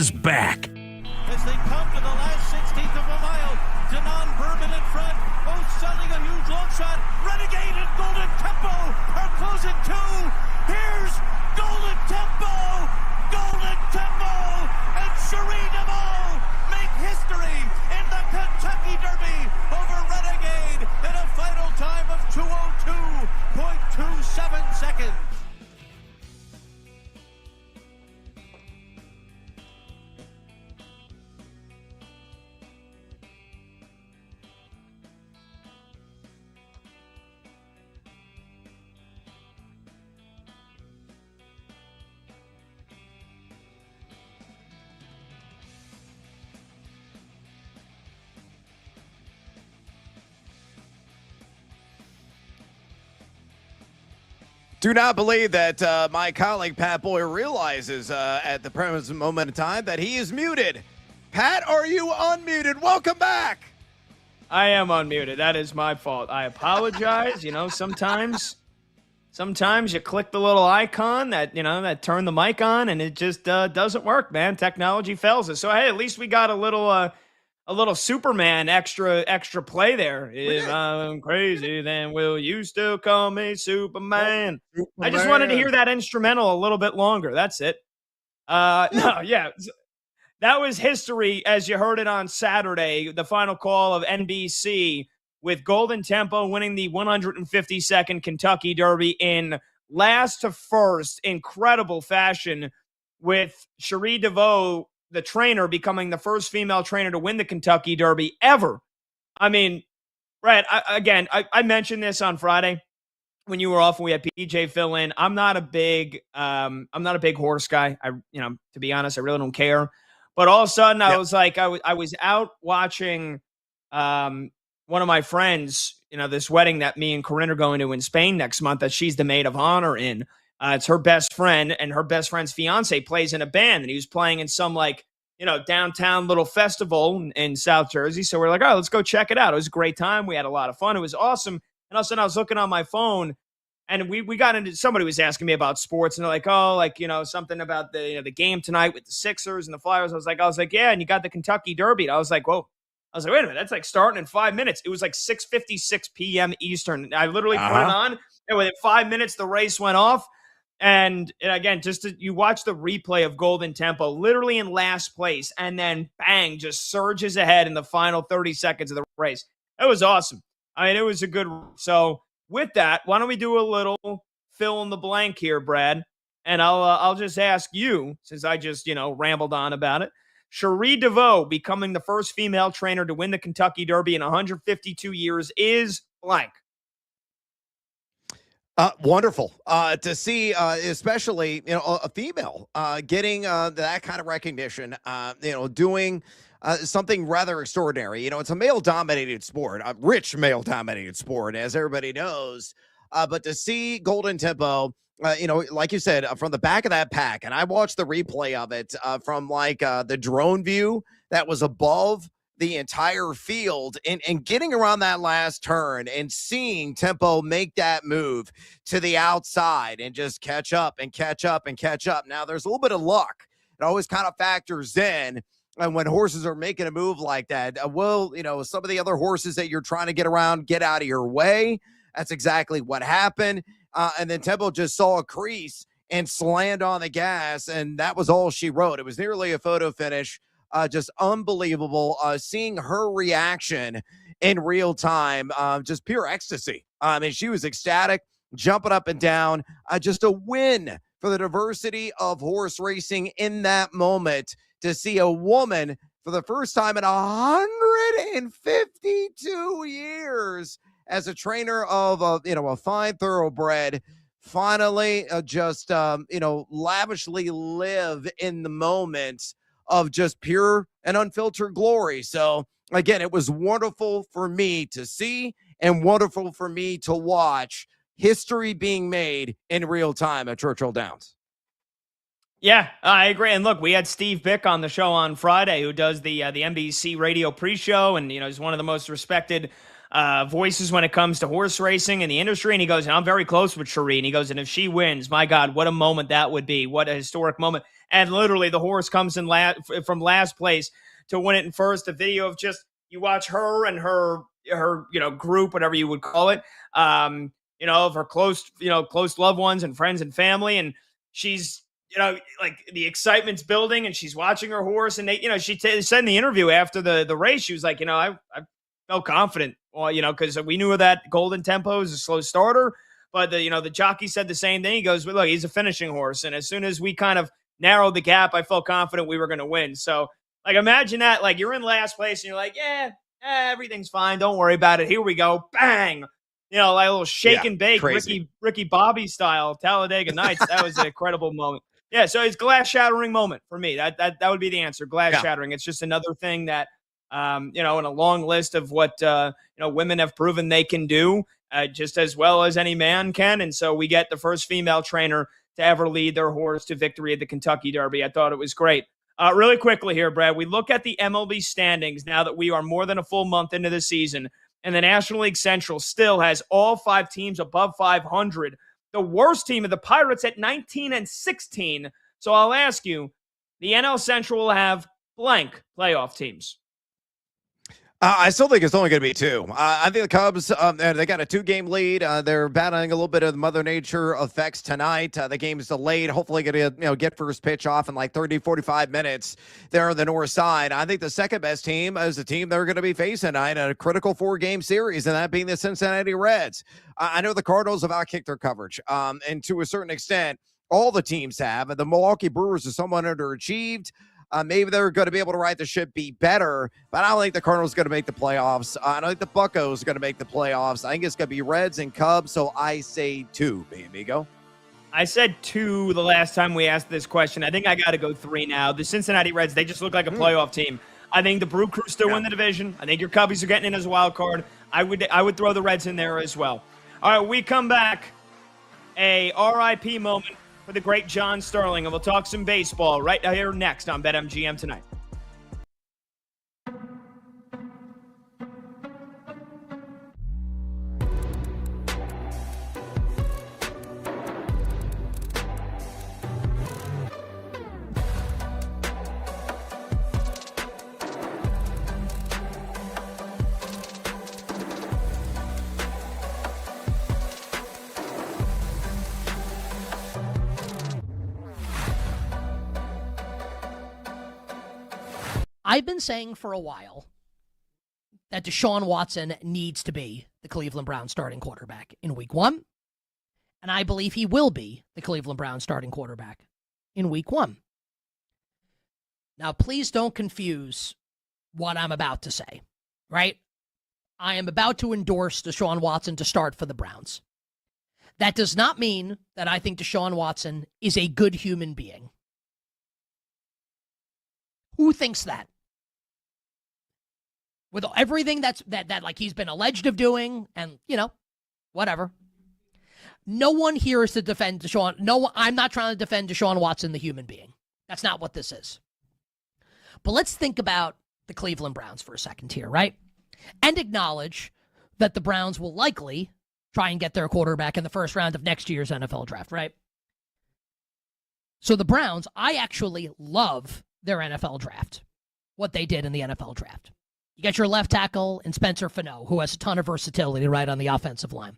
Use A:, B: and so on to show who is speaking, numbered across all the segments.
A: is back.
B: As they come to the last 16th of a mile, Denon Berman in front. Oh, sending a huge long shot. Renegade and Golden Tempo are closing too. Here's Golden Tempo. Golden Tempo and Cherie DeVaux make history in the Kentucky Derby over Renegade in a final time of 2:02.27 seconds.
C: Do not believe that my colleague Pat Boyer realizes at the present moment in time that he is muted. Pat, are you unmuted? Welcome back.
D: I am unmuted. That is my fault. I apologize. Sometimes you click the little icon that turn the mic on, and it just doesn't work, man. Technology fails us. So hey, at least we got a little Superman extra play there. If I'm crazy, then will you still call me Superman? I just wanted to hear that instrumental a little bit longer. That's it. No, yeah. That was history as you heard it on Saturday, the final call of NBC, with Golden Tempo winning the 152nd Kentucky Derby in last to first, incredible fashion, with Cherie DeVaux, the trainer, becoming the first female trainer to win the Kentucky Derby ever. I mean, Brad, I mentioned this on Friday when you were off and we had PJ fill in. I'm not a big horse guy. To be honest, I really don't care. But all of a sudden I was like, I was out watching one of my friends, this wedding that me and Corinne are going to in Spain next month that she's the maid of honor in. It's her best friend, and her best friend's fiance plays in a band, and he was playing in some downtown little festival in South Jersey. So we're like, oh, let's go check it out. It was a great time. We had a lot of fun. It was awesome. And all of a sudden I was looking on my phone, and we got into, somebody was asking me about sports, and they're like, oh, something about the game tonight with the Sixers and the Flyers. I was like, yeah, and you got the Kentucky Derby. And I was like, whoa. I was like, wait a minute, that's starting in 5 minutes. It was 6:56 p.m. Eastern. I literally put it on, and within 5 minutes, the race went off. And again, you watch the replay of Golden Tempo, literally in last place, and then bang, just surges ahead in the final 30 seconds of the race. It was awesome. I mean, it was a good. So with that, why don't we do a little fill in the blank here, Brad? And I'll just ask you, since I just rambled on about it. Cherie DeVaux becoming the first female trainer to win the Kentucky Derby in 152 years is blank.
C: Wonderful to see, especially a female getting that kind of recognition. Doing something rather extraordinary. It's a male-dominated sport, a rich male-dominated sport, as everybody knows. But to see Golden Tempo, like you said, from the back of that pack, and I watched the replay of it from the drone view that was above the entire field, and getting around that last turn and seeing Tempo make that move to the outside and just catch up and catch up and catch up. Now, there's a little bit of luck. It always kind of factors in. And when horses are making a move like that, some of the other horses that you're trying to get around, get out of your way. That's exactly what happened. And then Tempo just saw a crease and slammed on the gas, and that was all she wrote. It was nearly a photo finish. Just unbelievable. Seeing her reaction in real time, just pure ecstasy. I mean, she was ecstatic, jumping up and down. Just a win for the diversity of horse racing in that moment, to see a woman for the first time in 152 years as a trainer of a fine thoroughbred, finally lavishly live in the moment of just pure and unfiltered glory. So again, it was wonderful for me to see and wonderful for me to watch history being made in real time at Churchill Downs.
D: Yeah, I agree. And look, we had Steve Bick on the show on Friday, who does the NBC radio pre-show, and he's one of the most respected voices when it comes to horse racing in the industry. And he goes, and I'm very close with Cherie. And he goes, and if she wins, my God, what a moment that would be. What a historic moment. And literally the horse comes in from last place to win it in first. A video of just, you watch her and her group, whatever you would call it, of her close loved ones and friends and family. And she's, like the excitement's building and she's watching her horse. And she said in the interview after the race, she was like, I felt confident, because we knew that Golden Tempo is a slow starter, but the jockey said the same thing. He goes, well, look, he's a finishing horse. And as soon as we kind of narrowed the gap, I felt confident we were going to win. So like, imagine that, like you're in last place and you're like, everything's fine. Don't worry about it. Here we go. Bang. Like a little shake and bake, Ricky Bobby style, Talladega Nights. That was an incredible moment. Yeah, so it's glass shattering moment for me. That would be the answer. Glass shattering. It's just another thing that, in a long list of what women have proven they can do, just as well as any man can. And so we get the first female trainer to ever lead their horse to victory at the Kentucky Derby. I thought it was great. Really quickly here, Brad, we look at the MLB standings now that we are more than a full month into the season, and the National League Central still has all 5 teams above 500. The worst team of the Pirates at 19-16. So I'll ask you, the NL Central will have blank playoff teams.
C: I still think it's only going to be 2. I think the Cubs, they got a 2-game lead. They're battling a little bit of Mother Nature effects tonight. The game is delayed. Hopefully going to get first pitch off in like 30, 45 minutes there on the north side. I think the second best team is the team they're going to be facing tonight in a critical 4-game series, and that being the Cincinnati Reds. I know the Cardinals have outkicked their coverage, and to a certain extent, all the teams have. The Milwaukee Brewers are somewhat underachieved. Maybe they're going to be able to ride the ship, be better, but I don't think the Cardinals are going to make the playoffs. I don't think the Buccos are going to make the playoffs. I think it's going to be Reds and Cubs, so I say 2, amigo.
D: I said 2 the last time we asked this question. I think I got to go 3 now. The Cincinnati Reds, they just look like a playoff team. I think the Brew Crew still win the division. I think your Cubbies are getting in as a wild card. I would throw the Reds in there as well. All right, we come back. A RIP moment for the great John Sterling, and we'll talk some baseball right here next on BetMGM Tonight.
A: I've been saying for a while that Deshaun Watson needs to be the Cleveland Browns starting quarterback in week 1, and I believe he will be the Cleveland Browns starting quarterback in week 1. Now, please don't confuse what I'm about to say, right? I am about to endorse Deshaun Watson to start for the Browns. That does not mean that I think Deshaun Watson is a good human being. Who thinks that? With everything that like he's been alleged of doing and, whatever. No one here is to defend Deshaun. No, I'm not trying to defend Deshaun Watson, the human being. That's not what this is. But let's think about the Cleveland Browns for a second here, right? And acknowledge that the Browns will likely try and get their quarterback in the first round of next year's NFL draft, right? So the Browns, I actually love their NFL draft, what they did in the NFL draft. You get your left tackle in Spencer Fano, who has a ton of versatility right on the offensive line.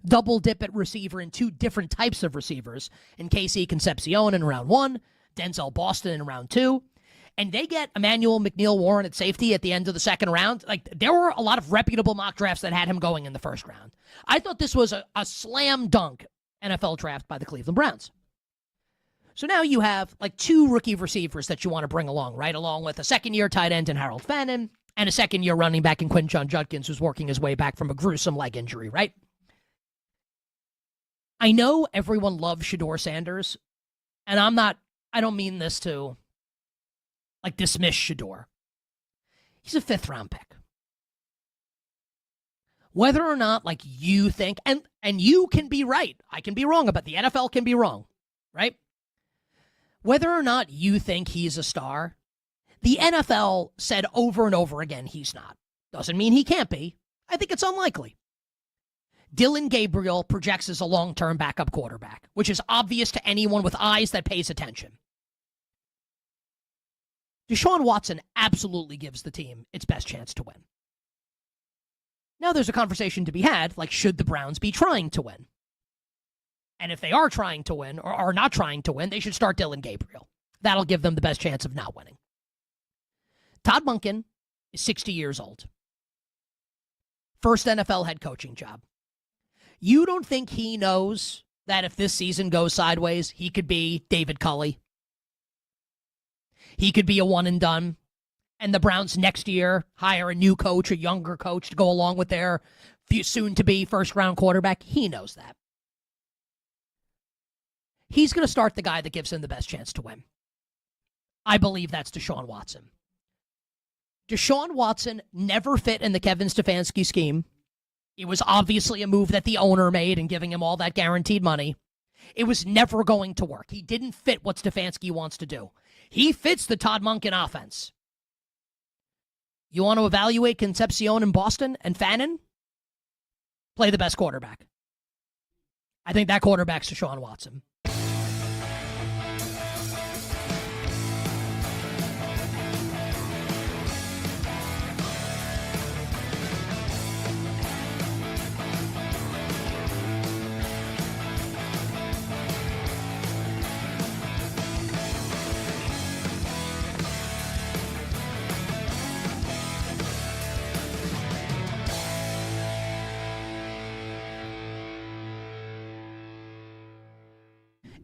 A: Double dip at receiver in 2 different types of receivers, in Casey Concepcion in round 1, Denzel Boston in round 2, and they get Emmanuel McNeil-Warren at safety at the end of the second round. Like, there were a lot of reputable mock drafts that had him going in the first round. I thought this was a slam dunk NFL draft by the Cleveland Browns. So now you have like 2 rookie receivers that you want to bring along, right? Along with a second-year tight end in Harold Fannin and a second-year running back in Quinton Judkins, who's working his way back from a gruesome leg injury, right? I know everyone loves Shedeur Sanders, and I don't mean this to like dismiss Shedeur. He's a 5th-round pick. Whether or not like you think, and you can be right, I can be wrong, but the NFL can be wrong, right? Whether or not you think he's a star, the NFL said over and over again he's not. Doesn't mean he can't be. I think it's unlikely. Dylan Gabriel projects as a long-term backup quarterback, which is obvious to anyone with eyes that pays attention. Deshaun Watson absolutely gives the team its best chance to win. Now there's a conversation to be had, like should the Browns be trying to win? And if they are trying to win or are not trying to win, they should start Dylan Gabriel. That'll give them the best chance of not winning. Todd Monken is 60 years old. First NFL head coaching job. You don't think he knows that if this season goes sideways, he could be David Culley? He could be a one and done. And the Browns next year hire a new coach, a younger coach to go along with their soon-to-be first-round quarterback. He knows that. He's going to start the guy that gives him the best chance to win. I believe that's Deshaun Watson. Deshaun Watson never fit in the Kevin Stefanski scheme. It was obviously a move that the owner made in giving him all that guaranteed money. It was never going to work. He didn't fit what Stefanski wants to do. He fits the Todd Monken offense. You want to evaluate Concepcion in Boston and Fannin? Play the best quarterback. I think that quarterback's Deshaun Watson.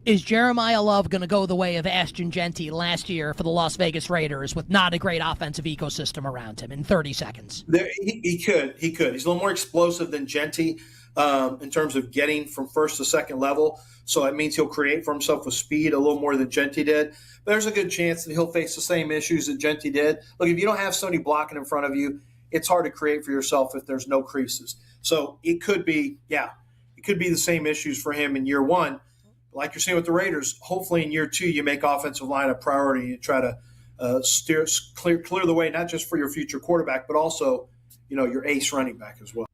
A: Is Jeremiah Love going to go the way of Ashton Genty last year for the Las Vegas Raiders with not a great offensive ecosystem around him in 30 seconds?
E: He could. He's a little more explosive than Genty in terms of getting from first to second level. So that means he'll create for himself with speed a little more than Genty did. But there's a good chance that he'll face the same issues that Genty did. Look, if you don't have somebody blocking in front of you, it's hard to create for yourself if there's no creases. So it could be the same issues for him in year one. Like you're saying with the Raiders, hopefully in year two you make offensive line a priority and try to clear the way, not just for your future quarterback, but also, your ace running back as well.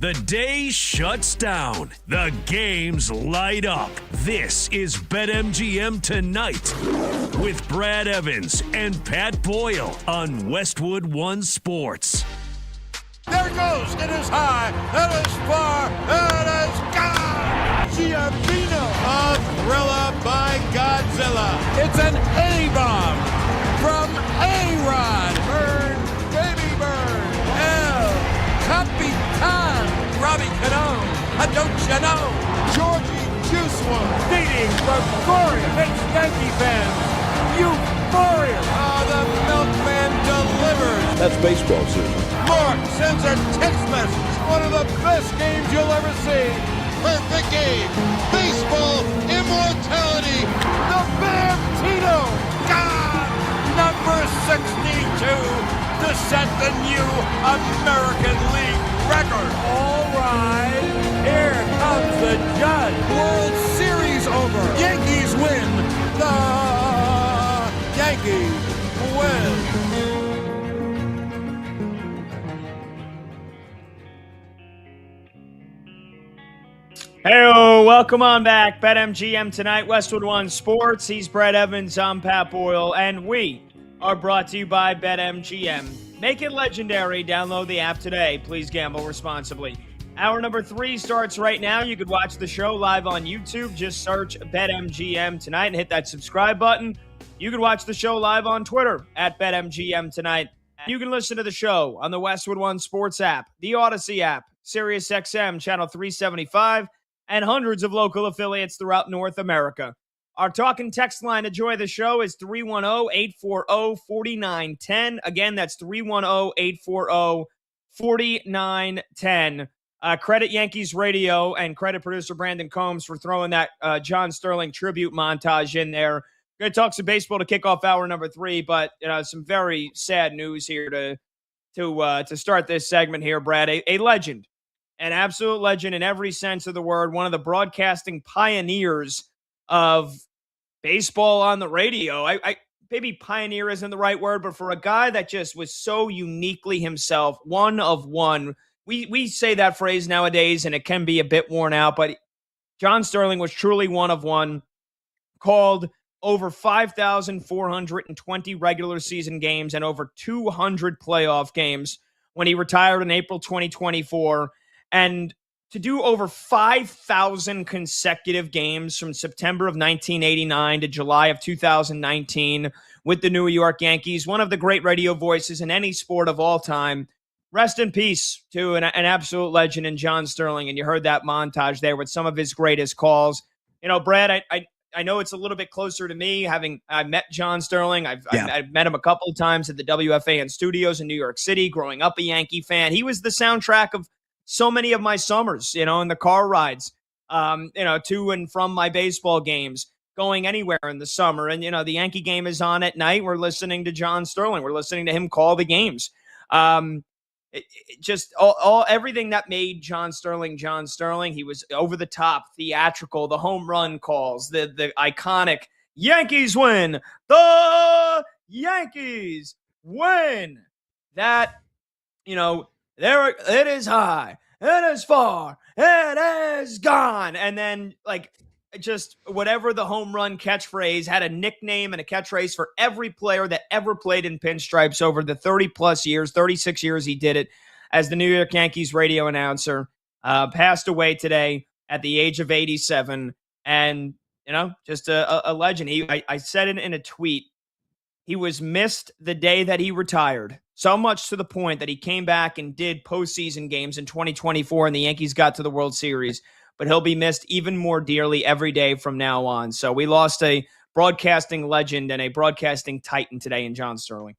F: The day shuts down. The games light up. This is BetMGM Tonight with Brad Evans and Pat Boyle on Westwood One Sports.
B: There it goes. It is high. It is far. It is gone. Giambino. A thriller by Godzilla. It's an A-bomb from A-Rod. Burn, baby burn. Capitan. Robbie Cano. Don't you know? Georgie Juice WRLD. Dating from Corey. It's Yankee fans. Euphoria. The milkman delivers.
G: That's baseball season.
B: Mark sends a text message. One of the best games you'll ever see. Perfect game. Baseball immortality. The Bam Tito. God. Number 62 to set the new American League record. All right. Here comes the judge. World Series over. Yankees win. The Yankees win.
D: Hey, welcome on back. BetMGM Tonight, Westwood One Sports. He's Brett Evans, I'm Pat Boyle, and we are brought to you by BetMGM. Make it legendary. Download the app today. Please gamble responsibly. Hour number 3 starts right now. You could watch the show live on YouTube. Just search BetMGM Tonight and hit that subscribe button. You can watch the show live on Twitter at BetMGM Tonight. You can listen to the show on the Westwood One Sports app, the Odyssey app, SiriusXM Channel 375, and hundreds of local affiliates throughout North America. Our talk and text line to join the show is 310-840-4910. Again, that's 310-840-4910. Credit Yankees Radio and credit producer Brandon Combs for throwing that John Sterling tribute montage in there. Going to talk some baseball to kick off hour number 3, but some very sad news here to start this segment here, Brad. A legend, an absolute legend in every sense of the word, one of the broadcasting pioneers of baseball on the radio. I maybe pioneer isn't the right word, but for a guy that just was so uniquely himself, one of one. We say that phrase nowadays, and it can be a bit worn out, but John Sterling was truly one of one, called over 5,420 regular season games and over 200 playoff games when he retired in April 2024. And to do over 5,000 consecutive games from September of 1989 to July of 2019 with the New York Yankees, one of the great radio voices in any sport of all time. Rest in peace to an absolute legend in John Sterling. And you heard that montage there with some of his greatest calls. Brad, I know it's a little bit closer to me, I met John Sterling. I've met him a couple of times at the WFAN studios in New York City, growing up a Yankee fan. He was the soundtrack of so many of my summers, in the car rides, to and from my baseball games, going anywhere in the summer. And, the Yankee game is on at night. We're listening to John Sterling. We're listening to him call the games. Just everything that made John Sterling. He was over the top, theatrical, the home run calls, the iconic Yankees win, the Yankees win. That, there it is high, it is far, it is gone. And then just whatever the home run catchphrase, had a nickname and a catchphrase for every player that ever played in pinstripes over the 36 years he did it as the New York Yankees radio announcer. Passed away today at the age of 87. And, just a legend. I said it in a tweet. He was missed the day that he retired, so much to the point that he came back and did postseason games in 2024 and the Yankees got to the World Series. But he'll be missed even more dearly every day from now on. So we lost a broadcasting legend and a broadcasting titan today in John Sterling.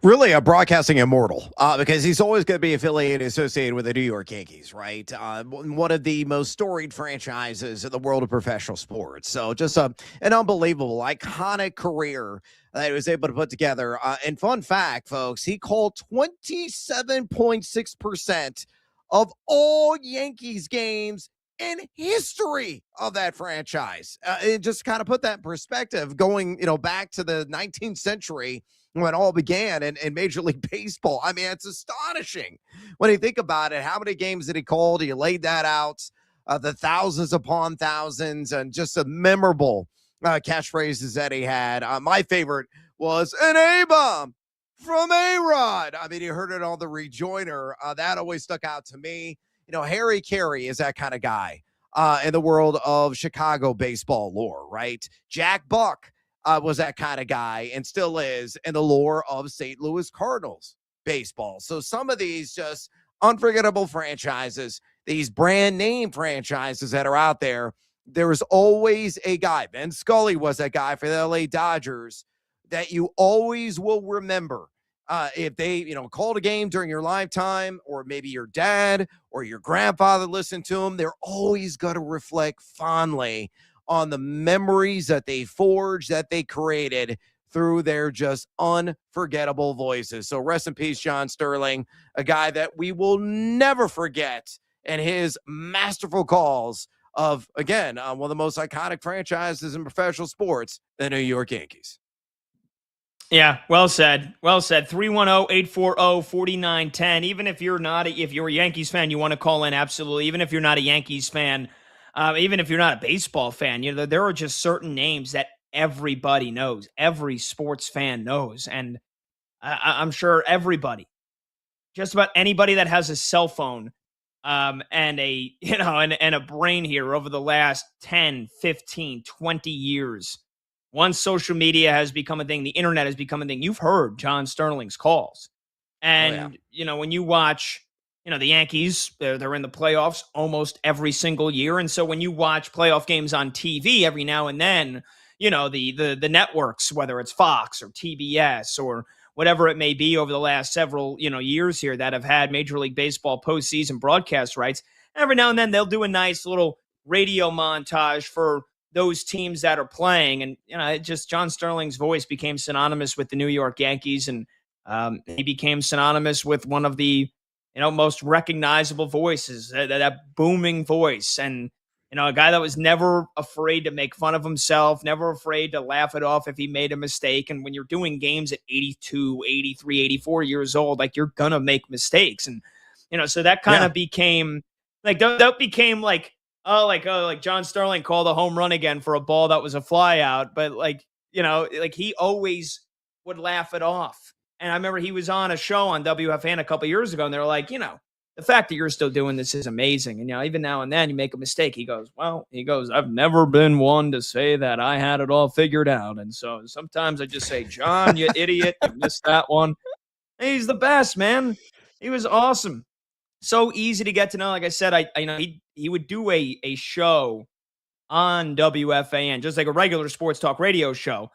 C: Really a broadcasting immortal, because he's always going to be affiliated, associated with the New York Yankees, right? One of the most storied franchises in the world of professional sports. So just an unbelievable, iconic career that he was able to put together. And fun fact, folks, he called 27.6% of all Yankees games in history of that franchise. And just kind of put that in perspective, going, back to the 19th century when it all began in Major League Baseball. I mean, it's astonishing when you think about it. How many games did he call? He laid that out, the thousands upon thousands, and just the memorable catchphrases that he had. My favorite was an A-bomb from A-Rod. I mean, you heard it on the rejoiner. That always stuck out to me. Harry Carey is that kind of guy in the world of Chicago baseball lore, right? Jack Buck was that kind of guy and still is in the lore of St. Louis Cardinals baseball. So some of these just unforgettable franchises, these brand name franchises that are out there, there is always a guy. Vin Scully was that guy for the LA Dodgers that you always will remember. If they, called a game during your lifetime, or maybe your dad or your grandfather listened to them, they're always going to reflect fondly on the memories that they forged, that they created through their just unforgettable voices. So rest in peace, John Sterling, a guy that we will never forget, and his masterful calls of, again, one of the most iconic franchises in professional sports, the New York Yankees.
D: Yeah, well said. Well said. 310-840-4910. Even if you're if you're a Yankees fan, you want to call in, absolutely. Even if you're not a Yankees fan, even if you're not a baseball fan, there are just certain names that everybody knows, every sports fan knows. And I'm sure everybody, just about anybody that has a cell phone and a, and a brain here over the last 10, 15, 20 years, once social media has become a thing, the internet has become a thing, you've heard John Sterling's calls. And, when you watch, the Yankees, they're in the playoffs almost every single year. And so when you watch playoff games on TV every now and then, the networks, whether it's Fox or TBS or whatever it may be over the last several, years here that have had Major League Baseball postseason broadcast rights. Every now and then they'll do a nice little radio montage for those teams that are playing. And, it just John Sterling's voice became synonymous with the New York Yankees. And he became synonymous with one of the, most recognizable voices, that booming voice. And, a guy that was never afraid to make fun of himself, never afraid to laugh it off if he made a mistake. And when you're doing games at 82, 83, 84 years old, like, you're going to make mistakes. And, so that kind of became like, that became like, like John Sterling called a home run again for a ball that was a fly out. But like he always would laugh it off. And I remember he was on a show on WFAN a couple years ago, and they were like, the fact that you're still doing this is amazing. And, even now and then you make a mistake. He goes, I've never been one to say that I had it all figured out. And so sometimes I just say, John, you idiot, you missed that one. And he's the best, man. He was awesome. So easy to get to know. Like I said, he would do a show on WFAN, just like a regular sports talk radio show,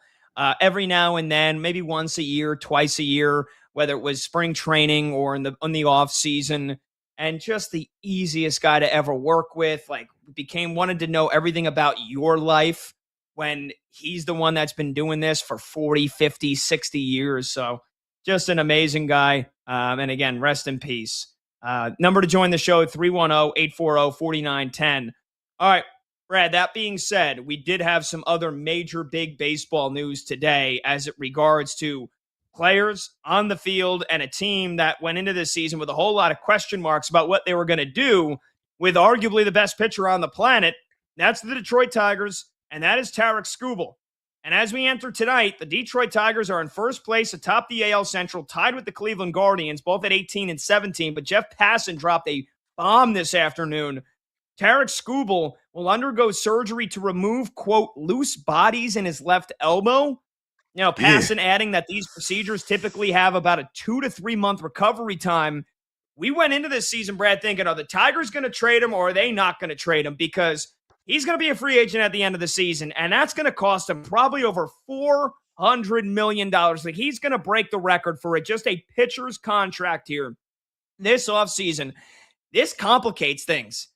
D: every now and then, maybe once a year, twice a year, whether it was spring training or in the off season. And just the easiest guy to ever work with. Like, wanted to know everything about your life when he's the one that's been doing this for 40, 50, 60 years. So just an amazing guy. And again, rest in peace. Number to join the show, 310-840-4910. All right, Brad, that being said, we did have some other major big baseball news today as it regards to players on the field and a team that went into this season with a whole lot of question marks about what they were going to do with arguably the best pitcher on the planet. That's the Detroit Tigers, and that is Tarek Skubal. And as we enter tonight, the Detroit Tigers are in first place atop the AL Central, tied with the Cleveland Guardians, both at 18 and 17. But Jeff Passan dropped a bomb this afternoon. Tarek Skubal will undergo surgery to remove, quote, loose bodies in his left elbow. Passan adding that these procedures typically have about a 2 to 3 month recovery time. We went into this season, Brad, thinking, are the Tigers going to trade him or are they not going to trade him? Because he's going to be a free agent at the end of the season, and that's going to cost him probably over $400 million. Like, he's going to break the record for it. Just a pitcher's contract here this offseason. This complicates things.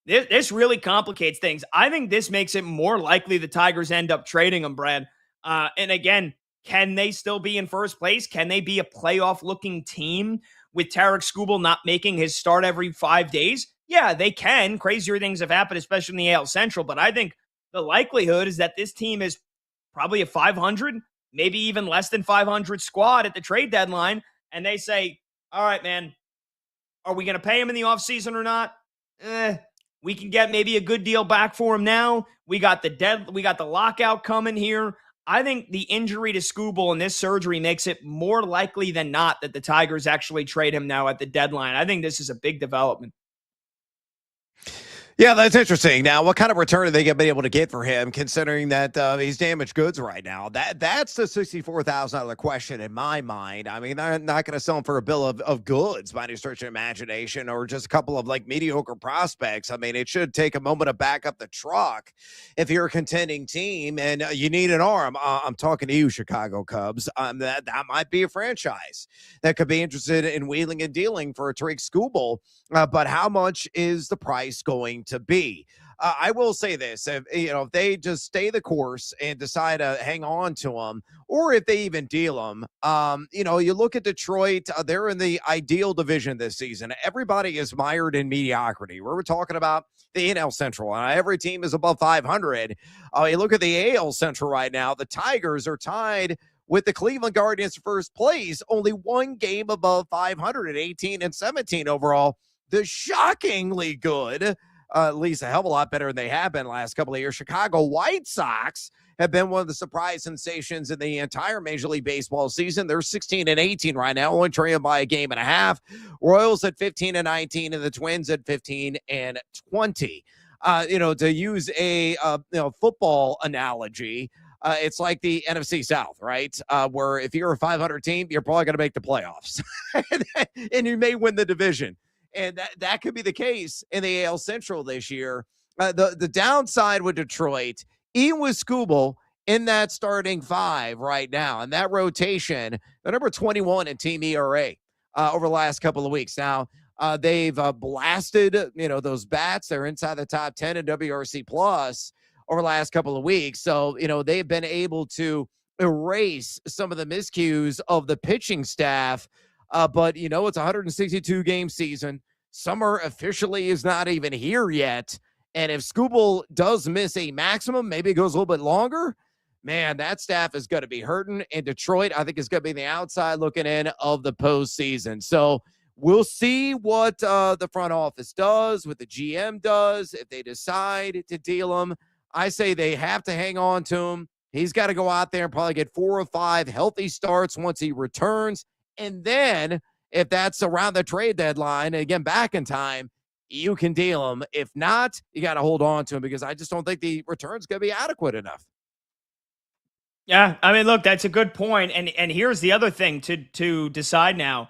D: This really complicates things. I think this makes it more likely the Tigers end up trading him, Brad. And again, can they still be in first place? Can they be a playoff-looking team with Tarek Skubal not making his start every 5 days? Yeah, they can. Crazier things have happened, especially in the AL Central. But I think the likelihood is that this team is probably a 500, maybe even less than 500 squad at the trade deadline. And they say, all right, man, are we going to pay him in the offseason or not? We can get maybe a good deal back for him now. We got the lockout coming here. I think the injury to Skubal and this surgery makes it more likely than not that the Tigers actually trade him now at the deadline. I think this is a big development.
C: Yeah, that's interesting. Now, what kind of return are they going to be able to get for him, considering that he's damaged goods right now? That's the $64,000 question in my mind. I mean, they're not going to sell him for a bill of goods by any stretch of imagination, or just a couple of mediocre prospects. I mean, it should take a moment to back up the truck if you're a contending team and you need an arm. I'm talking to you, Chicago Cubs. That might be a franchise that could be interested in wheeling and dealing for a Tarek Skubal. But how much is the price going to be? I will say this: if they just stay the course and decide to hang on to them, or if they even deal them, you look at Detroit; they're in the ideal division this season. Everybody is mired in mediocrity. We're talking about the NL Central, and every team is above 500. You look at the AL Central right now; the Tigers are tied with the Cleveland Guardians first place, only one game above 500 at 18 and 17 overall. The shockingly good, at least a hell of a lot better than they have been last couple of years, Chicago White Sox have been one of the surprise sensations in the entire Major League Baseball season. They're 16 and 18 right now, only trailing by a game and a half. Royals at 15 and 19, and the Twins at 15 and 20. To use a football analogy, it's like the NFC South, right? Where if you're a 500 team, you're probably going to make the playoffs, and you may win the division. And that could be the case in the AL Central this year. The downside with Detroit, even with Skubal in that starting five right now. And that rotation, the number 21 in team ERA over the last couple of weeks. Now, they've blasted, those bats. They're inside the top 10 in WRC plus over the last couple of weeks. So, they've been able to erase some of the miscues of the pitching staff. But, it's a 162 game season. Summer officially is not even here yet. And if Skubal does miss a maximum, maybe it goes a little bit longer, man, that staff is going to be hurting. And Detroit, I think, is going to be the outside looking in of the postseason. So we'll see what the front office does, what the GM does, if they decide to deal him. I say they have to hang on to him. He's got to go out there and probably get 4 or 5 healthy starts once he returns. And then if that's around the trade deadline, and again, back in time, you can deal him. If not, you got to hold on to him because I just don't think the return's going to be adequate enough.
D: Yeah, I mean, look, that's a good point. And here's the other thing to decide now.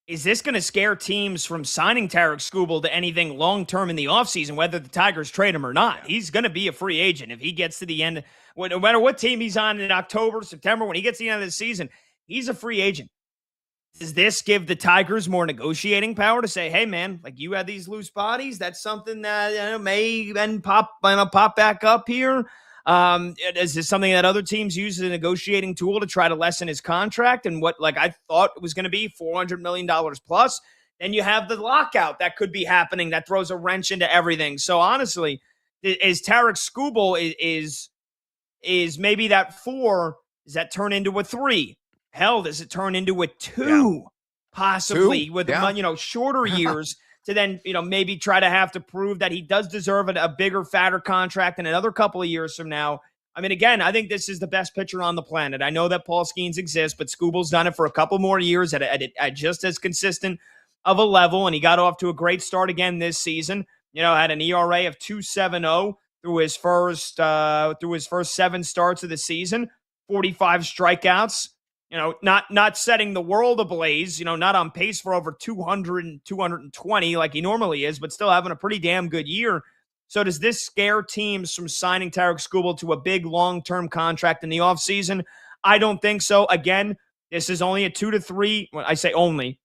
D: Is this going to scare teams from signing Tarek Skubal to anything long-term in the offseason, whether the Tigers trade him or not? Yeah. He's going to be a free agent if he gets to the end. No matter what team he's on in October, September, when he gets to the end of the season, he's a free agent. Does this give the Tigers more negotiating power to say, hey, man, like you had these loose bodies? That's something that may then pop back up here. Is this something that other teams use as a negotiating tool to try to lessen his contract and what, like I thought it was going to be $400 million plus? Then you have the lockout that could be happening that throws a wrench into everything. So honestly, is Tarek Skubal is maybe that 4? Does that turn into a 3? Hell, does it turn into a 2? Possibly 2? With shorter years to then maybe try to have to prove that he does deserve a bigger, fatter contract in another couple of years from now. I mean, again, I think this is the best pitcher on the planet. I know that Paul Skeens exists, but Skubal's done it for a couple more years at just as consistent of a level, and he got off to a great start again this season. Had an ERA of 2.70 through his first 7 starts of the season, 45 strikeouts. Not setting the world ablaze, not on pace for over 200 and 220 like he normally is, but still having a pretty damn good year. So does this scare teams from signing Tarek Skubal to a big long-term contract in the offseason? I don't think so. Again, this is only a 2 to 3. Well, I say only.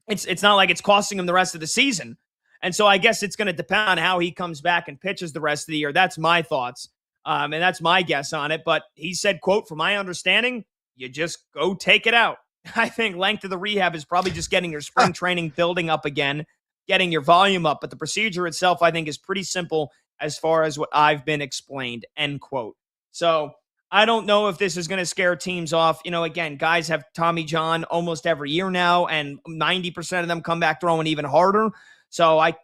D: It's not like it's costing him the rest of the season. And so I guess it's going to depend on how he comes back and pitches the rest of the year. That's my thoughts. And that's my guess on it. But he said, quote, from my understanding, you just go take it out. I think length of the rehab is probably just getting your spring training building up again, getting your volume up. But the procedure itself, I think, is pretty simple as far as what I've been explained, end quote. So I don't know if this is going to scare teams off. Again, guys have Tommy John almost every year now, and 90% of them come back throwing even harder. So I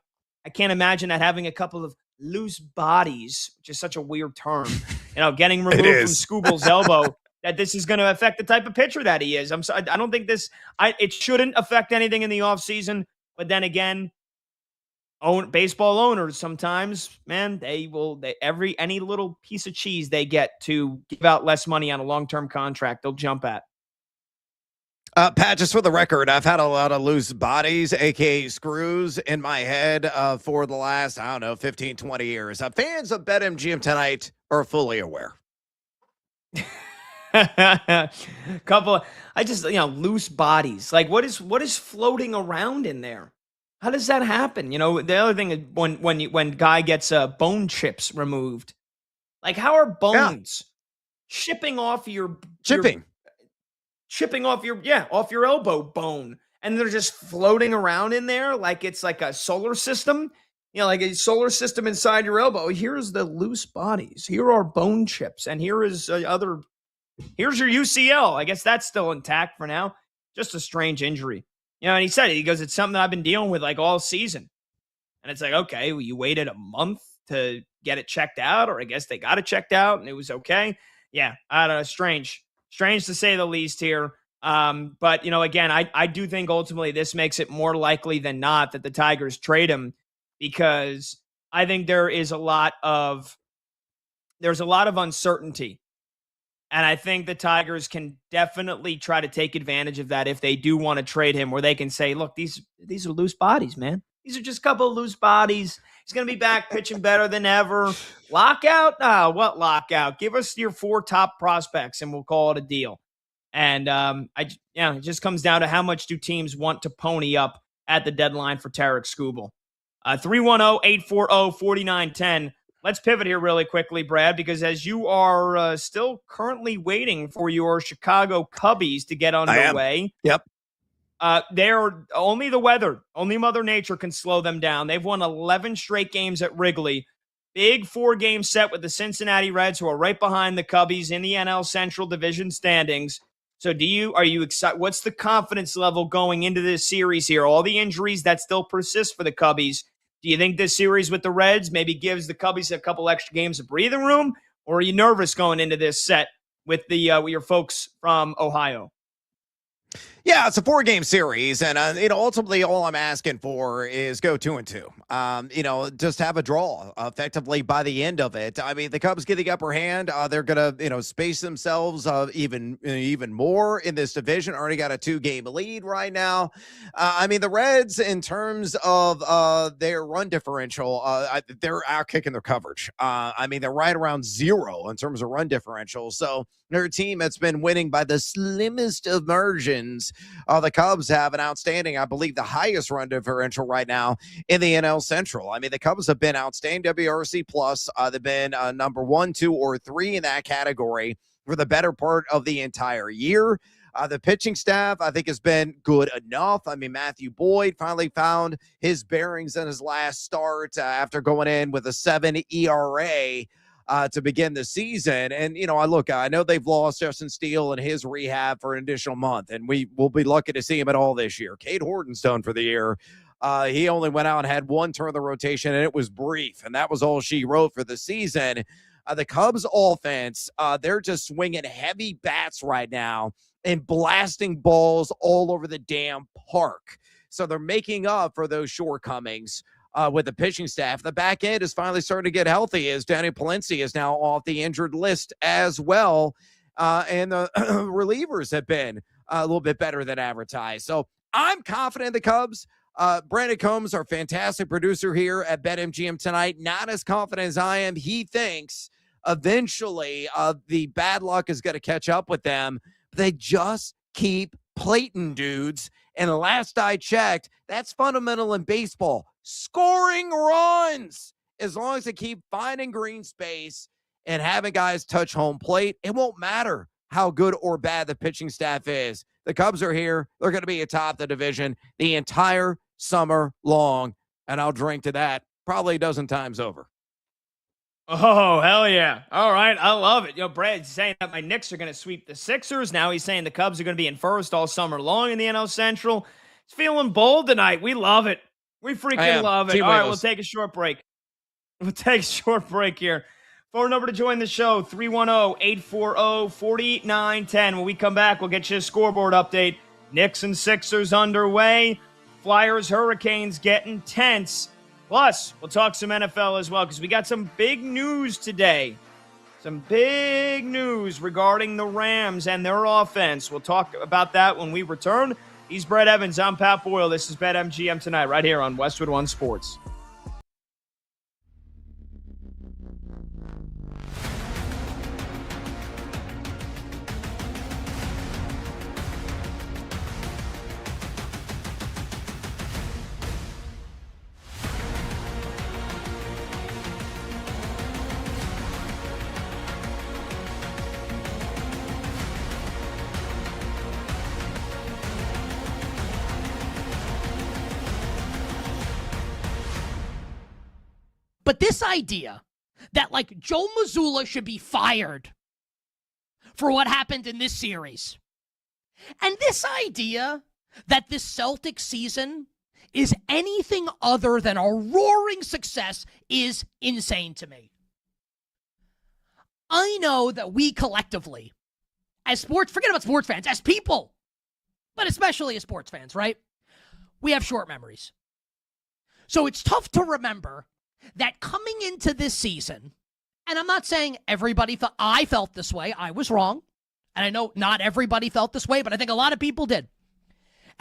D: can't imagine that having a couple of loose bodies, which is such a weird term, getting removed from Skubal's elbow, that this is going to affect the type of pitcher that he is. I'm sorry, I don't think it shouldn't affect anything in the offseason. But then again, baseball owners sometimes, man, any little piece of cheese they get to give out less money on a long-term contract, they'll jump at.
C: Pat, just for the record, I've had a lot of loose bodies, aka screws, in my head for the last, 15, 20 years. Fans of BetMGM tonight are fully aware.
D: Loose bodies. Like what is floating around in there? How does that happen? The other thing is when guy gets bone chips removed, like how are bones shipping off chipping off your elbow bone, and they're just floating around in there like it's like a solar system, like a solar system inside your elbow. Here's the loose bodies. Here are bone chips, and here is here's your UCL. I guess that's still intact for now. Just a strange injury. And he said it. He goes, it's something that I've been dealing with like all season. And it's like, okay, well, you waited a month to get it checked out, or I guess they got it checked out and it was okay. Yeah, I don't know. Strange to say the least here. But, again, I do think ultimately this makes it more likely than not that the Tigers trade him, because I think there's a lot of uncertainty. And I think the Tigers can definitely try to take advantage of that if they do want to trade him, where they can say, look, these are loose bodies, man. These are just a couple of loose bodies. He's going to be back pitching better than ever. Lockout? What lockout? Give us your 4 top prospects and we'll call it a deal. And it just comes down to how much do teams want to pony up at the deadline for Tarek Skubal. 310-840-4910. Let's pivot here really quickly, Brad, because as you are still currently waiting for your Chicago Cubbies to get underway.
C: Yep.
D: They're only the weather, only Mother Nature can slow them down. They've won 11 straight games at Wrigley. Big 4-game set with the Cincinnati Reds, who are right behind the Cubbies in the NL Central Division standings. So are you excited? What's the confidence level going into this series here? All the injuries that still persist for the Cubbies. Do you think this series with the Reds maybe gives the Cubbies a couple extra games of breathing room? Or are you nervous going into this set with with your folks from Ohio?
C: Yeah, it's a 4-game series, and ultimately all I'm asking for is go 2-2. Just have a draw effectively by the end of it. I mean, the Cubs get the upper hand. They're gonna space themselves even more in this division. Already got a 2-game lead right now. The Reds, in terms of their run differential, they're out kicking their coverage. They're right around 0 in terms of run differential. So they're a team that's been winning by the slimmest of margins. The Cubs have an outstanding, I believe, the highest run differential right now in the NL Central. The Cubs have been outstanding WRC plus. They've been number 1, 2, or 3 in that category for the better part of the entire year. The pitching staff, I think, has been good enough. Matthew Boyd finally found his bearings in his last start after going in with a 7 ERA. To begin the season. And, I know they've lost Justin Steele and his rehab for an additional month, and we will be lucky to see him at all this year. Cade Horton's done for the year. He only went out and had 1 turn of the rotation, and it was brief, and that was all she wrote for the season. The Cubs offense, they're just swinging heavy bats right now and blasting balls all over the damn park. So they're making up for those shortcomings. With the pitching staff. The back end is finally starting to get healthy as Danny Palencia is now off the injured list as well. And the relievers have been a little bit better than advertised. So I'm confident in the Cubs. Brandon Combs, our fantastic producer here at BetMGM tonight, not as confident as I am. He thinks eventually the bad luck is going to catch up with them. They just keep plating dudes. And the last I checked, that's fundamental in baseball. Scoring runs. As long as they keep finding green space and having guys touch home plate, it won't matter how good or bad the pitching staff is. The Cubs are here. They're going to be atop the division the entire summer long. And I'll drink to that probably a dozen times over.
D: Oh, hell yeah. All right. I love it. Brad's saying that my Knicks are going to sweep the Sixers. Now he's saying the Cubs are going to be in first all summer long in the NL Central. He's feeling bold tonight. We love it. We freaking love it. All right, we'll take a short break. Here. Phone number to join the show, 310-840-4910. When we come back, we'll get you a scoreboard update. Knicks and Sixers underway. Flyers, Hurricanes getting tense. Plus, we'll talk some NFL as well because we got some big news today. Some big news regarding the Rams and their offense. We'll talk about that when we return. He's Brett Evans. I'm Pat Boyle. This is BetMGM tonight right here on Westwood One Sports.
A: But this idea that, Joe Mazzulla should be fired for what happened in this series, and this idea that this Celtics season is anything other than a roaring success is insane to me. I know that we collectively, forget about sports fans, as people, but especially as sports fans, right? We have short memories. So it's tough to remember that coming into this season, and I'm not saying I felt this way. I was wrong. And I know not everybody felt this way, but I think a lot of people did.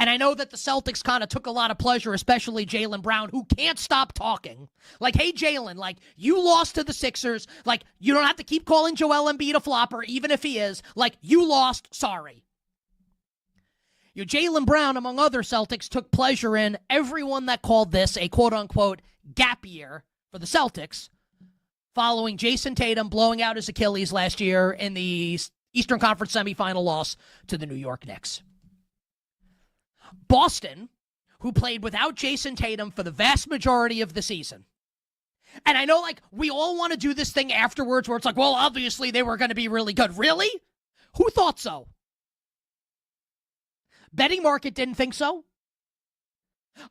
A: And I know that the Celtics kind of took a lot of pleasure, especially Jaylen Brown, who can't stop talking. Like, hey, Jaylen, like, you lost to the Sixers. Like, you don't have to keep calling Joel Embiid a flopper, even if he is. Like, you lost. Sorry. Jaylen Brown, among other Celtics, took pleasure in everyone that called this a quote-unquote gap year for the Celtics, following Jason Tatum blowing out his Achilles last year in the Eastern Conference semifinal loss to the New York Knicks. Boston, who played without Jason Tatum for the vast majority of the season. And I know, like, we all want to do this thing afterwards where it's like, well, obviously they were going to be really good. Really? Who thought so? Betting market didn't think so.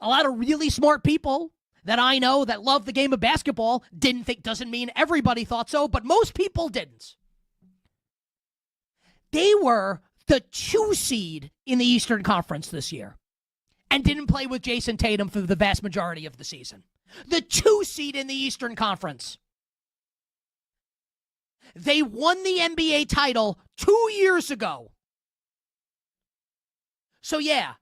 A: A lot of really smart people that I know that love the game of basketball didn't think. Doesn't mean everybody thought so, but most people didn't. They were the 2 seed in the Eastern Conference this year and didn't play with Jason Tatum for the vast majority of the season. The 2 seed in the Eastern Conference. They won the NBA title 2 years ago. So yeah,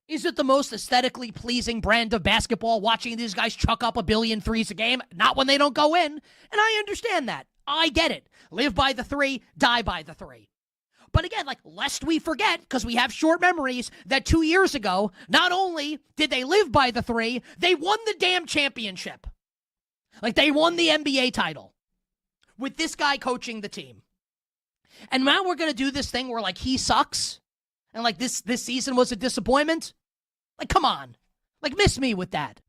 A: is it the most aesthetically pleasing brand of basketball watching these guys chuck up 1 billion threes a game? Not when they don't go in. And I understand that. I get it. Live by the 3, die by the 3. But again, like, lest we forget, because we have short memories, that 2 years ago, not only did they live by the 3, they won the damn championship. Like, they won the NBA title with this guy coaching the team. And now we're going to do this thing where, like, he sucks. And, like, this season was a disappointment? Like, come on. Like, miss me with that.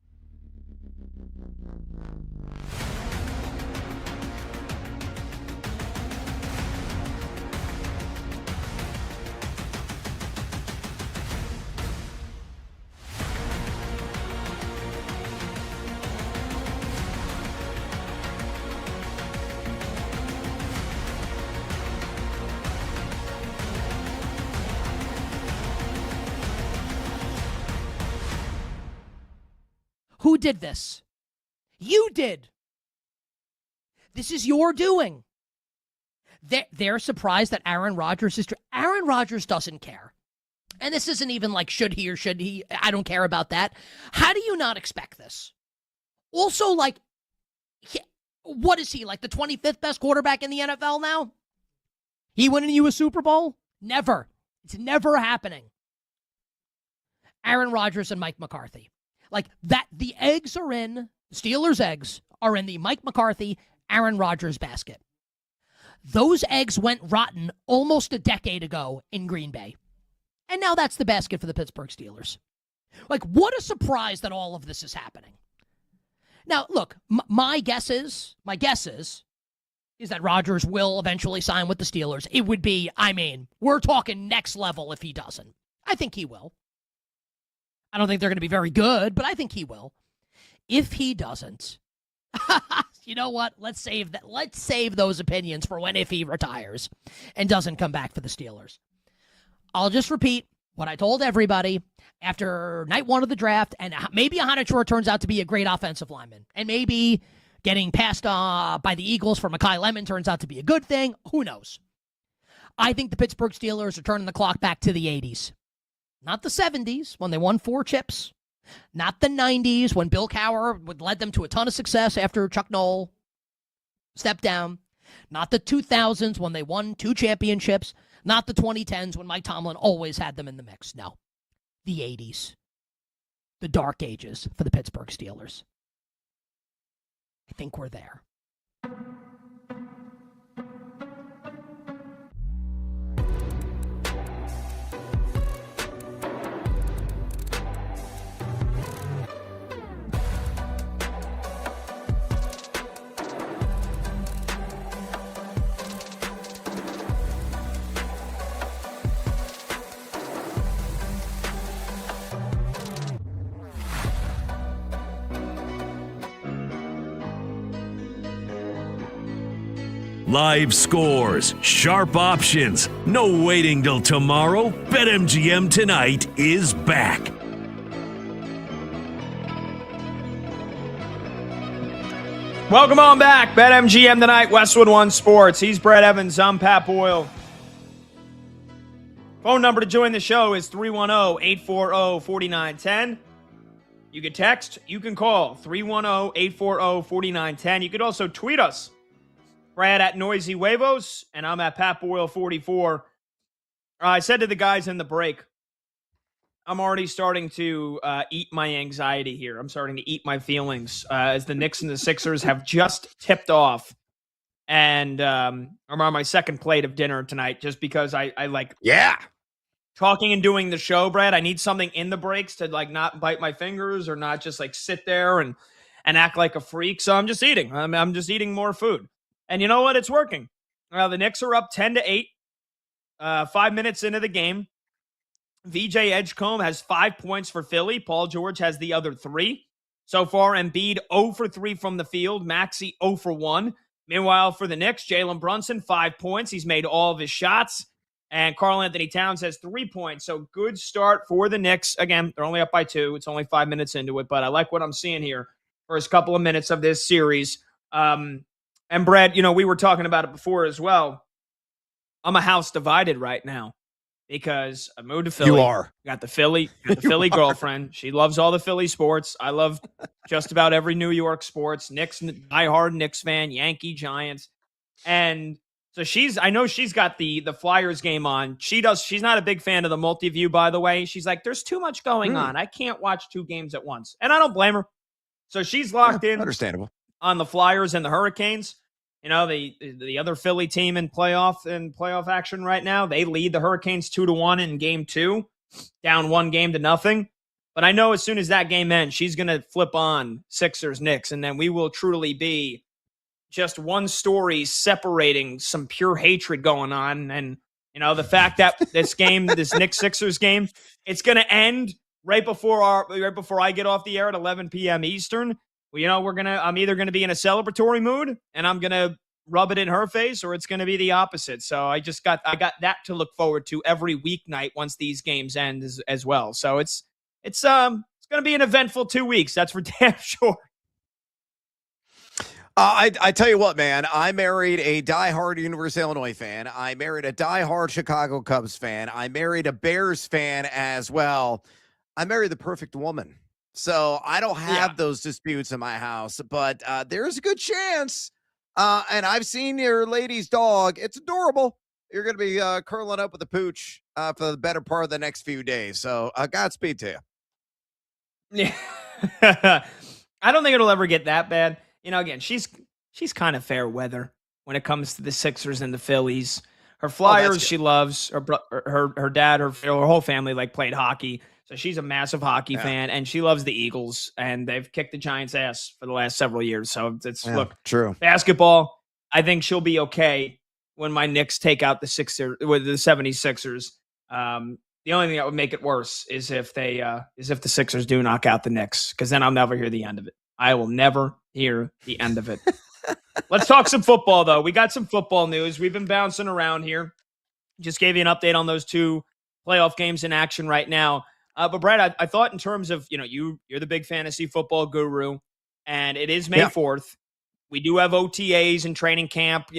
A: Who did this? You did. This is your doing. They're surprised that Aaron Rodgers is... Aaron Rodgers doesn't care. And this isn't even like, should he or should he? I don't care about that. How do you not expect this? Also, like, what is he, like the 25th best quarterback in the NFL now? He winning you a Super Bowl? Never. It's never happening. Aaron Rodgers and Mike McCarthy. Like that, the eggs are in, the Steelers' eggs are in the Mike McCarthy, Aaron Rodgers basket. Those eggs went rotten almost a decade ago in Green Bay. And now that's the basket for the Pittsburgh Steelers. Like, what a surprise that all of this is happening. Now, look, my guess is that Rodgers will eventually sign with the Steelers. It would be, I mean, we're talking next level if he doesn't. I think he will. I don't think they're going to be very good, but I think he will. If he doesn't, you know what? Let's save that. Let's save those opinions for when if he retires and doesn't come back for the Steelers. I'll just repeat what I told everybody after night 1 of the draft, and maybe Ahanachour turns out to be a great offensive lineman, and maybe getting passed by the Eagles for Mekhi Lemon turns out to be a good thing. Who knows? I think the Pittsburgh Steelers are turning the clock back to the 80s. Not the 70s, when they won 4 chips. Not the 90s, when Bill Cowher led them to a ton of success after Chuck Noll stepped down. Not the 2000s, when they won 2 championships. Not the 2010s, when Mike Tomlin always had them in the mix. No. The 80s. The dark ages for the Pittsburgh Steelers. I think we're there.
F: Live scores, sharp options, no waiting till tomorrow. BetMGM Tonight is back.
D: Welcome on back. BetMGM Tonight, Westwood One Sports. He's Brett Evans. I'm Pat Boyle. Phone number to join the show is 310-840-4910. You can text, you can call 310-840-4910. You could also tweet us. Brad at Noisy Huevos, and I'm at Pat Boyle 44. I said to the guys in the break, I'm already starting to eat my anxiety here. I'm starting to eat my feelings as the Knicks and the Sixers have just tipped off. And I'm on my second plate of dinner tonight just because I like talking and doing the show, Brad. I need something in the breaks to like not bite my fingers or not just like sit there and act like a freak. So I'm just eating. I'm just eating more food. And you know what? It's working. The Knicks are up 10-8, 5 minutes into the game. VJ Edgecombe has 5 points for Philly. Paul George has the other 3. So far, Embiid 0 for 3 from the field. Maxey 0 for 1. Meanwhile, for the Knicks, Jalen Brunson, 5 points. He's made all of his shots. And Karl Anthony Towns has 3 points. So good start for the Knicks. Again, they're only up by 2. It's only 5 minutes into it. But I like what I'm seeing here. First couple of minutes of this series. And Brad, we were talking about it before as well. I'm a house divided right now because I moved to Philly.
C: You are.
D: Got the Philly girlfriend. She loves all the Philly sports. I love just about every New York sports. Knicks, diehard Knicks fan, Yankee, Giants. And so I know she's got the Flyers game on. She's not a big fan of the multi-view, by the way. She's like, there's too much going on. I can't watch 2 games at once. And I don't blame her. So she's locked in.
C: Understandable.
D: On the Flyers and the Hurricanes. The other Philly team in playoff action right now. They lead the Hurricanes 2-1 in game 2, down 1-0. But I know as soon as that game ends, she's going to flip on Sixers Knicks, and then we will truly be just one story separating some pure hatred going on. And the fact that this game, this Knicks Sixers game, it's going to end right before I get off the air at 11 p.m. Eastern. Well, I'm either going to be in a celebratory mood and I'm going to rub it in her face, or it's going to be the opposite. So I got that to look forward to every weeknight once these games end as well. So it's going to be an eventful 2 weeks. That's for damn sure.
C: I tell you what, man, I married a diehard University of Illinois fan. I married a diehard Chicago Cubs fan. I married a Bears fan as well. I married the perfect woman. So I don't have those disputes in my house, but there's a good chance. And I've seen your lady's dog. It's adorable. You're going to be curling up with the pooch for the better part of the next few days. So Godspeed to you.
D: Yeah. I don't think it'll ever get that bad. Again, she's kind of fair weather when it comes to the Sixers and the Phillies. Her Flyers, she loves. Her dad, her whole family played hockey. So she's a massive hockey fan, and she loves the Eagles, and they've kicked the Giants' ass for the last several years. So look,
C: true.
D: Basketball, I think she'll be okay when my Knicks take out the 76ers. The only thing that would make it worse is if the Sixers do knock out the Knicks, because then I'll never hear the end of it. I will never hear the end of it. Let's talk some football, though. We got some football news. We've been bouncing around here. Just gave you an update on those 2 playoff games in action right now. But Brad, I thought in terms of, you're the big fantasy football guru, and it is May 4th. We do have OTAs and training camp,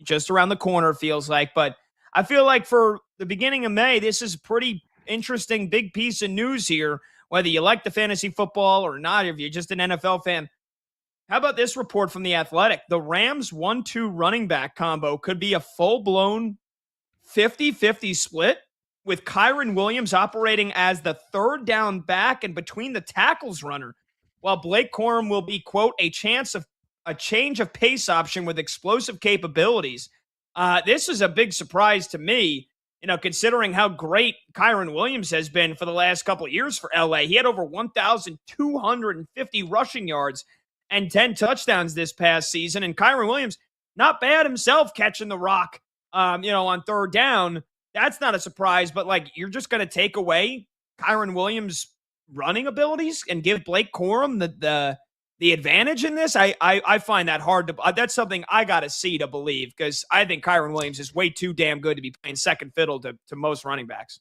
D: just around the corner, feels like. But I feel like for the beginning of May, this is a pretty interesting big piece of news here, whether you like the fantasy football or not, if you're just an NFL fan. How about this report from The Athletic? The Rams 1-2 running back combo could be a full-blown 50-50 split, with Kyron Williams operating as the third down back and between the tackles runner, while Blake Corum will be, quote, a change of pace option with explosive capabilities. This is a big surprise to me, considering how great Kyron Williams has been for the last couple of years for LA. He had over 1,250 rushing yards and 10 touchdowns this past season. And Kyron Williams, not bad himself catching the rock, on third down. That's not a surprise, but you're just going to take away Kyron Williams' running abilities and give Blake Corum the advantage in this? I find that hard to. That's something I got to see to believe, because I think Kyron Williams is way too damn good to be playing second fiddle to most running backs.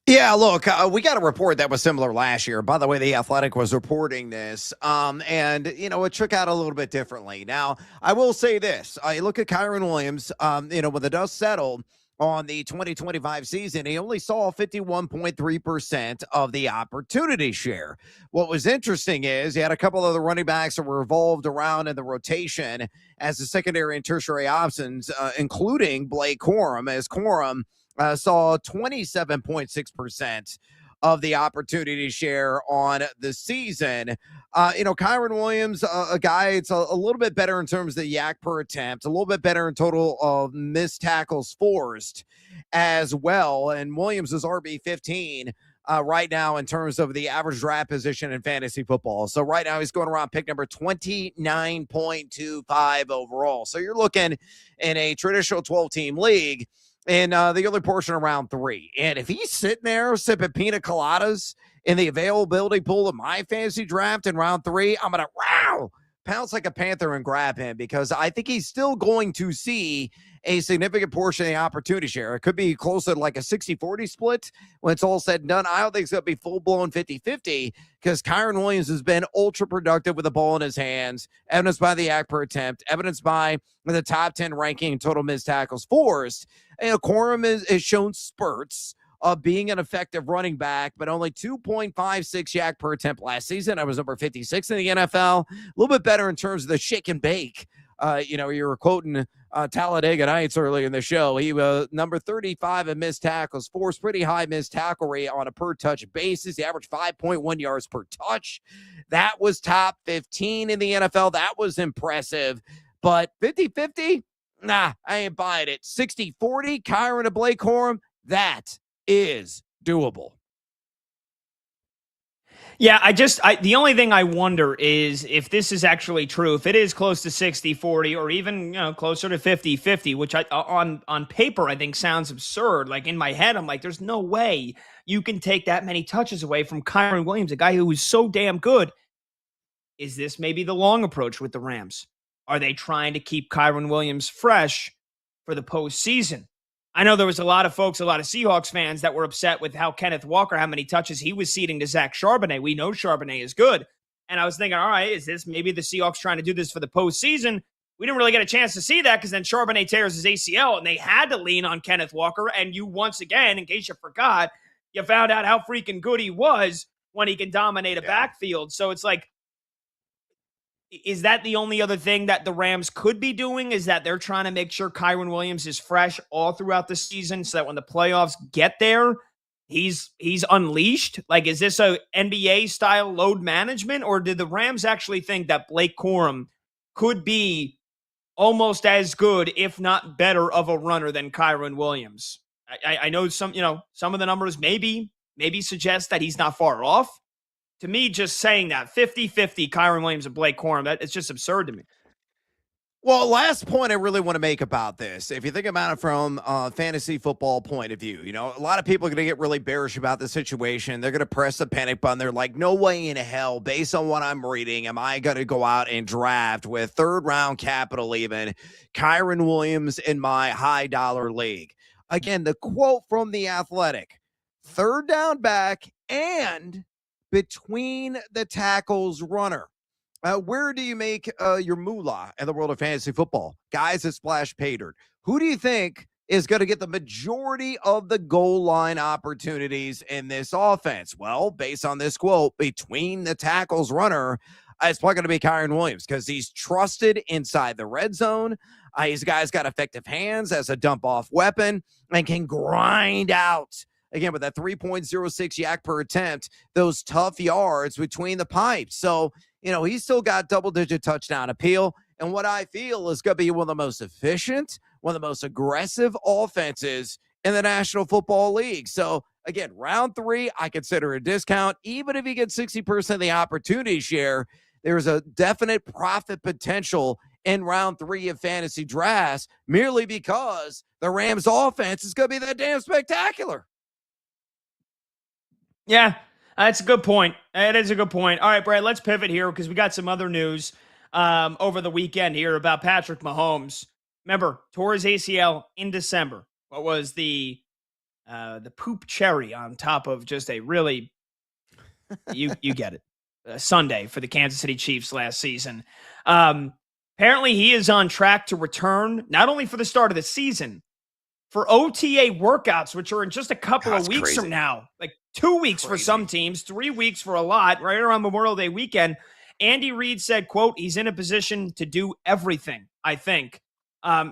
C: Yeah, look, we got a report that was similar last year. By the way, The Athletic was reporting this, and, it shook out a little bit differently. Now, I will say this. I look at Kyron Williams, when the dust settled, on the 2025 season, he only saw 51.3% of the opportunity share. What was interesting is he had a couple of the running backs that were revolved around in the rotation as the secondary and tertiary options, including Blake Corum, as Corum saw 27.6% of the opportunity share on the season. Kyron Williams, a guy, it's a little bit better in terms of the yak per attempt, a little bit better in total of missed tackles forced as well. And Williams is RB15 right now in terms of the average draft position in fantasy football. So right now he's going around pick number 29.25 overall. So you're looking in a traditional 12-team league in the early portion of round 3. And if he's sitting there sipping pina coladas in the availability pool of my fantasy draft in round 3, I'm going to pounce like a panther and grab him, because I think he's still going to see a significant portion of the opportunity share. It could be closer to like a 60-40 split when it's all said and done. I don't think it's going to be full-blown 50-50, because Kyron Williams has been ultra productive with the ball in his hands, evidenced by the yak per attempt, evidenced by the top 10 ranking in total missed tackles forced. And Corum has shown spurts of being an effective running back, but only 2.56 yak per attempt last season. I was number 56 in the NFL. A little bit better in terms of the shake and bake. You were quoting Talladega Nights earlier in the show. He was number 35 in missed tackles forced, pretty high missed tackle rate on a per touch basis. He averaged 5.1 yards per touch. That was top 15 in the NFL. That was impressive. But 50-50, nah, I ain't buying it. 60-40, Kyron to Blake Corum, that is doable.
D: Yeah, the only thing I wonder is if this is actually true, if it is close to 60-40 or even, closer to 50-50, which on paper I think sounds absurd. Like in my head, I'm like, there's no way you can take that many touches away from Kyron Williams, a guy who is so damn good. Is this maybe the long approach with the Rams? Are they trying to keep Kyron Williams fresh for the postseason? I know there was a lot of Seahawks fans that were upset with how Kenneth Walker, how many touches he was ceding to Zach Charbonnet. We know Charbonnet is good. And I was thinking, all right, is this maybe the Seahawks trying to do this for the postseason? We didn't really get a chance to see that because then Charbonnet tears his ACL and they had to lean on Kenneth Walker. And you, once again, in case you forgot, you found out how freaking good he was when he can dominate a backfield. So it's like, is that the only other thing that the Rams could be doing, is that they're trying to make sure Kyron Williams is fresh all throughout the season so that when the playoffs get there, he's unleashed? Like, is this a NBA style load management, or did the Rams actually think that Blake Corum could be almost as good, if not better, of a runner than Kyron Williams? I know some of the numbers maybe suggest that he's not far off. To me, just saying that 50-50 Kyron Williams and Blake Corum, it's just absurd to me.
C: Well, last point I really want to make about this, if you think about it from a fantasy football point of view, a lot of people are going to get really bearish about the situation. They're going to press the panic button. They're like, no way in hell, based on what I'm reading, am I going to go out and draft with third-round capital even Kyron Williams in my high-dollar league. Again, the quote from The Athletic, third down back and between the tackles runner. Where do you make your moolah in the world of fantasy football? Guys that splash pay dirt. Who do you think is going to get the majority of the goal line opportunities in this offense? Well, based on this quote, between the tackles runner, it's probably going to be Kyron Williams because he's trusted inside the red zone. He's a guy's got effective hands as a dump-off weapon and can grind out, again, with that 3.06 yak per attempt, those tough yards between the pipes. So, he's still got double-digit touchdown appeal. And what I feel is going to be one of the most efficient, one of the most aggressive offenses in the National Football League. So, again, round 3, I consider a discount. Even if he gets 60% of the opportunity share, there's a definite profit potential in round 3 of fantasy drafts merely because the Rams' offense is going to be that damn spectacular.
D: Yeah, that's a good point. It is a good point. All right, Brad, let's pivot here because we got some other news over the weekend here about Patrick Mahomes. Remember, tore his ACL in December. What was the poop cherry on top of just a really, you get it, Sunday for the Kansas City Chiefs last season. Apparently, he is on track to return not only for the start of the season, for OTA workouts, which are in just a couple
C: That's
D: of weeks
C: crazy.
D: from now, like 2 weeks for some teams, 3 weeks for a lot, right around Memorial Day weekend. Andy Reid said, quote, he's in a position to do everything, I think.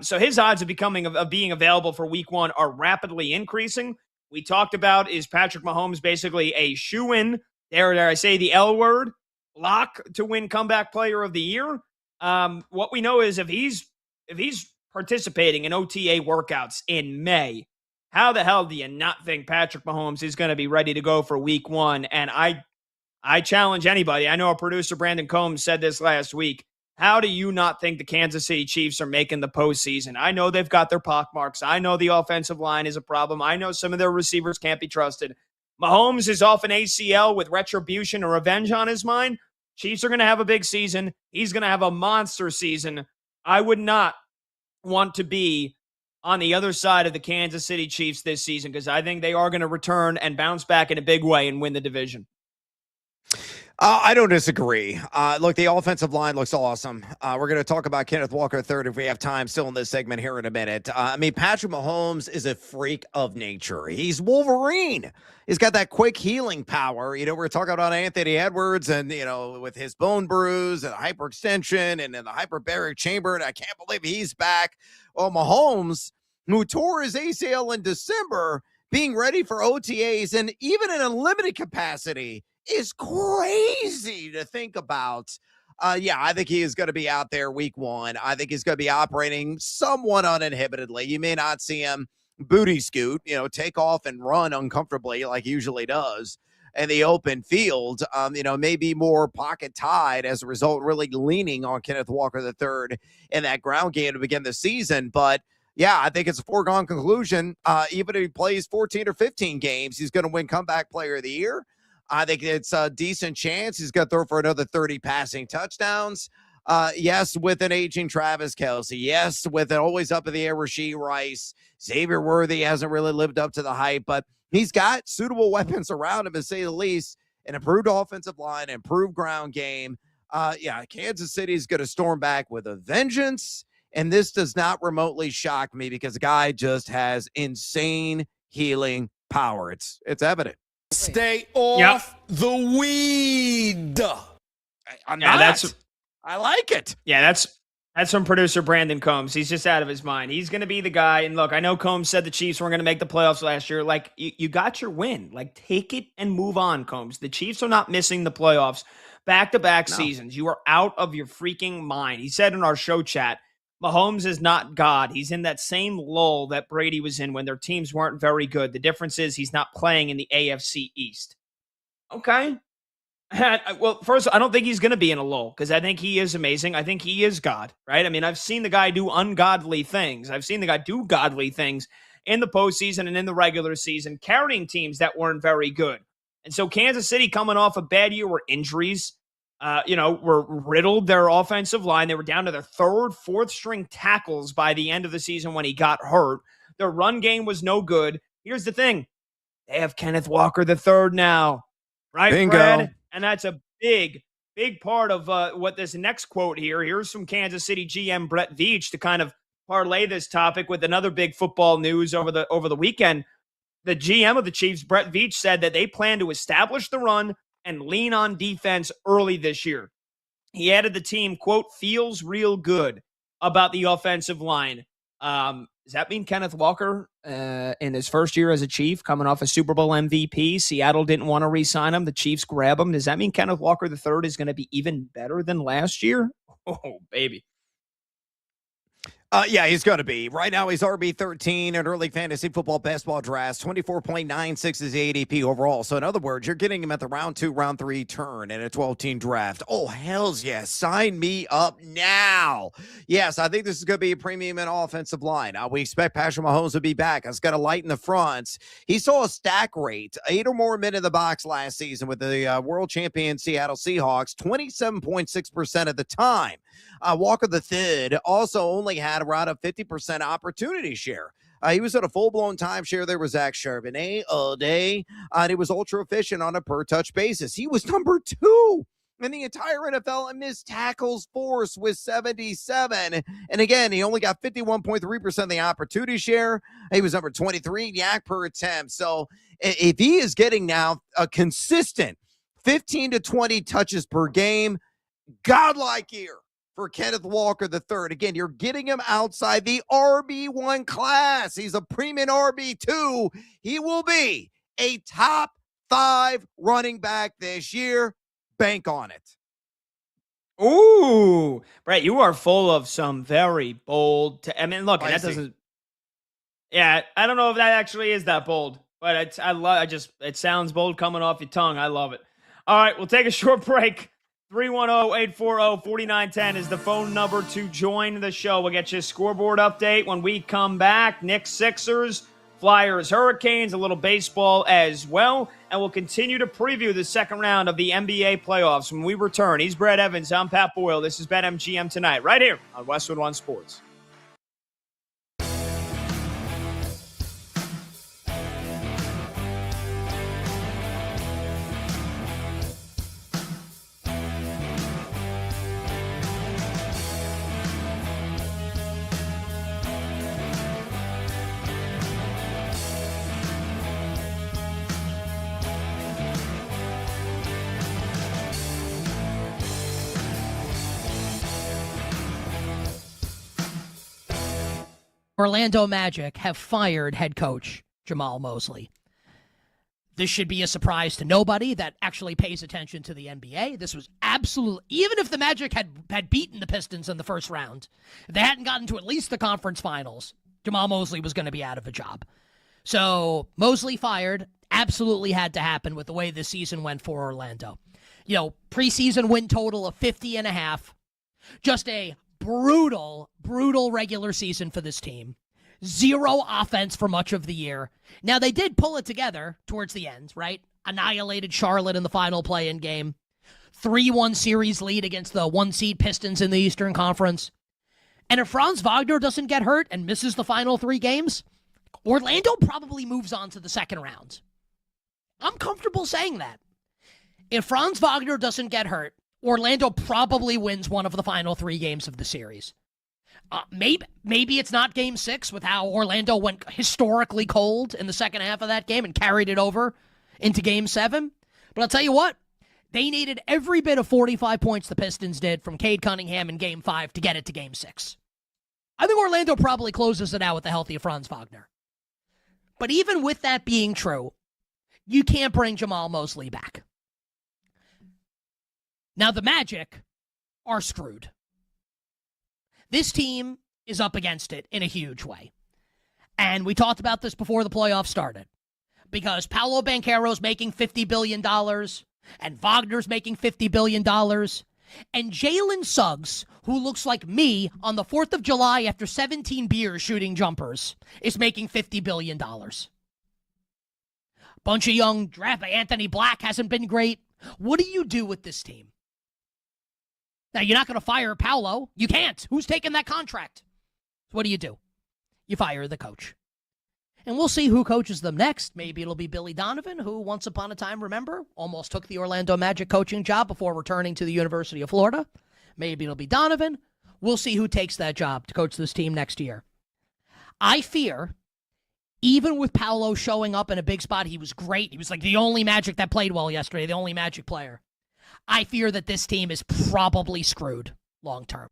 D: So his odds of being available for week 1 are rapidly increasing. We talked about, is Patrick Mahomes basically a shoo-in, dare I say the L word, lock to win comeback player of the year? What we know is if he's participating in OTA workouts in May, how the hell do you not think Patrick Mahomes is going to be ready to go for week 1? And I challenge anybody. I know our producer, Brandon Combs, said this last week. How do you not think the Kansas City Chiefs are making the postseason? I know they've got their pockmarks. I know the offensive line is a problem. I know some of their receivers can't be trusted. Mahomes is off an ACL with retribution or revenge on his mind. Chiefs are going to have a big season. He's going to have a monster season. I would not want to be on the other side of the Kansas City Chiefs this season because I think they are going to return and bounce back in a big way and win the division.
C: I don't disagree. Look, the offensive line looks awesome. We're going to talk about Kenneth Walker III if we have time still in this segment here in a minute. I mean, Patrick Mahomes is a freak of nature. He's Wolverine. He's got that quick healing power. You know, we're talking about Anthony Edwards and, you know, with his bone bruise and hyperextension and in the hyperbaric chamber, and I can't believe he's back. Well, Mahomes, who tore his ACL in December, being ready for OTAs and even in a limited capacity is crazy to think about. Yeah, I think he is going to be out there week 1. I think he's going to be operating somewhat uninhibitedly. You may not see him booty scoot, you know, take off and run uncomfortably like he usually does in the open field. You know, maybe more pocket tied as a result, really leaning on Kenneth Walker III in that ground game to begin the season. But yeah, I think it's a foregone conclusion. Even if he plays 14 or 15 games, he's going to win comeback player of the year. I think it's a decent chance he's going to throw for another 30 passing touchdowns. Yes, with an aging Travis Kelce. Yes, with an always up in the air Rashee Rice. Xavier Worthy hasn't really lived up to the hype, but he's got suitable weapons around him, to say the least. An improved offensive line, improved ground game. Yeah, Kansas City is going to storm back with a vengeance, and this does not remotely shock me because the guy just has insane healing power. It's evident.
G: Stay off the weed.
C: I'm not. I like it.
D: Yeah, that's from producer Brandon Combs. He's just out of his mind. He's going to be the guy. And look, I know Combs said the Chiefs weren't going to make the playoffs last year. Like, you got your win. Like, take it and move on, Combs. The Chiefs are not missing the playoffs back-to-back seasons. You are out of your freaking mind. He said in our show chat, Mahomes is not God. He's in that same lull that Brady was in when their teams weren't very good. The difference is he's not playing in the AFC East. Okay. Well, first, I don't think he's going to be in a lull because I think he is amazing. I think he is God, right? I mean, I've seen the guy do ungodly things. I've seen the guy do godly things in the postseason and in the regular season, carrying teams that weren't very good. And so Kansas City coming off a bad year where injuries, were riddled their offensive line. They were down to their third, fourth string tackles by the end of the season when he got hurt. Their run game was no good. Here's the thing. They have Kenneth Walker III now, right,
C: Bingo.
D: Brad? And that's a big part of what this next quote here. Here's from Kansas City GM Brett Veach to kind of parlay this topic with another big football news over the weekend. The GM of the Chiefs, Brett Veach, said that they plan to establish the run and lean on defense early this year. He added the team, quote, feels real good about the offensive line. Does that mean Kenneth Walker in his first year as a Chief, coming off a Super Bowl MVP, Seattle didn't want to re-sign him, the Chiefs grab him? Does that mean Kenneth Walker III is going to be even better than last year? Oh, baby.
C: Yeah, he's going to be. Right now, he's RB13 in early fantasy football basketball drafts. 24.96 is the ADP overall. So, in other words, you're getting him at the round 2, round 3 turn in a 12-team draft. Oh, hells yes. Sign me up now. Yes, I think this is going to be a premium in offensive line. We expect Patrick Mahomes to be back. It's going to lighten the fronts. He saw a stack rate, 8 or more men in the box last season with the world champion Seattle Seahawks, 27.6% at the time. Walker III also only had around a 50% opportunity share. He was at a full-blown timeshare there with Zach Charbonnet all day, and he was ultra-efficient on a per-touch basis. He was number 2 in the entire NFL in missed tackles force with 77. And again, he only got 51.3% of the opportunity share. He was number 23 in yak per attempt. So if he is getting now a consistent 15 to 20 touches per game, godlike year for Kenneth Walker III. Again, you're getting him outside the RB1 class. He's a premium RB2. He will be a top 5 running back this year. Bank on it.
D: Ooh, Brett, you are full of some very bold. I mean, look, and that doesn't. Yeah, I don't know if that actually is that bold, but it sounds bold coming off your tongue. I love it. All right, we'll take a short break. 310-840-4910 is the phone number to join the show. We'll get you a scoreboard update when we come back. Knicks, Sixers, Flyers, Hurricanes, a little baseball as well. And we'll continue to preview the second round of the NBA playoffs when we return. He's Brad Evans. I'm Pat Boyle. This is BetMGM Tonight, right here on Westwood One Sports.
A: Orlando Magic have fired head coach Jamal Mosley. This should be a surprise to nobody that actually pays attention to the NBA. This was absolutely, even if the Magic had beaten the Pistons in the first round, if they hadn't gotten to at least the conference finals, Jamal Mosley was going to be out of a job. So Mosley fired absolutely had to happen with the way this season went for Orlando. You know, preseason win total of 50.5. Just a brutal regular season for this team. Zero offense for much of the year. Now, they did pull it together towards the end, right? Annihilated Charlotte in the final play-in game. 3-1 series lead against the 1-seed Pistons in the Eastern Conference. And if Franz Wagner doesn't get hurt and misses the final 3 games, Orlando probably moves on to the second round. I'm comfortable saying that. If Franz Wagner doesn't get hurt, Orlando probably wins one of the final 3 games of the series. Maybe it's not game 6 with how Orlando went historically cold in the second half of that game and carried it over into game 7. But I'll tell you what, they needed every bit of 45 points the Pistons did from Cade Cunningham in game 5 to get it to game 6. I think Orlando probably closes it out with the healthy Franz Wagner. But even with that being true, you can't bring Jamal Mosley back. Now, the Magic are screwed. This team is up against it in a huge way. And we talked about this before the playoffs started. Because Paolo Banchero's making $50 billion, and Wagner's making $50 billion, and Jalen Suggs, who looks like me on the 4th of July after 17 beers shooting jumpers, is making $50 billion. Bunch of young draft. Anthony Black hasn't been great. What do you do with this team? Now, you're not going to fire Paolo. You can't. Who's taking that contract? What do? You fire the coach. And we'll see who coaches them next. Maybe it'll be Billy Donovan, who once upon a time, remember, almost took the Orlando Magic coaching job before returning to the University of Florida. Maybe it'll be Donovan. We'll see who takes that job to coach this team next year. I fear, even with Paolo showing up in a big spot, he was great. He was like the only Magic that played well yesterday, the only Magic player. I fear that this team is probably screwed long term.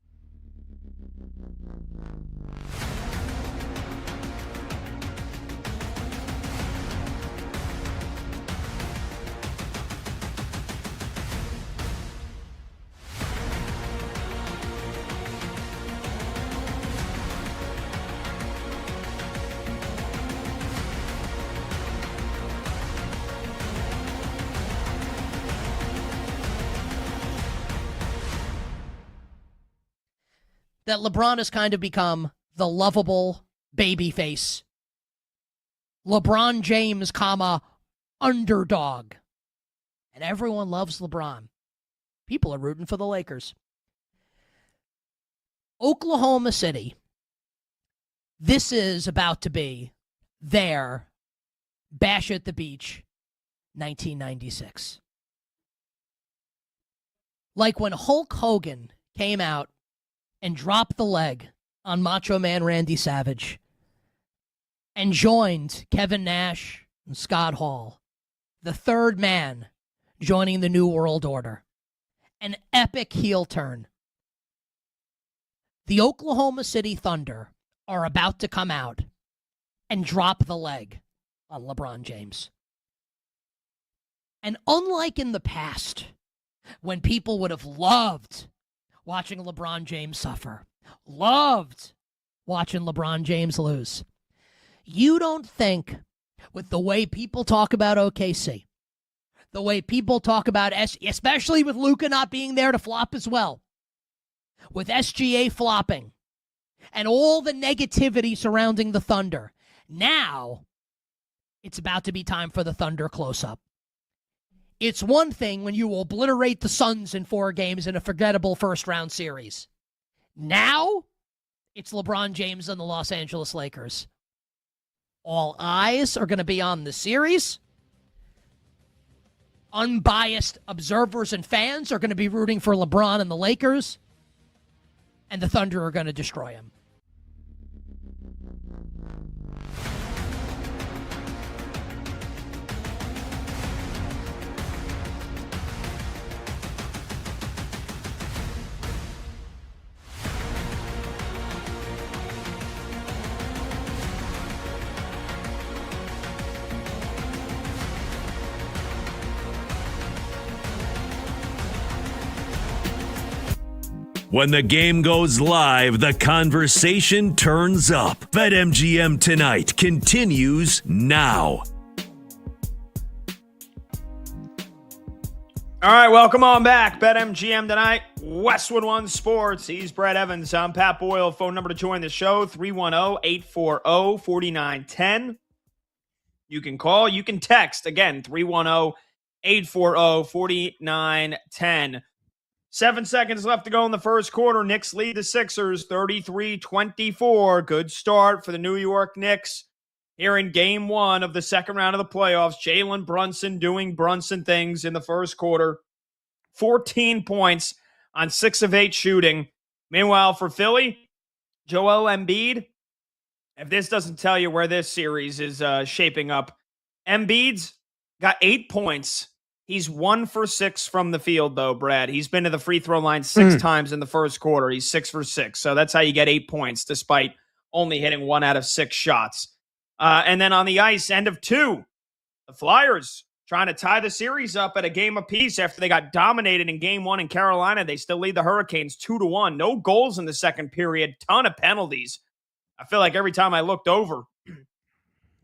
A: That LeBron has kind of become the lovable baby face. LeBron James, underdog. And everyone loves LeBron. People are rooting for the Lakers. Oklahoma City. This is about to be their Bash at the Beach 1996. Like when Hulk Hogan came out and dropped the leg on Macho Man Randy Savage and joined Kevin Nash and Scott Hall, the third man joining the New World Order. An epic heel turn. The Oklahoma City Thunder are about to come out and drop the leg on LeBron James. And unlike in the past, when people would have loved watching LeBron James suffer, loved watching LeBron James lose, you don't think with the way people talk about OKC, the way people talk about, especially with Luka not being there to flop as well, with SGA flopping, and all the negativity surrounding the Thunder, now it's about to be time for the Thunder close-up. It's one thing when you obliterate the Suns in 4 games in a forgettable first-round series. Now, it's LeBron James and the Los Angeles Lakers. All eyes are going to be on the series. Unbiased observers and fans are going to be rooting for LeBron and the Lakers. And the Thunder are going to destroy him.
F: When the game goes live, the conversation turns up. BetMGM Tonight continues now.
D: All right, welcome on back. BetMGM Tonight, Westwood One Sports. He's Brad Evans. I'm Pat Boyle. Phone number to join the show, 310-840-4910. You can call, you can text. Again, 310-840-4910. 7 seconds left to go in the first quarter. Knicks lead the Sixers 33-24. Good start for the New York Knicks here in game 1 of the second round of the playoffs. Jalen Brunson doing Brunson things in the first quarter. 14 points on 6 of 8 shooting. Meanwhile, for Philly, Joel Embiid, if this doesn't tell you where this series is shaping up, Embiid's got 8 points. He's 1 for 6 from the field, though, Brad. He's been to the free throw line 6 times in the first quarter. He's 6 for 6. So that's how you get 8 points, despite only hitting 1 out of 6 shots. And then on the ice, end of 2, the Flyers trying to tie the series up at a game apiece after they got dominated in game 1 in Carolina. They still lead the Hurricanes 2-1. No goals in the second period. Ton of penalties. I feel like every time I looked over,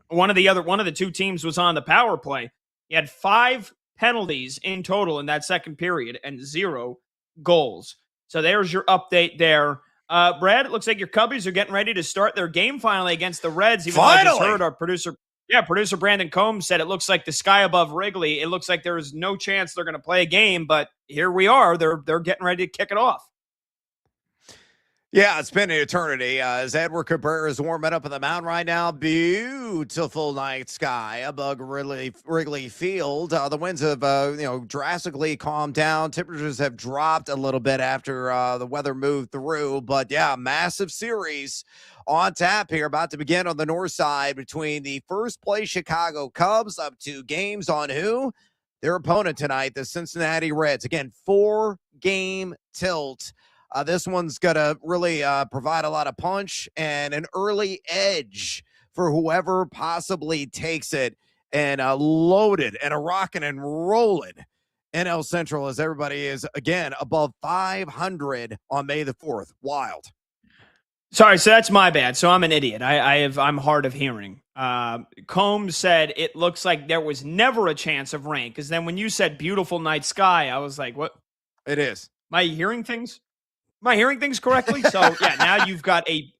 D: one of the 2 teams was on the power play. He had 5 penalties in total in that second period and 0 goals. So there's your update there. Brad, it looks like your Cubbies are getting ready to start their game finally against the Reds. Even though I just heard our producer Brandon Combs said it looks like the sky above Wrigley. It looks like there is no chance they're going to play a game, but here we are. They're getting ready to kick it off.
C: Yeah, it's been an eternity. As Edward Cabrera is warming up on the mound right now, beautiful night sky above Wrigley Field. The winds have, drastically calmed down. Temperatures have dropped a little bit after the weather moved through. But yeah, massive series on tap here, about to begin on the north side between the first place Chicago Cubs up to games on who? Their opponent tonight, the Cincinnati Reds. Again, 4-game tilt. This one's going to really provide a lot of punch and an early edge for whoever possibly takes it, and loaded and a rocking and rolling NL Central as everybody is, again, above 500 on May the 4th. Wild.
D: Sorry, so that's my bad. So I'm an idiot. I'm hard of hearing. Combs said it looks like there was never a chance of rain, because then when you said beautiful night sky, I was like, what?
C: It is.
D: Am I hearing things correctly? So yeah, now you got a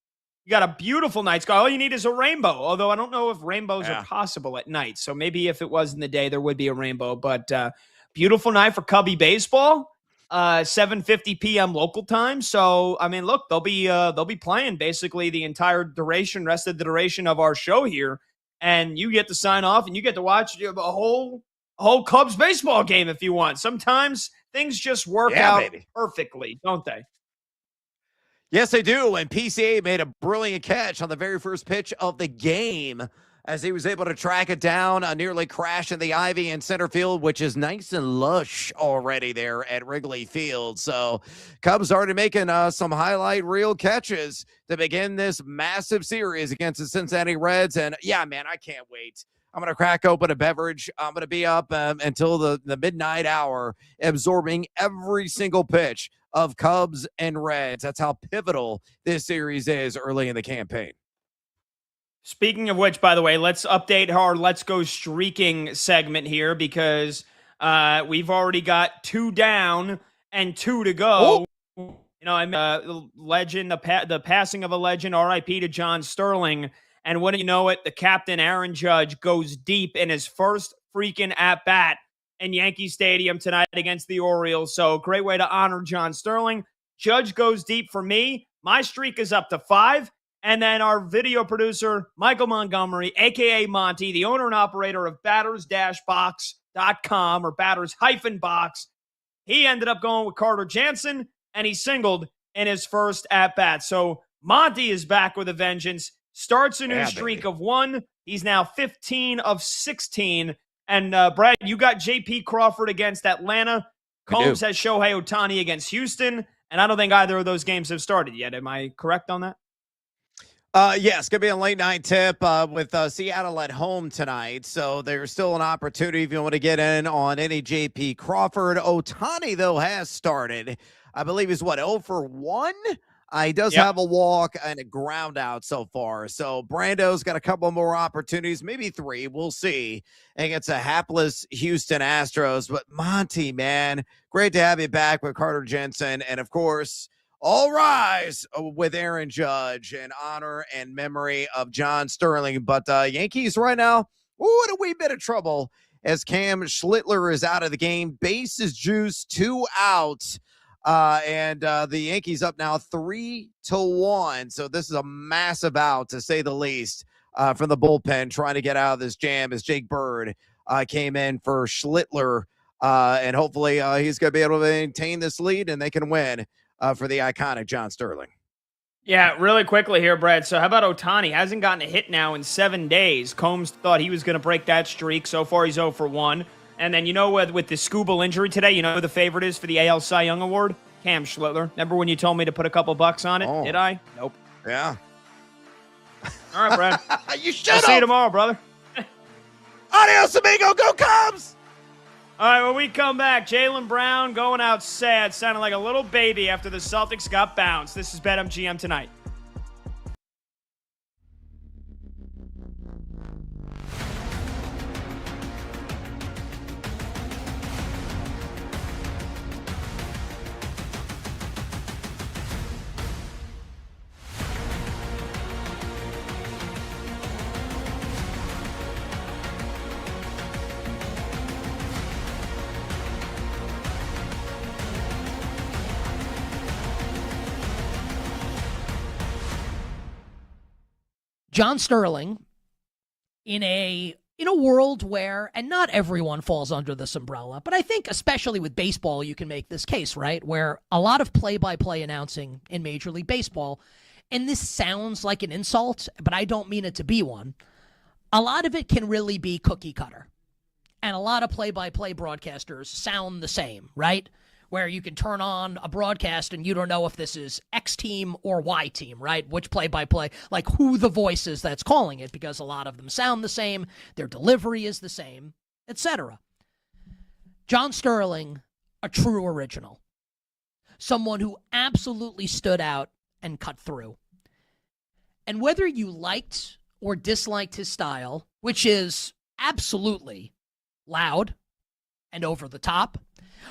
D: beautiful night sky. All you need is a rainbow. Although I don't know if rainbows are possible at night. So maybe if it was in the day, there would be a rainbow. But beautiful night for Cubby baseball. 7:50 p.m. local time. So I mean, look, they'll be playing basically the entire rest of the duration of our show here, and you get to sign off and you get to watch a whole Cubs baseball game if you want. Sometimes things just work
C: Yeah,
D: out
C: baby.
D: perfectly, don't they?
C: Yes, they do. And PCA made a brilliant catch on the very first pitch of the game as he was able to track it down, nearly crashing the ivy in center field, which is nice and lush already there at Wrigley Field. So Cubs already making some highlight reel catches to begin this massive series against the Cincinnati Reds. And yeah, man, I can't wait. I'm going to crack open a beverage. I'm going to be up until the midnight hour, absorbing every single pitch of Cubs and Reds. That's how pivotal this series is early in the campaign.
D: Speaking of which, by the way, let's update our Let's Go Streaking segment here because we've already got 2 down and 2 to go. You know, I'm legend, the passing of a legend, RIP to John Sterling. And wouldn't you know it, the captain, Aaron Judge, goes deep in his first freaking at-bat in Yankee Stadium tonight against the Orioles. So great way to honor John Sterling. Judge goes deep for me. My streak is up to 5. And then our video producer, Michael Montgomery, a.k.a. Monty, the owner and operator of batters-box.com or batters-box, he ended up going with Carter Jansen, and he singled in his first at-bat. So Monty is back with a vengeance, starts a new streak of 1. He's now 15 of 16. And Brad, you got J.P. Crawford against Atlanta. Combs has Shohei Ohtani against Houston. And I don't think either of those games have started yet. Am I correct on that?
C: Yes, going to be a late night tip with Seattle at home tonight. So there's still an opportunity if you want to get in on any JP Crawford. Ohtani, though, has started. I believe he's 0 for 1. He does have a walk and a ground out so far. So Brando's got a couple more opportunities, maybe 3. We'll see. Against a hapless Houston Astros. But Monty, man, great to have you back with Carter Jensen. And, of course, all rise with Aaron Judge in honor and memory of John Sterling. But Yankees right now, in a wee bit of trouble as Cam Schlittler is out of the game. Bases juiced, 2 out. And the Yankees up now 3-1. So this is a massive out, to say the least, from the bullpen trying to get out of this jam as Jake Bird came in for Schlittler. And hopefully he's going to be able to maintain this lead and they can win for the iconic John Sterling.
D: Yeah, really quickly here, Brad. So how about Ohtani? Hasn't gotten a hit now in 7 days. Combs thought he was going to break that streak. So far, he's 0 for 1. And then, you know, with the Scooble injury today, you know who the favorite is for the AL Cy Young Award? Cam Schlittler. Remember when you told me to put a couple bucks on it?
C: Oh.
D: Did I? Nope.
C: Yeah.
D: All right, Brad.
C: You should.
D: I'll see you tomorrow, brother.
C: Adios, amigo. Go Cubs!
D: All right, when we come back, Jaylen Brown going out sad, sounding like a little baby after the Celtics got bounced. This is BetMGM Tonight.
A: John Sterling, in a world where, and not everyone falls under this umbrella, but I think especially with baseball, you can make this case, right? Where a lot of play-by-play announcing in Major League Baseball, and this sounds like an insult, but I don't mean it to be one, a lot of it can really be cookie cutter. And a lot of play-by-play broadcasters sound the same, right? Where you can turn on a broadcast and you don't know if this is X team or Y team, right? Which play-by-play, like who the voice is that's calling it, because a lot of them sound the same, their delivery is the same, etc. John Sterling, a true original. Someone who absolutely stood out and cut through. And whether you liked or disliked his style, which is absolutely loud and over the top,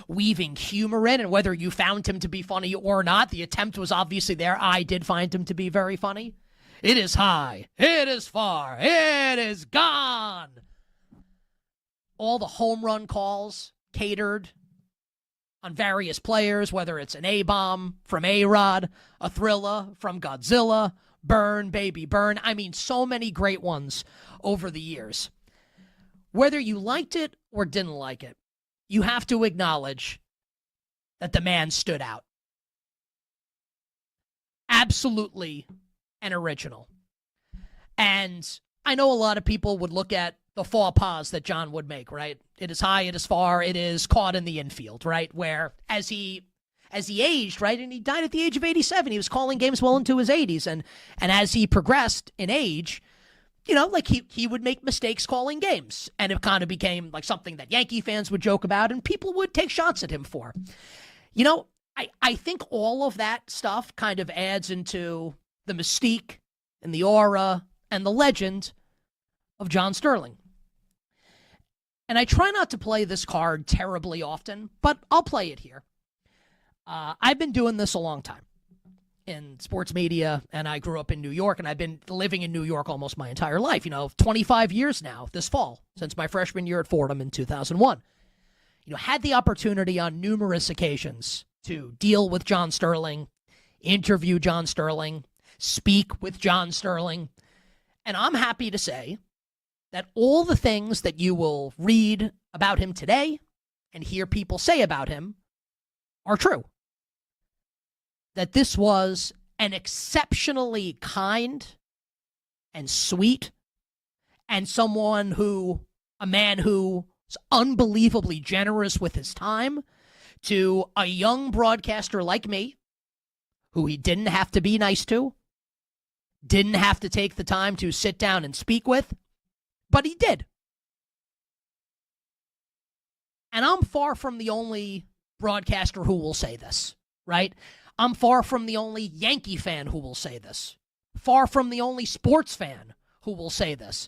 A: weaving humor in, and whether you found him to be funny or not, the attempt was obviously there. I did find him to be very funny. It is high. It is far. It is gone. All the home run calls catered on various players, whether it's an A-bomb from A-Rod, a Thrilla from Godzilla, Burn, Baby Burn. I mean, so many great ones over the years. Whether you liked it or didn't like it, you have to acknowledge that the man stood out. Absolutely an original. And I know a lot of people would look at the faux pas that John would make, right? It is high, it is far, it is caught in the infield, right? Where as he aged, right, and he died at the age of 87, he was calling games well into his 80s. And as he progressed in age, you know, like he would make mistakes calling games. And it kind of became like something that Yankee fans would joke about and people would take shots at him for. You know, I think all of that stuff kind of adds into the mystique and the aura and the legend of John Sterling. And I try not to play this card terribly often, but I'll play it here. I've been doing this a long time in sports media, and I grew up in New York, and I've been living in New York almost my entire life, 25 years now this fall, since my freshman year at Fordham in 2001. Had the opportunity on numerous occasions to deal with John Sterling, interview John Sterling, speak with John Sterling, and I'm happy to say that all the things that you will read about him today and hear people say about him are true. That this was an exceptionally kind and sweet and a man who was unbelievably generous with his time to a young broadcaster like me, who he didn't have to be nice to, didn't have to take the time to sit down and speak with, but he did. And I'm far from the only broadcaster who will say this, right? I'm far from the only Yankee fan who will say this. Far from the only sports fan who will say this.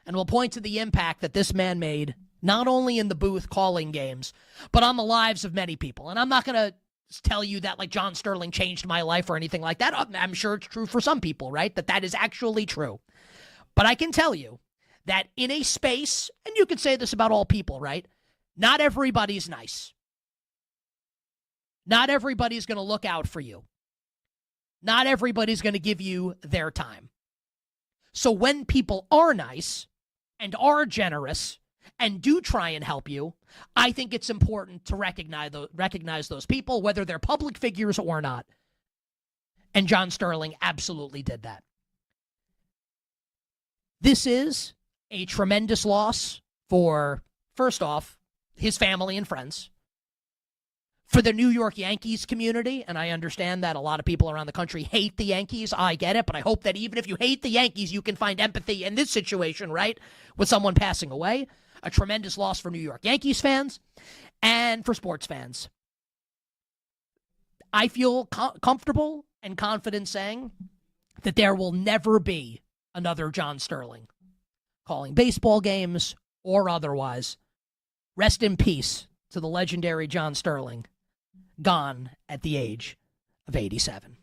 A: And will point to the impact that this man made, not only in the booth calling games, but on the lives of many people. And I'm not going to tell you that like John Sterling changed my life or anything like that. I'm sure it's true for some people, right? That is actually true. But I can tell you that in a space, and you could say this about all people, right? Not everybody's nice. Not everybody's going to look out for you. Not everybody's going to give you their time. So when people are nice and are generous and do try and help you, I think it's important to recognize those people, whether they're public figures or not. And John Sterling absolutely did that. This is a tremendous loss for, first off, his family and friends, for the New York Yankees community, and I understand that a lot of people around the country hate the Yankees. I get it, but I hope that even if you hate the Yankees, you can find empathy in this situation, right, with someone passing away. A tremendous loss for New York Yankees fans and for sports fans. I feel comfortable and confident saying that there will never be another John Sterling calling baseball games or otherwise. Rest in peace to the legendary John Sterling, gone at the age of 87.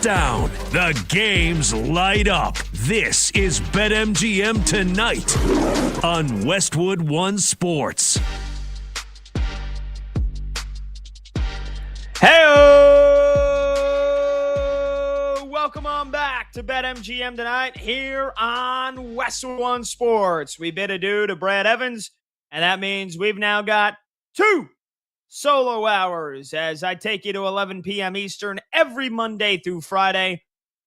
F: Down. The games light up. This is BetMGM Tonight on Westwood One Sports.
D: Hey-o! Welcome on back to BetMGM Tonight here on Westwood One Sports. We bid adieu to Brad Evans, and that means we've now got 2 solo hours as I take you to 11 p.m. Eastern every Monday through Friday.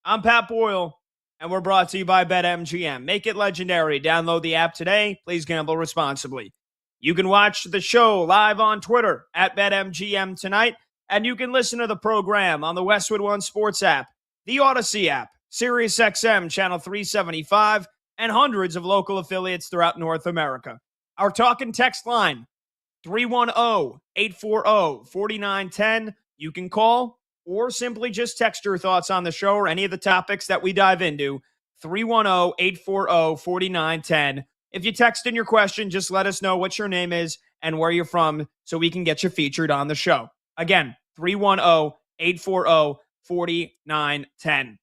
D: I'm Pat Boyle, and we're brought to you by BetMGM. Make it legendary. Download the app today. Please gamble responsibly. You can watch the show live on Twitter at BetMGM Tonight, and you can listen to the program on the Westwood One Sports app, the Odyssey app, SiriusXM Channel 375, and hundreds of local affiliates throughout North America. Our talk and text line, 310-840-4910. You can call or simply just text your thoughts on the show or any of the topics that we dive into. 310-840-4910. If you text in your question, just let us know what your name is and where you're from so we can get you featured on the show. Again, 310-840-4910.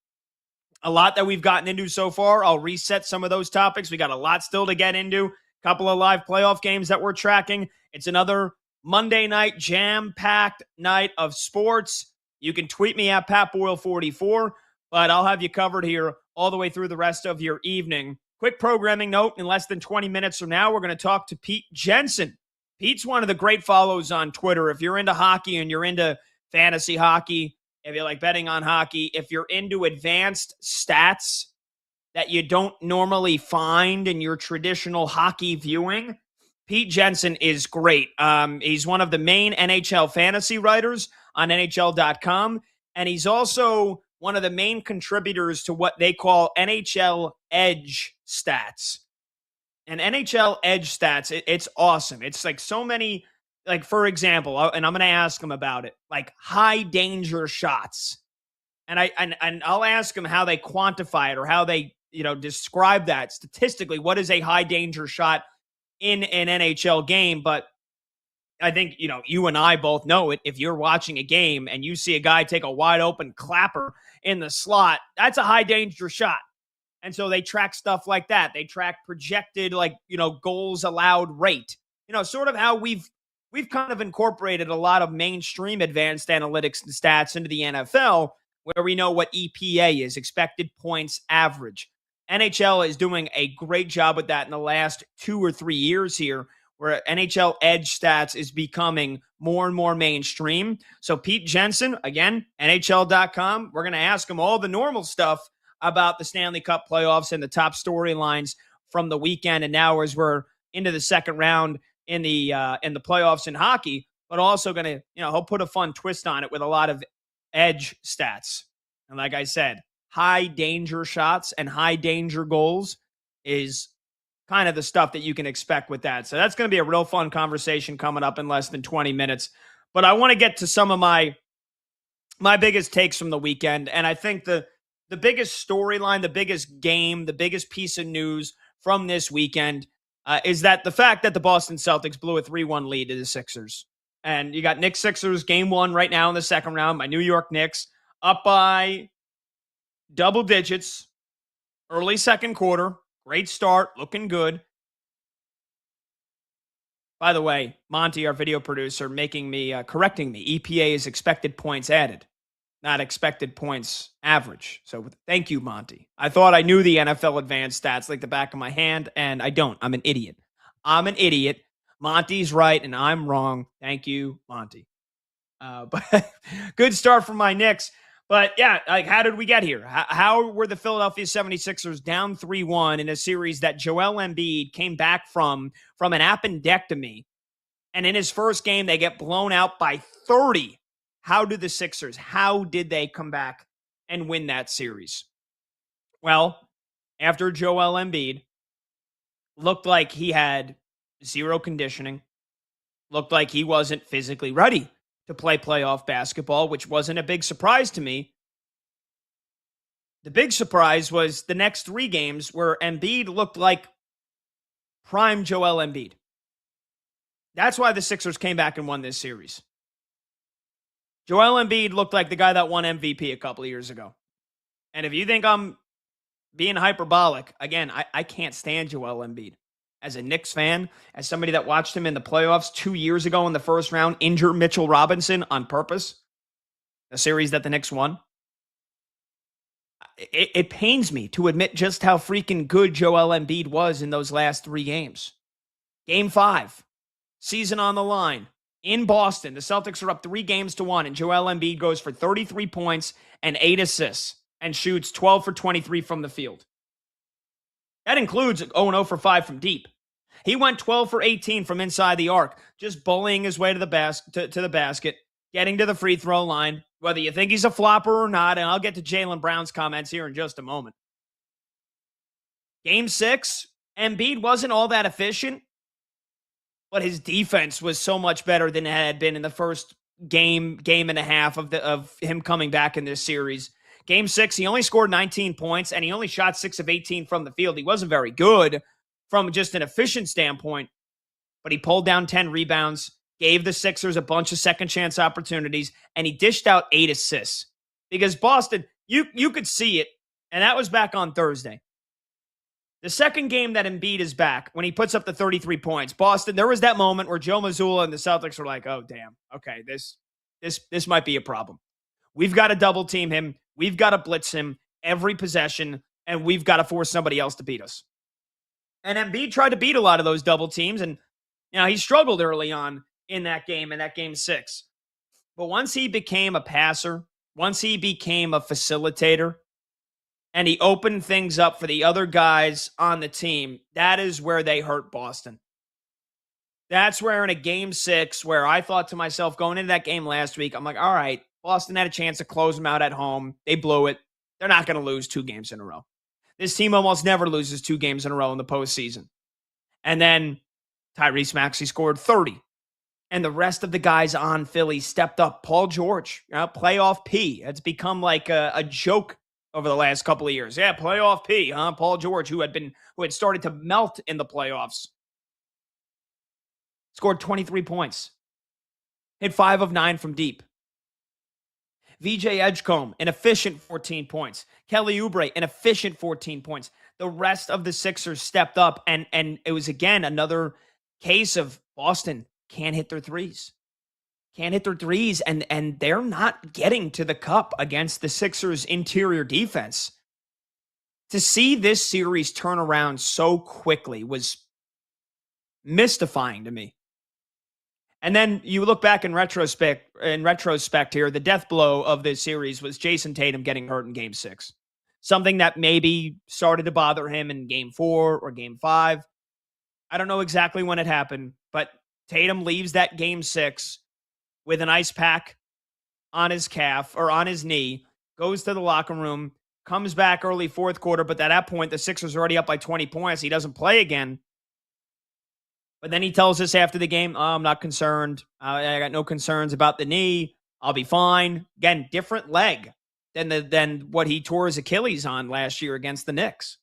D: A lot that we've gotten into so far. I'll reset some of those topics. We got a lot still to get into. Couple of live playoff games that we're tracking. It's another Monday night, jam-packed night of sports. You can tweet me at PatBoyle44, but I'll have you covered here all the way through the rest of your evening. Quick programming note, in less than 20 minutes from now, we're going to talk to Pete Jensen. Pete's one of the great follows on Twitter. If you're into hockey and you're into fantasy hockey, if you like betting on hockey, if you're into advanced stats that you don't normally find in your traditional hockey viewing, Pete Jensen is great. He's one of the main NHL fantasy writers on NHL.com, and he's also one of the main contributors to what they call NHL Edge stats. And NHL Edge stats, it's awesome. It's like so many, like for example, and I'm going to ask him about it, like high danger shots. And I'll ask him how they quantify it or how they, describe that statistically. What is a high danger shot in an NHL game? But I think, you and I both know it. If you're watching a game and you see a guy take a wide open clapper in the slot, that's a high danger shot. And so they track stuff like that. They track projected, goals allowed rate. Sort of how we've kind of incorporated a lot of mainstream advanced analytics and stats into the NFL, where we know what EPA is, expected points average. NHL is doing a great job with that in the last 2 or 3 years here, where NHL Edge stats is becoming more and more mainstream. So Pete Jensen, again, NHL.com, we're going to ask him all the normal stuff about the Stanley Cup playoffs and the top storylines from the weekend. And now as we're into the second round in the playoffs in hockey, but also going to, he'll put a fun twist on it with a lot of edge stats. And like I said, high danger shots and high danger goals is kind of the stuff that you can expect with that. So that's going to be a real fun conversation coming up in less than 20 minutes. But I want to get to some of my biggest takes from the weekend. And I think the biggest storyline, the biggest game, the biggest piece of news from this weekend is that the fact that the Boston Celtics blew a 3-1 lead to the Sixers. And you got Knicks Sixers game 1 right now in the second round. My New York Knicks up by double digits, early second quarter. Great start, looking good. By the way, Monty, our video producer, correcting me. EPA is expected points added, not expected points average. So thank you, Monty. I thought I knew the NFL advanced stats like the back of my hand, and I don't. I'm an idiot. Monty's right, and I'm wrong. Thank you, Monty. But good start from my Knicks. But yeah, how did we get here? How were the Philadelphia 76ers down 3-1 in a series that Joel Embiid came back from an appendectomy? And in his first game, they get blown out by 30. How did they come back and win that series? Well, after Joel Embiid looked like he had zero conditioning, looked like he wasn't physically ready to play playoff basketball, which wasn't a big surprise to me. The big surprise was the next 3 games where Embiid looked like prime Joel Embiid. That's why the Sixers came back and won this series. Joel Embiid looked like the guy that won MVP a couple of years ago. And if you think I'm being hyperbolic, again, I can't stand Joel Embiid. As a Knicks fan, as somebody that watched him in the playoffs 2 years ago in the first round, injure Mitchell Robinson on purpose, a series that the Knicks won. It pains me to admit just how freaking good Joel Embiid was in those last 3 games. Game 5, season on the line, in Boston. The Celtics are up 3-1, and Joel Embiid goes for 33 points and 8 assists and shoots 12 for 23 from the field. That includes 0-0 for 5 from deep. He went 12 for 18 from inside the arc, just bullying his way to the basket, getting to the free throw line, whether you think he's a flopper or not, and I'll get to Jaylen Brown's comments here in just a moment. Game 6, Embiid wasn't all that efficient, but his defense was so much better than it had been in the first game and a half of him coming back in this series. Game 6, he only scored 19 points, and he only shot 6 of 18 from the field. He wasn't very good from just an efficient standpoint, but he pulled down 10 rebounds, gave the Sixers a bunch of second-chance opportunities, and he dished out 8 assists. Because Boston, you could see it, and that was back on Thursday. The second game that Embiid is back, when he puts up the 33 points, Boston, there was that moment where Joe Mazzulla and the Celtics were like, oh, damn, okay, this might be a problem. We've got to double team him. We've got to blitz him every possession, and we've got to force somebody else to beat us. And Embiid tried to beat a lot of those double teams, and he struggled early on in that game 6. But once he became a passer, once he became a facilitator, and he opened things up for the other guys on the team, that is where they hurt Boston. That's where in a game 6, where I thought to myself going into that game last week, I'm like, all right, Boston had a chance to close them out at home. They blew it. They're not going to lose 2 games in a row. This team almost never loses 2 games in a row in the postseason. And then Tyrese Maxey scored 30. And the rest of the guys on Philly stepped up. Paul George, playoff P. It's become like a joke over the last couple of years. Yeah, playoff P, huh? Paul George, who had started to melt in the playoffs, scored 23 points. Hit 5 of 9 from deep. VJ Edgecombe, an efficient 14 points. Kelly Oubre, an efficient 14 points. The rest of the Sixers stepped up, and it was, again, another case of Boston can't hit their threes. Can't hit their threes, and they're not getting to the cup against the Sixers' interior defense. To see this series turn around so quickly was mystifying to me. And then you look back in retrospect here, the death blow of this series was Jason Tatum getting hurt in game 6. Something that maybe started to bother him in game 4 or game 5. I don't know exactly when it happened, but Tatum leaves that game 6 with an ice pack on his calf or on his knee, goes to the locker room, comes back early fourth quarter, but at that point, the Sixers are already up by 20 points. He doesn't play again. But then he tells us after the game, I'm not concerned. I got no concerns about the knee. I'll be fine. Again, different leg than what he tore his Achilles on last year against the Knicks.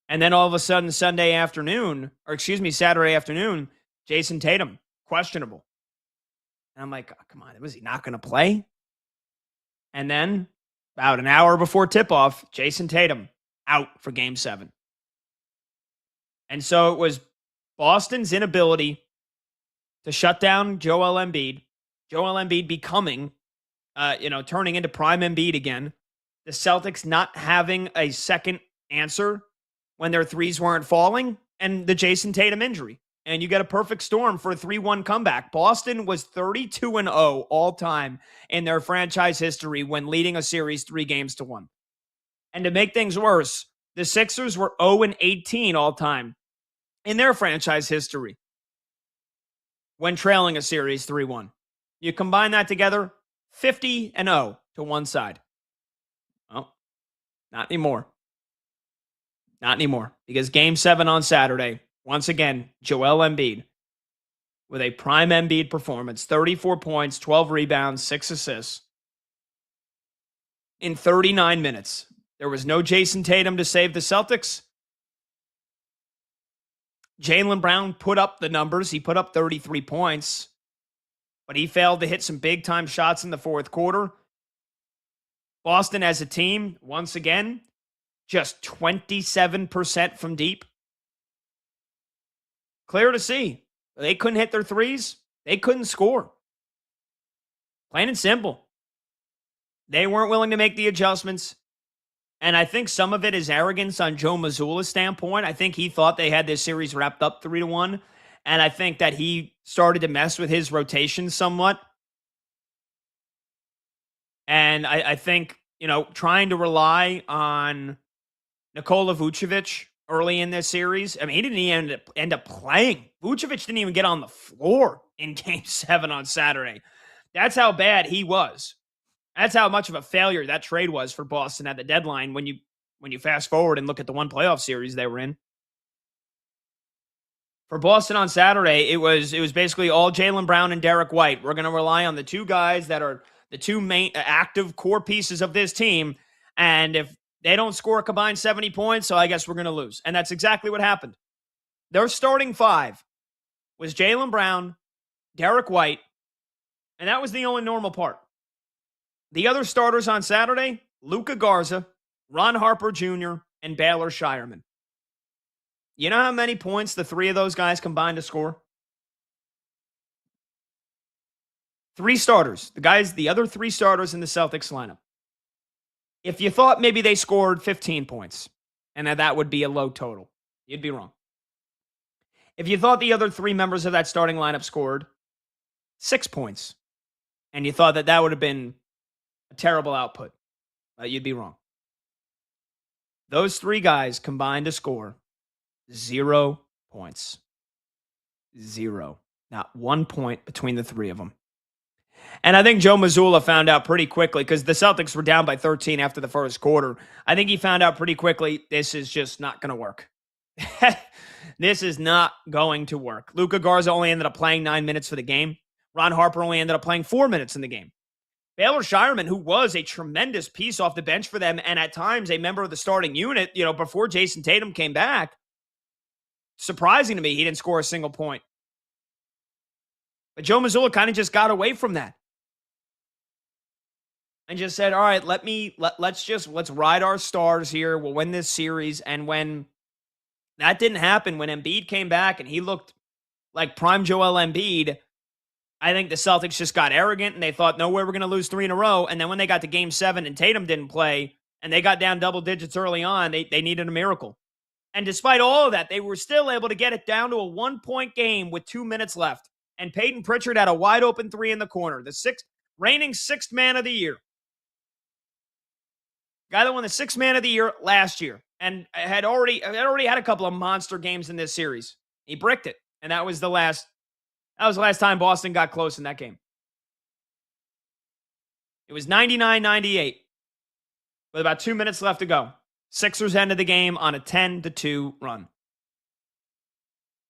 D: And then all of a sudden, Saturday afternoon, Jason Tatum, questionable. And I'm like, oh, come on, was he not going to play? And then about an hour before tip-off, Jason Tatum out for game 7. And so it was Boston's inability to shut down Joel Embiid. Joel Embiid becoming, turning into prime Embiid again. The Celtics not having a second answer when their threes weren't falling, and the Jason Tatum injury. And you get a perfect storm for a 3-1 comeback. Boston was 32-0 all time in their franchise history when leading a series 3-1. And to make things worse, the Sixers were 0-18 all time in their franchise history when trailing a series 3-1. You combine that together, 50-0 to one side. Well, not anymore. Not anymore. Because game 7 on Saturday, once again, Joel Embiid with a prime Embiid performance, 34 points, 12 rebounds, 6 assists in 39 minutes. There was no Jason Tatum to save the Celtics. Jaylen Brown put up the numbers. He put up 33 points, but he failed to hit some big-time shots in the fourth quarter. Boston as a team, once again, just 27% from deep. Clear to see. They couldn't hit their threes. They couldn't score. Plain and simple. They weren't willing to make the adjustments. And I think some of it is arrogance on Joe Mazzulla's standpoint. I think he thought they had this series wrapped up 3-1. And I think that he started to mess with his rotation somewhat. And I think, trying to rely on Nikola Vucevic early in this series. I mean, he didn't even end up playing. Vucevic didn't even get on the floor in game 7 on Saturday. That's how bad he was. That's how much of a failure that trade was for Boston at the deadline when you fast forward and look at the one playoff series they were in. For Boston on Saturday, it was basically all Jaylen Brown and Derek White. We're going to rely on the two guys that are the two main active core pieces of this team. And if they don't score a combined 70 points, so I guess we're going to lose. And that's exactly what happened. Their starting 5 was Jaylen Brown, Derek White, and that was the only normal part. The other starters on Saturday, Luka Garza, Ron Harper Jr., and Baylor Shireman. You know how many points the three of those guys combined to score? 3 starters. The other 3 starters in the Celtics lineup. If you thought maybe they scored 15 points and that would be a low total, you'd be wrong. If you thought the other 3 members of that starting lineup scored 6 points and you thought that would have been a terrible output, you'd be wrong. Those 3 guys combined to score 0 points. 0. Not 1 point between the 3 of them. And I think Joe Mazzulla found out pretty quickly, because the Celtics were down by 13 after the first quarter. I think he found out pretty quickly, this is just not going to work. This is not going to work. Luka Garza only ended up playing 9 minutes for the game. Ron Harper only ended up playing 4 minutes in the game. Baylor Shireman, who was a tremendous piece off the bench for them and at times a member of the starting unit, before Jason Tatum came back, surprising to me, he didn't score a single point. But Joe Mazzulla kind of just got away from that and just said, all right, let's ride our stars here. We'll win this series. And when that didn't happen, when Embiid came back and he looked like prime Joel Embiid, I think the Celtics just got arrogant and they thought, no way, we're going to lose 3 in a row. And then when they got to game 7 and Tatum didn't play and they got down double digits early on, they needed a miracle. And despite all of that, they were still able to get it down to a 1-point game with 2 minutes left. And Peyton Pritchard had a wide open 3 in the corner. The reigning 6th man of the year. Guy that won the 6th man of the year last year and had already had a couple of monster games in this series. He bricked it. And that was the last time Boston got close in that game. It was 99-98 with about 2 minutes left to go. Sixers ended the game on a 10-2 run.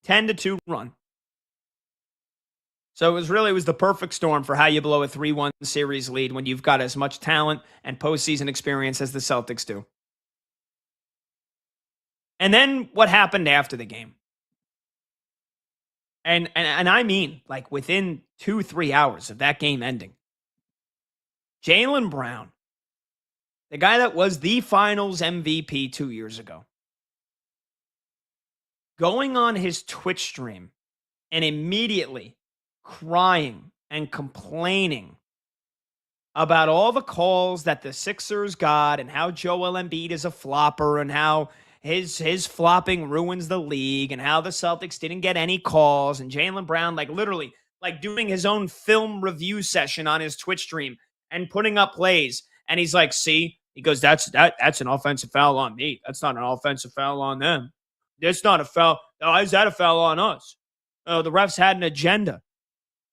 D: 10-2 run. So it was the perfect storm for how you blow a 3-1 series lead when you've got as much talent and postseason experience as the Celtics do. And then what happened after the game? And I mean, like within 2-3 hours of that game ending, Jaylen Brown, the guy that was the Finals MVP 2 years ago, going on his Twitch stream and immediately crying and complaining about all the calls that the Sixers got and how Joel Embiid is a flopper and how his flopping ruins the league and how the Celtics didn't get any calls, and Jaylen Brown literally doing his own film review session on his Twitch stream and putting up plays. And he's like, see, he goes, that's an offensive foul on me. That's not an offensive foul on them. That's not a foul. Oh, is that a foul on us? Oh, the refs had an agenda.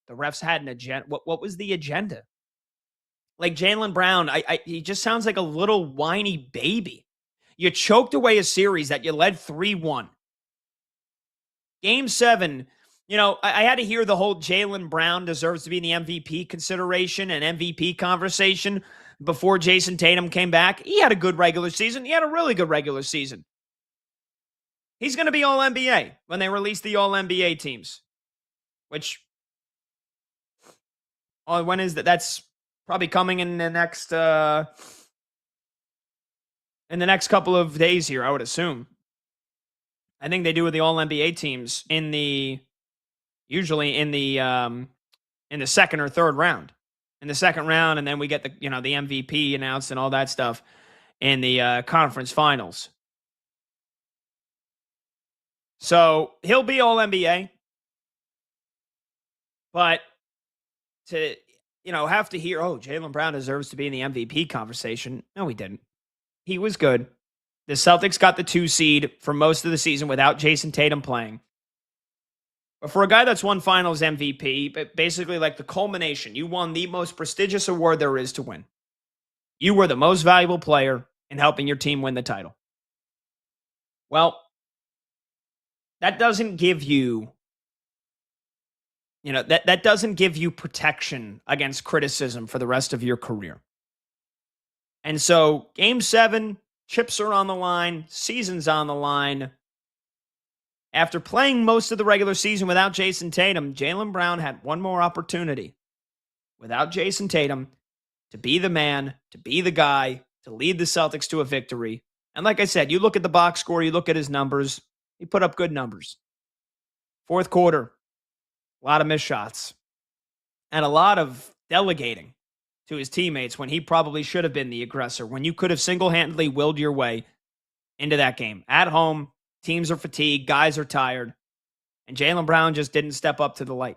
D: The refs had an agenda. What was the agenda? Jaylen Brown, he just sounds like a little whiny baby. You choked away a series that you led 3-1. Game 7, I had to hear the whole Jaylen Brown deserves to be in the MVP consideration and MVP conversation before Jason Tatum came back. He had a good regular season. He had a really good regular season. He's going to be All-NBA when they release the All-NBA teams, which, when is that? That's probably coming in the next couple of days here, I would assume. I think they do with the All-NBA teams usually in the second or third round. In the second round, and then we get the MVP announced and all that stuff in the conference finals. So he'll be All-NBA. But to have to hear, Jaylen Brown deserves to be in the MVP conversation. No, he didn't. He was good. The Celtics got the 2 seed for most of the season without Jason Tatum playing. But for a guy that's won Finals MVP, basically the culmination, you won the most prestigious award there is to win. You were the most valuable player in helping your team win the title. Well, that doesn't give you, that doesn't give you protection against criticism for the rest of your career. And so game 7, chips are on the line, season's on the line. After playing most of the regular season without Jason Tatum, Jaylen Brown had one more opportunity without Jason Tatum to be the man, to be the guy, to lead the Celtics to a victory. And like I said, you look at the box score, you look at his numbers, he put up good numbers. Fourth quarter, a lot of missed shots and a lot of delegating to his teammates when he probably should have been the aggressor, when you could have single-handedly willed your way into that game. At home, teams are fatigued, guys are tired, and Jaylen Brown just didn't step up to the light.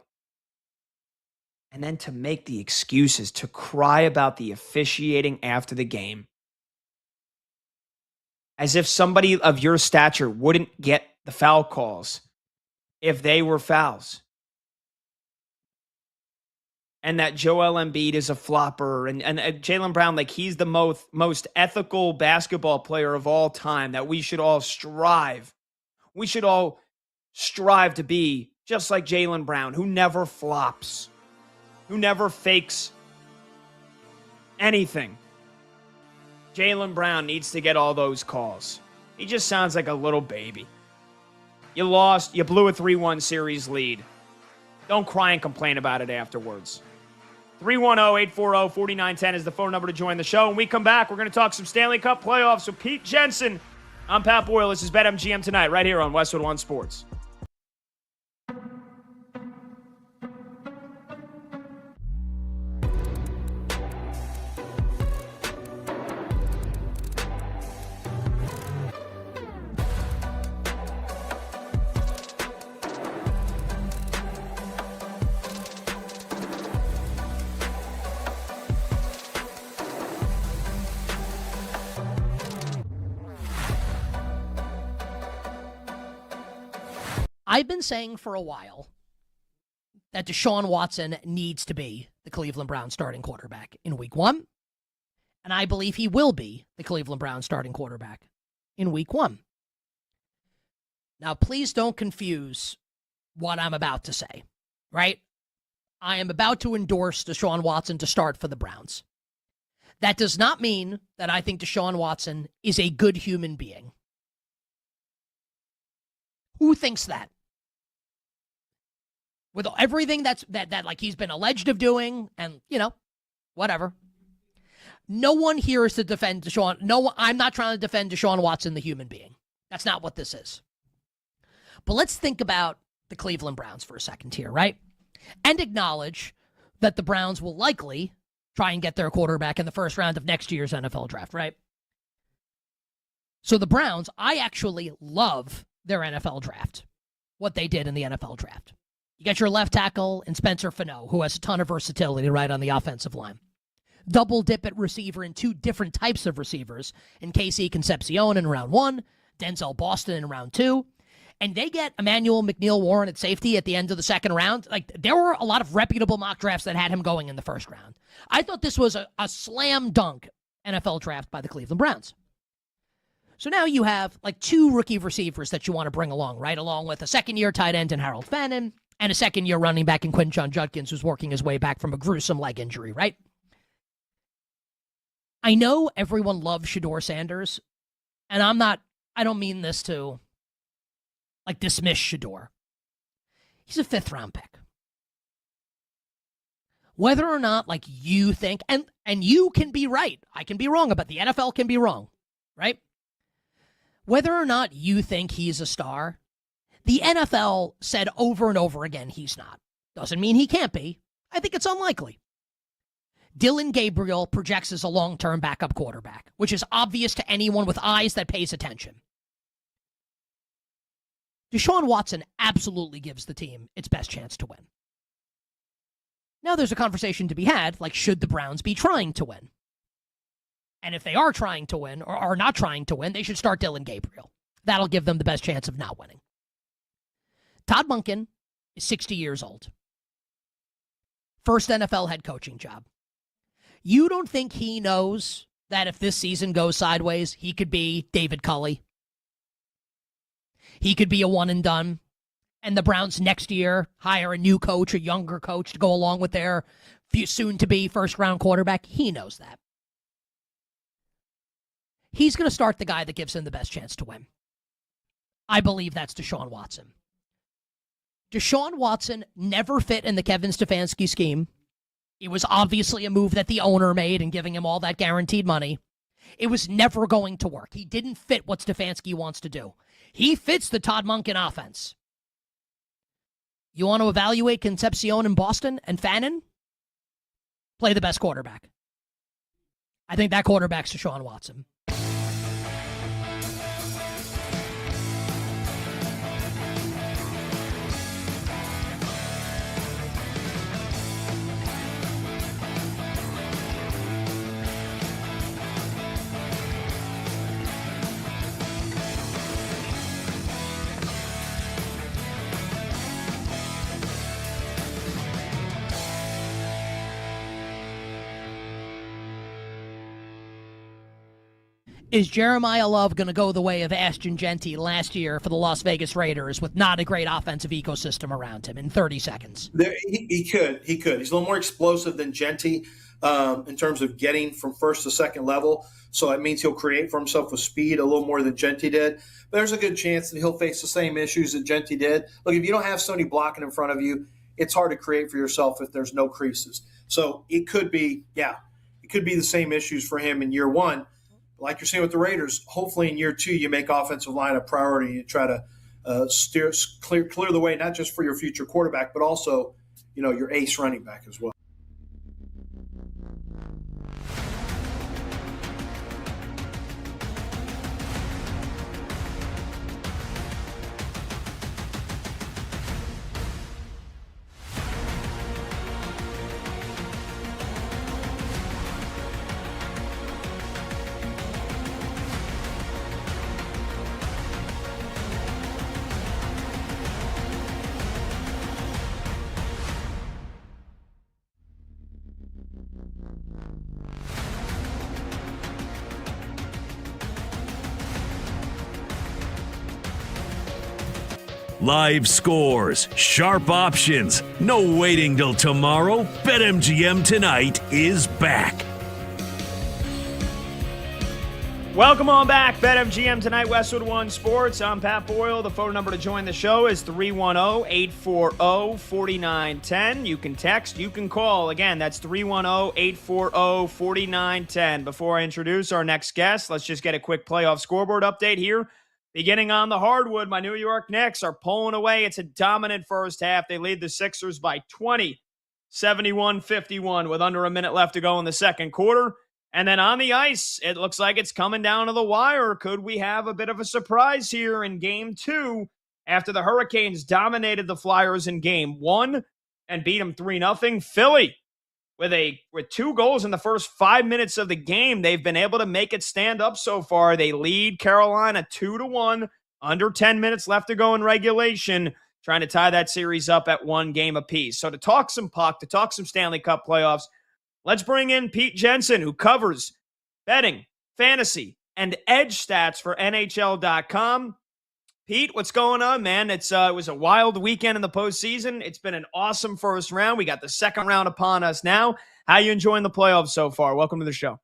D: And then to make the excuses, to cry about the officiating after the game, as if somebody of your stature wouldn't get the foul calls if they were fouls. And that Joel Embiid is a flopper. And Jaylen Brown, like he's the most ethical basketball player of all time, that we should all strive. We should all strive to be just like Jaylen Brown, who never flops, who never fakes anything. Jaylen Brown needs to get all those calls. He just sounds like a little baby. You lost. You blew a 3-1 series lead. Don't cry and complain about it afterwards. 310-840-4910 is the phone number to join the show. When we come back, we're going to talk some Stanley Cup playoffs with Pete Jensen. I'm Pat Boyle. This is BetMGM Tonight right here on Westwood One Sports.
A: I've been saying for a while that Deshaun Watson needs to be the Cleveland Browns starting quarterback in week 1, and I believe he will be the Cleveland Browns starting quarterback in week 1. Now, please don't confuse what I'm about to say, right? I am about to endorse Deshaun Watson to start for the Browns. That does not mean that I think Deshaun Watson is a good human being. Who thinks that? With everything that like he's been alleged of doing, and whatever. No one here is to defend Deshaun. No, I'm not trying to defend Deshaun Watson, the human being. That's not what this is. But let's think about the Cleveland Browns for a second here, right? And acknowledge that the Browns will likely try and get their quarterback in the first round of next year's NFL draft, right? So the Browns, I actually love their NFL draft, what they did in the NFL draft. You got your left tackle in Spencer Fano, who has a ton of versatility right on the offensive line. Double dip at receiver in 2 different types of receivers, in Casey Concepcion in round 1, Denzel Boston in round 2, and they get Emmanuel McNeil-Warren at safety at the end of the second round. Like, there were a lot of reputable mock drafts that had him going in the first round. I thought this was a slam dunk NFL draft by the Cleveland Browns. So now you have like 2 rookie receivers that you want to bring along, right? Along with a second-year tight end in Harold Fannin and a second-year running back in Quinshon Judkins, who's working his way back from a gruesome leg injury, right? I know everyone loves Shedeur Sanders, and I don't mean this to like dismiss Shedeur. He's a 5th-round pick. Whether or not like you think, and you can be right, I can be wrong, but the NFL can be wrong, right? Whether or not you think he's a star, the NFL said over and over again he's not. Doesn't mean he can't be. I think it's unlikely. Dylan Gabriel projects as a long-term backup quarterback, which is obvious to anyone with eyes that pays attention. Deshaun Watson absolutely gives the team its best chance to win. Now there's a conversation to be had, like should the Browns be trying to win? And if they are trying to win or are not trying to win, they should start Dylan Gabriel. That'll give them the best chance of not winning. Todd Monken is 60 years old. First NFL head coaching job. You don't think he knows that if this season goes sideways, he could be David Culley? He could be a one and done. And the Browns next year hire a new coach, a younger coach, to go along with their soon-to-be first-round quarterback. He knows that. He's going to start the guy that gives him the best chance to win. I believe that's Deshaun Watson. Deshaun Watson never fit in the Kevin Stefanski scheme. It was obviously a move that the owner made in giving him all that guaranteed money. It was never going to work. He didn't fit what Stefanski wants to do. He fits the Todd Monken offense. You want to evaluate Concepcion in Boston and Fannin? Play the best quarterback. I think that quarterback's Deshaun Watson. Is Jeremiah Love going to go the way of Ashton Genty last year for the Las Vegas Raiders with not a great offensive ecosystem around him in 30 seconds?
E: He could. He's a little more explosive than Genty in terms of getting from first to second level. So that means he'll create for himself with speed a little more than Genty did. But there's a good chance that he'll face the same issues that Genty did. Look, if you don't have somebody blocking in front of you, it's hard to create for yourself if there's no creases. So it could be the same issues for him in year one. Like you're saying with the Raiders, hopefully in year two you make offensive line a priority. You try to clear the way, not just for your future quarterback, but also, your ace running back as well.
F: Live scores, sharp options, no waiting till tomorrow. BetMGM Tonight is back.
D: Welcome on back. BetMGM Tonight, Westwood One Sports. I'm Pat Boyle. The phone number to join the show is 310-840-4910. You can text, you can call. Again, that's 310-840-4910. Before I introduce our next guest, let's just get a quick playoff scoreboard update here. Beginning on the hardwood, my New York Knicks are pulling away. It's a dominant first half. They lead the Sixers by 20, 71-51 with under a minute left to go in the second quarter. And then on the ice, it looks like it's coming down to the wire. Could we have a bit of a surprise here in Game 2 after the Hurricanes dominated the Flyers in Game 1 and beat them 3-0? Philly, with 2 goals in the first 5 minutes of the game, they've been able to make it stand up so far. They lead Carolina 2-1, under 10 minutes left to go in regulation, trying to tie that series up at 1 game apiece. So to talk some puck, to talk some Stanley Cup playoffs, let's bring in Pete Jensen, who covers betting, fantasy, and edge stats for NHL.com. Pete, what's going on, man? It was a wild weekend in the postseason. It's been an awesome first round. We got the second round upon us now. How you enjoying the playoffs so far? Welcome to the show.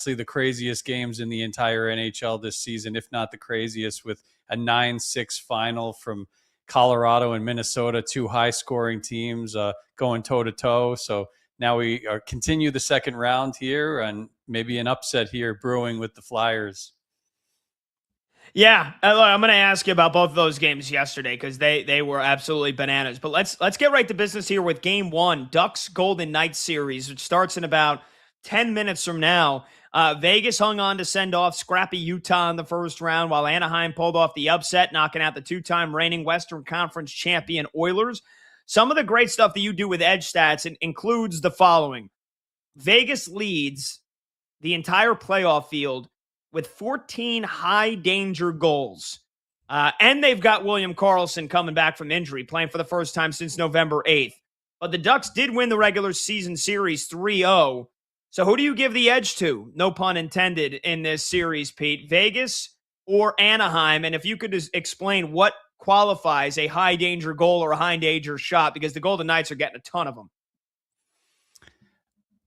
H: The craziest games in the entire NHL this season, if not the craziest, with a 9-6 final from Colorado and Minnesota, 2 high-scoring teams going toe-to-toe. So now we continue the second round here, and maybe an upset here brewing with the Flyers.
D: Yeah, I'm going to ask you about both of those games yesterday because they were absolutely bananas. But let's get right to business here with Game 1, Ducks Golden Knights series, which starts in about 10 minutes from now. Vegas hung on to send off scrappy Utah in the first round, while Anaheim pulled off the upset, knocking out the 2-time reigning Western Conference champion Oilers. Some of the great stuff that you do with edge stats includes the following. Vegas leads the entire playoff field with 14 high-danger goals. And they've got William Karlsson coming back from injury, playing for the first time since November 8th. But the Ducks did win the regular season series 3-0. So who do you give the edge to, no pun intended, in this series, Pete? Vegas or Anaheim? And if you could just explain what qualifies a high danger goal or a high danger shot? Because the Golden Knights are getting a ton of them.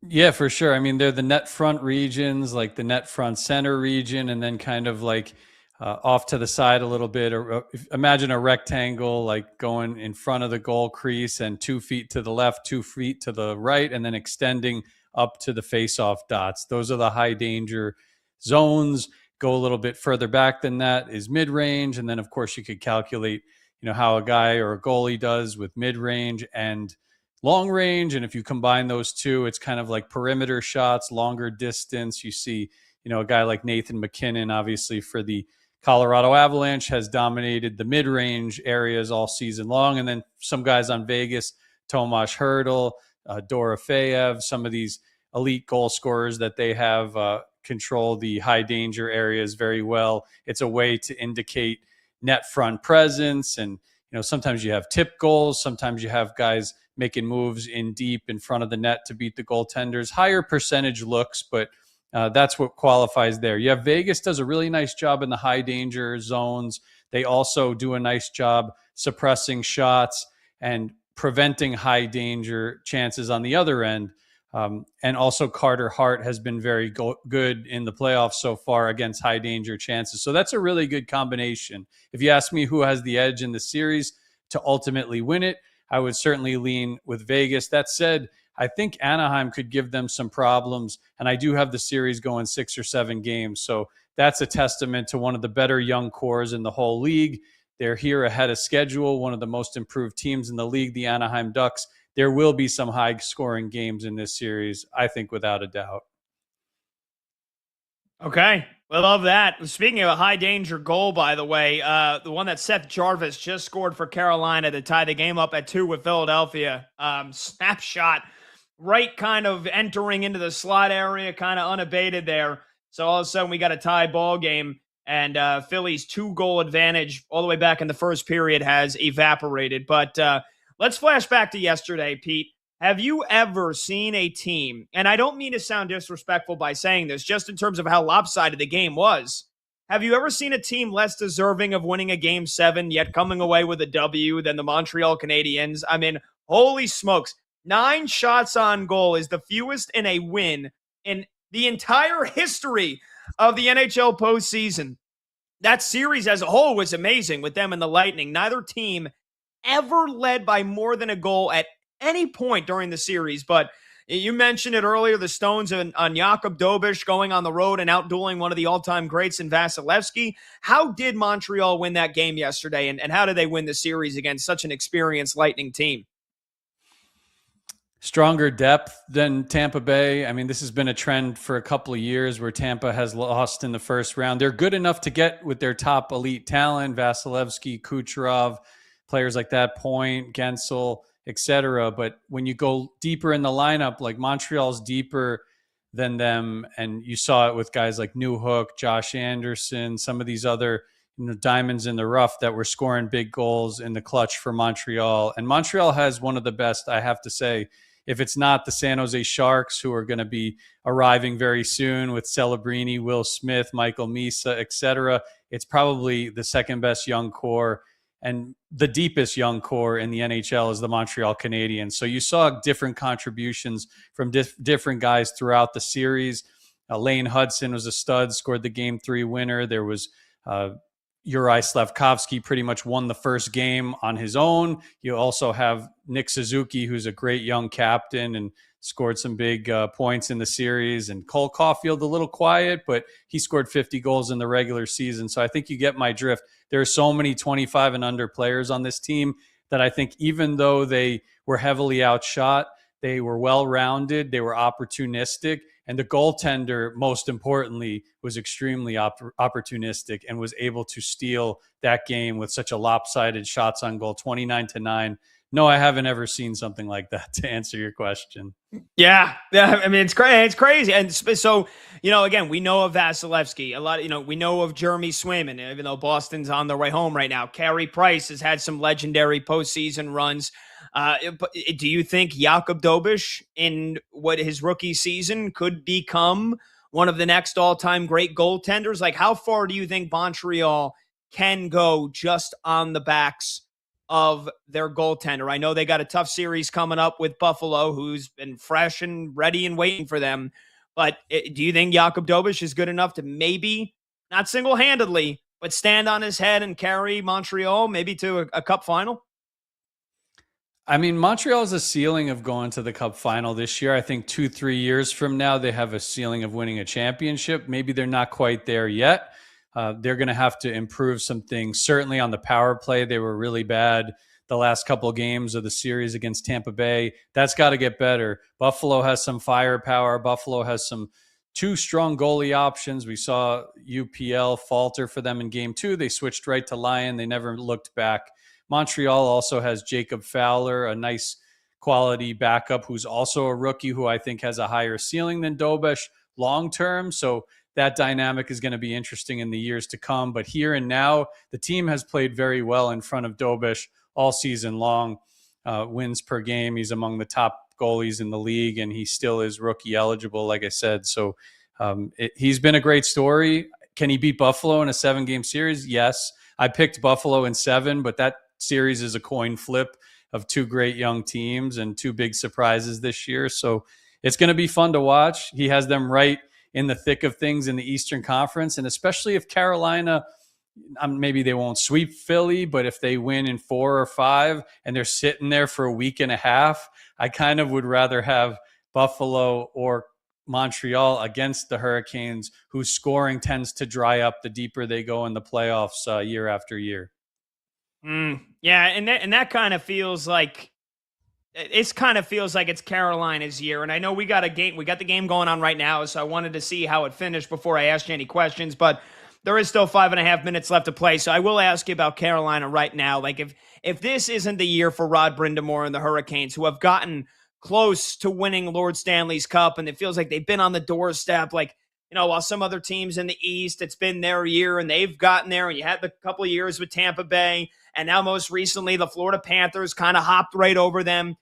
H: Yeah, for sure. I mean, they're the net front regions, like the net front center region, and then kind of like off to the side a little bit. Or imagine a rectangle like going in front of the goal crease and 2 feet to the left, 2 feet to the right, and then extending up to the face-off dots. Those are the high danger zones. Go a little bit further back than that is mid-range, and then of course you could calculate, how a guy or a goalie does with mid-range and long range. And if you combine those two, it's kind of like perimeter shots, longer distance. You see, a guy like Nathan McKinnon, obviously for the Colorado Avalanche, has dominated the mid-range areas all season long. And then some guys on Vegas, Tomas Hertl, Dorofeyev, some of these elite goal scorers that they have control the high danger areas very well. It's a way to indicate net front presence. And, sometimes you have tip goals. Sometimes you have guys making moves in deep in front of the net to beat the goaltenders. Higher percentage looks, but that's what qualifies there. Yeah, Vegas does a really nice job in the high danger zones. They also do a nice job suppressing shots and preventing high danger chances on the other end. And also Carter Hart has been very good in the playoffs so far against high danger chances. So that's a really good combination. If you ask me who has the edge in the series to ultimately win it, I would certainly lean with Vegas. That said, I think Anaheim could give them some problems, and I do have the series going 6 or 7 games. So that's a testament to one of the better young cores in the whole league. They're here ahead of schedule, one of the most improved teams in the league, the Anaheim Ducks. There will be some high-scoring games in this series, I think, without a doubt.
D: Okay. I love that. Speaking of a high-danger goal, by the way, the one that Seth Jarvis just scored for Carolina to tie the game up at 2 with Philadelphia. Snapshot right kind of entering into the slot area, kind of unabated there. So all of a sudden we got a tie ball game, and Philly's 2-goal advantage all the way back in the first period has evaporated. But let's flash back to yesterday, Pete. Have you ever seen a team, and I don't mean to sound disrespectful by saying this, just in terms of how lopsided the game was, have you ever seen a team less deserving of winning a Game 7 yet coming away with a W than the Montreal Canadiens? I mean, holy smokes. 9 shots on goal is the fewest in a win in the entire history of the NHL postseason. That series as a whole was amazing with them and the Lightning. Neither team ever led by more than a goal at any point during the series. But you mentioned it earlier, the Stones on Jakub Dobeš going on the road and outdueling one of the all-time greats in Vasilevsky. How did Montreal win that game yesterday, and how did they win the series against such an experienced Lightning team?
H: Stronger depth than Tampa Bay. I mean, this has been a trend for a couple of years where Tampa has lost in the first round. They're good enough to get with their top elite talent, Vasilevsky, Kucherov, players like that, Point, Gensel, etc. But when you go deeper in the lineup, like Montreal's deeper than them, and you saw it with guys like Newhook, Josh Anderson, some of these other diamonds in the rough that were scoring big goals in the clutch for Montreal. And Montreal has one of the best, I have to say. If it's not the San Jose Sharks, who are going to be arriving very soon with Celebrini, Will Smith, Michael Misa, etc., it's probably the second best young core. And the deepest young core in the NHL is the Montreal Canadiens. So you saw different contributions from different guys throughout the series. Lane Hudson was a stud, scored the Game 3 winner. There was Uri Slafkovsky pretty much won the first game on his own. You also have Nick Suzuki, who's a great young captain and scored some big points in the series. And Cole Caulfield, a little quiet, but he scored 50 goals in the regular season. So I think you get my drift. There are so many 25 and under players on this team that I think even though they were heavily outshot, they were well-rounded, they were opportunistic, and the goaltender, most importantly, was extremely opportunistic and was able to steal that game with such a lopsided shots on goal, 29-9. No, I haven't ever seen something like that, to answer your question.
D: Yeah. I mean, it's crazy. It's crazy. And so, again, we know of Vasilevsky. A lot, we know of Jeremy Swayman, even though Boston's on their way home right now. Carey Price has had some legendary postseason runs. But do you think Jakub Dobeš in what his rookie season could become one of the next all-time great goaltenders? Like, how far do you think Montreal can go just on the backs of their goaltender. I know they got a tough series coming up with Buffalo, who's been fresh and ready and waiting for them. But do you think Jakub Dobeš is good enough to maybe, not single-handedly, but stand on his head and carry Montreal maybe to a cup final?
H: I mean, Montreal has a ceiling of going to the cup final this year. I think 2-3 years from now, they have a ceiling of winning a championship. Maybe they're not quite there yet. They're going to have to improve some things. Certainly on the power play, they were really bad the last couple of games of the series against Tampa Bay. That's got to get better. Buffalo has some firepower. Buffalo has some two strong goalie options. We saw UPL falter for them in game 2. They switched right to Lyon. They never looked back. Montreal also has Jacob Fowler, a nice quality backup who's also a rookie who I think has a higher ceiling than Dobeš long term. So that dynamic is going to be interesting in the years to come. But here and now, the team has played very well in front of Dobeš all season long. Wins per game. He's among the top goalies in the league, and he still is rookie eligible, like I said. So he's been a great story. Can he beat Buffalo in a 7-game series? Yes. I picked Buffalo in 7, but that series is a coin flip of two great young teams and two big surprises this year. So it's going to be fun to watch. He has them right in the thick of things in the Eastern Conference. And especially if Carolina, maybe they won't sweep Philly, but if they win in 4 or 5 and they're sitting there for a week and a half, I kind of would rather have Buffalo or Montreal against the Hurricanes, whose scoring tends to dry up the deeper they go in the playoffs year after year.
D: Yeah, and that kind of feels like it's Carolina's year. And I know we got the game going on right now, so I wanted to see how it finished before I asked you any questions, but there is still 5.5 minutes left to play. So I will ask you about Carolina right now. Like if this isn't the year for Rod Brind'Amour and the Hurricanes, who have gotten close to winning Lord Stanley's Cup, and it feels like they've been on the doorstep, like, while some other teams in the East, it's been their year and they've gotten there, and you had the couple of years with Tampa Bay, and now most recently the Florida Panthers kind of hopped right over them.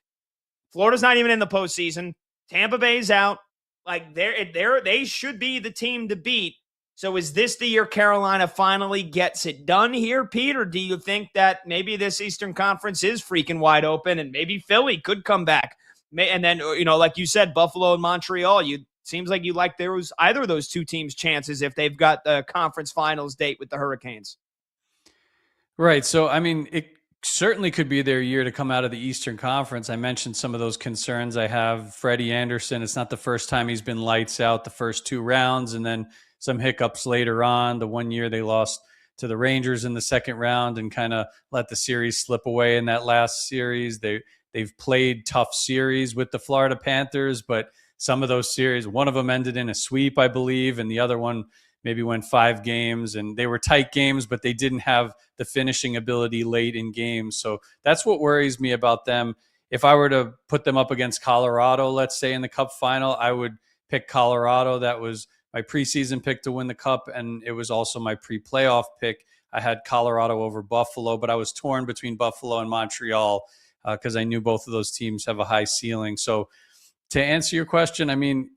D: Florida's not even in the postseason. Tampa Bay's out. Like they should be the team to beat. So is this the year Carolina finally gets it done here, Pete? Or do you think that maybe this Eastern Conference is freaking wide open and maybe Philly could come back? And then, like you said, Buffalo and Montreal, seems like you like either of those two teams' chances if they've got the conference finals date with the Hurricanes.
H: Right. So, I mean, it certainly could be their year to come out of the Eastern Conference. I mentioned some of those concerns I have. Freddie Anderson, it's not the first time he's been lights out the first 2 rounds, and then some hiccups later on. The one year they lost to the Rangers in the second round and kind of let the series slip away in that last series. They've played tough series with the Florida Panthers, but some of those series, one of them ended in a sweep, I believe, and the other one maybe went 5 games, and they were tight games, but they didn't have the finishing ability late in games. So that's what worries me about them. If I were to put them up against Colorado, let's say in the Cup final, I would pick Colorado. That was my preseason pick to win the Cup, and it was also my pre-playoff pick. I had Colorado over Buffalo, but I was torn between Buffalo and Montreal because I knew both of those teams have a high ceiling. So to answer your question, I mean,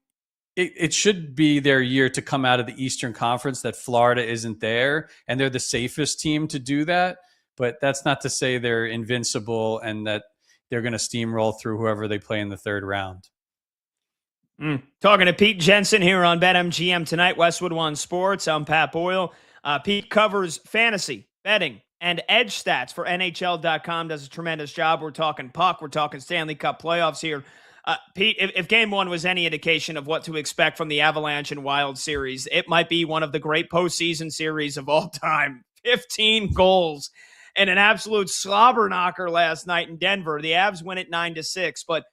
H: it should be their year to come out of the Eastern Conference, that Florida isn't there, and they're the safest team to do that. But that's not to say they're invincible and that they're going to steamroll through whoever they play in the third round.
D: Talking to Pete Jensen here on BetMGM tonight, Westwood One Sports. I'm Pat Boyle. Pete covers fantasy, betting, and edge stats for NHL.com, does a tremendous job. We're talking puck. We're talking Stanley Cup playoffs here. Pete, if Game 1 was any indication of what to expect from the Avalanche and Wild series, it might be one of the great postseason series of all time. 15 goals and an absolute slobber knocker last night in Denver. The Avs win it 9-6, but